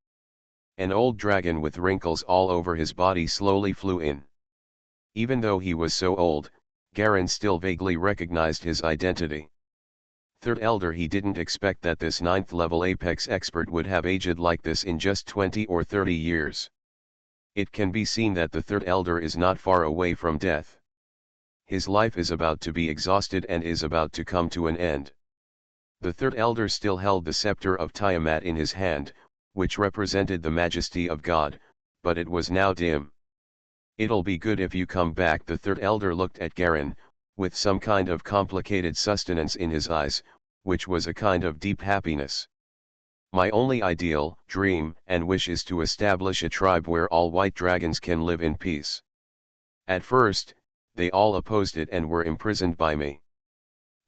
[SPEAKER 1] An old dragon with wrinkles all over his body slowly flew in. Even though he was so old, Garen still vaguely recognized his identity. Third Elder. He didn't expect that this 9th level Apex expert would have aged like this in just 20 or 30 years. It can be seen that the Third Elder is not far away from death. His life is about to be exhausted and is about to come to an end. The Third Elder still held the scepter of Tiamat in his hand, which represented the majesty of God, but it was now dim. "It'll be good if you come back." The Third Elder looked at Garen, with some kind of complicated sustenance in his eyes, which was a kind of deep happiness. "My only ideal, dream, and wish is to establish a tribe where all white dragons can live in peace. At first, they all opposed it and were imprisoned by me.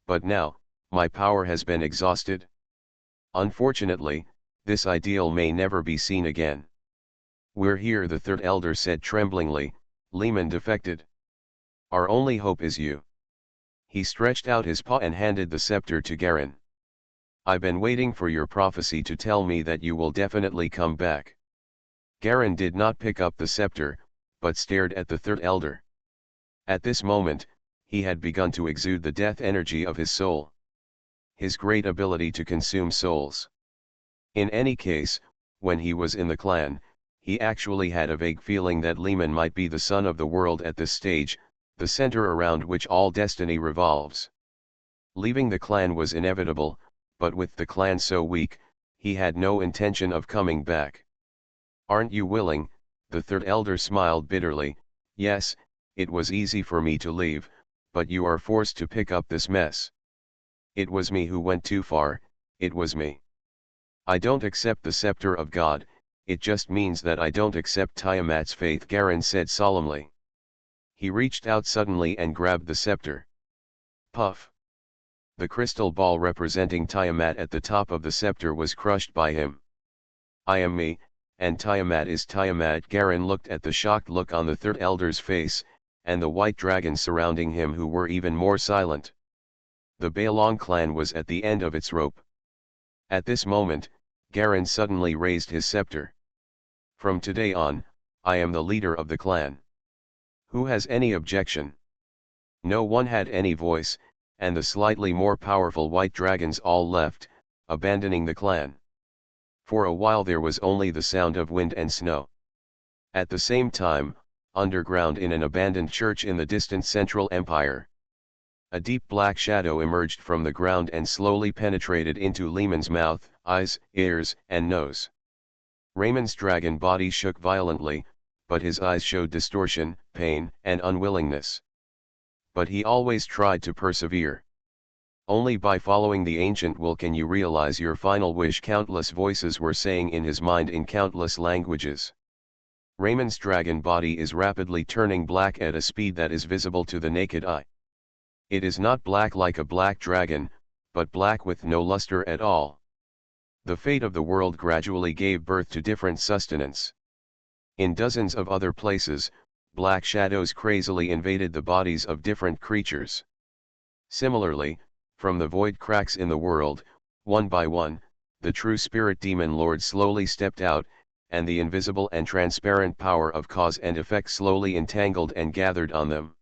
[SPEAKER 1] But now, my power has been exhausted. Unfortunately, this ideal may never be seen again." "We're here," the Third Elder said tremblingly, Lehman defected. Our only hope is you. He stretched out his paw and handed the scepter to Garen. I've been waiting for your prophecy to tell me that you will definitely come back. Garen did not pick up the scepter, but stared at the third elder. At this moment, he had begun to exude the death energy of his soul. His great ability to consume souls. In any case, when he was in the clan, he actually had a vague feeling that Lehman might be the son of the world at this stage, the center around which all destiny revolves. Leaving the clan was inevitable, but with the clan so weak, he had no intention of coming back. Aren't you willing? The third elder smiled bitterly. Yes, it was easy for me to leave, but you are forced to pick up this mess. It was me who went too far, it was me. I don't accept the scepter of God, it just means that I don't accept Tiamat's faith, Garen said solemnly. He reached out suddenly and grabbed the scepter. Puff! The crystal ball representing Tiamat at the top of the scepter was crushed by him. I am me, and Tiamat is Tiamat. Garen looked at the shocked look on the third elder's face, and the white dragons surrounding him who were even more silent. The Balong clan was at the end of its rope. At this moment, Garen suddenly raised his scepter. From today on, I am the leader of the clan. Who has any objection? No one had any voice, and the slightly more powerful white dragons all left, abandoning the clan. For a while there was only the sound of wind and snow. At the same time, underground in an abandoned church in the distant Central Empire, a deep black shadow emerged from the ground and slowly penetrated into Lehman's mouth, eyes, ears, and nose. Raymond's dragon body shook violently, but his eyes showed distortion, pain, and unwillingness. But he always tried to persevere. Only by following the ancient will can you realize your final wish, countless voices were saying in his mind in countless languages. Raymond's dragon body is rapidly turning black at a speed that is visible to the naked eye. It is not black like a black dragon, but black with no luster at all. The fate of the world gradually gave birth to different sustenance. In dozens of other places, black shadows crazily invaded the bodies of different creatures. Similarly, from the void cracks in the world, one by one, the true spirit demon lord slowly stepped out, and the invisible and transparent power of cause and effect slowly entangled and gathered on them.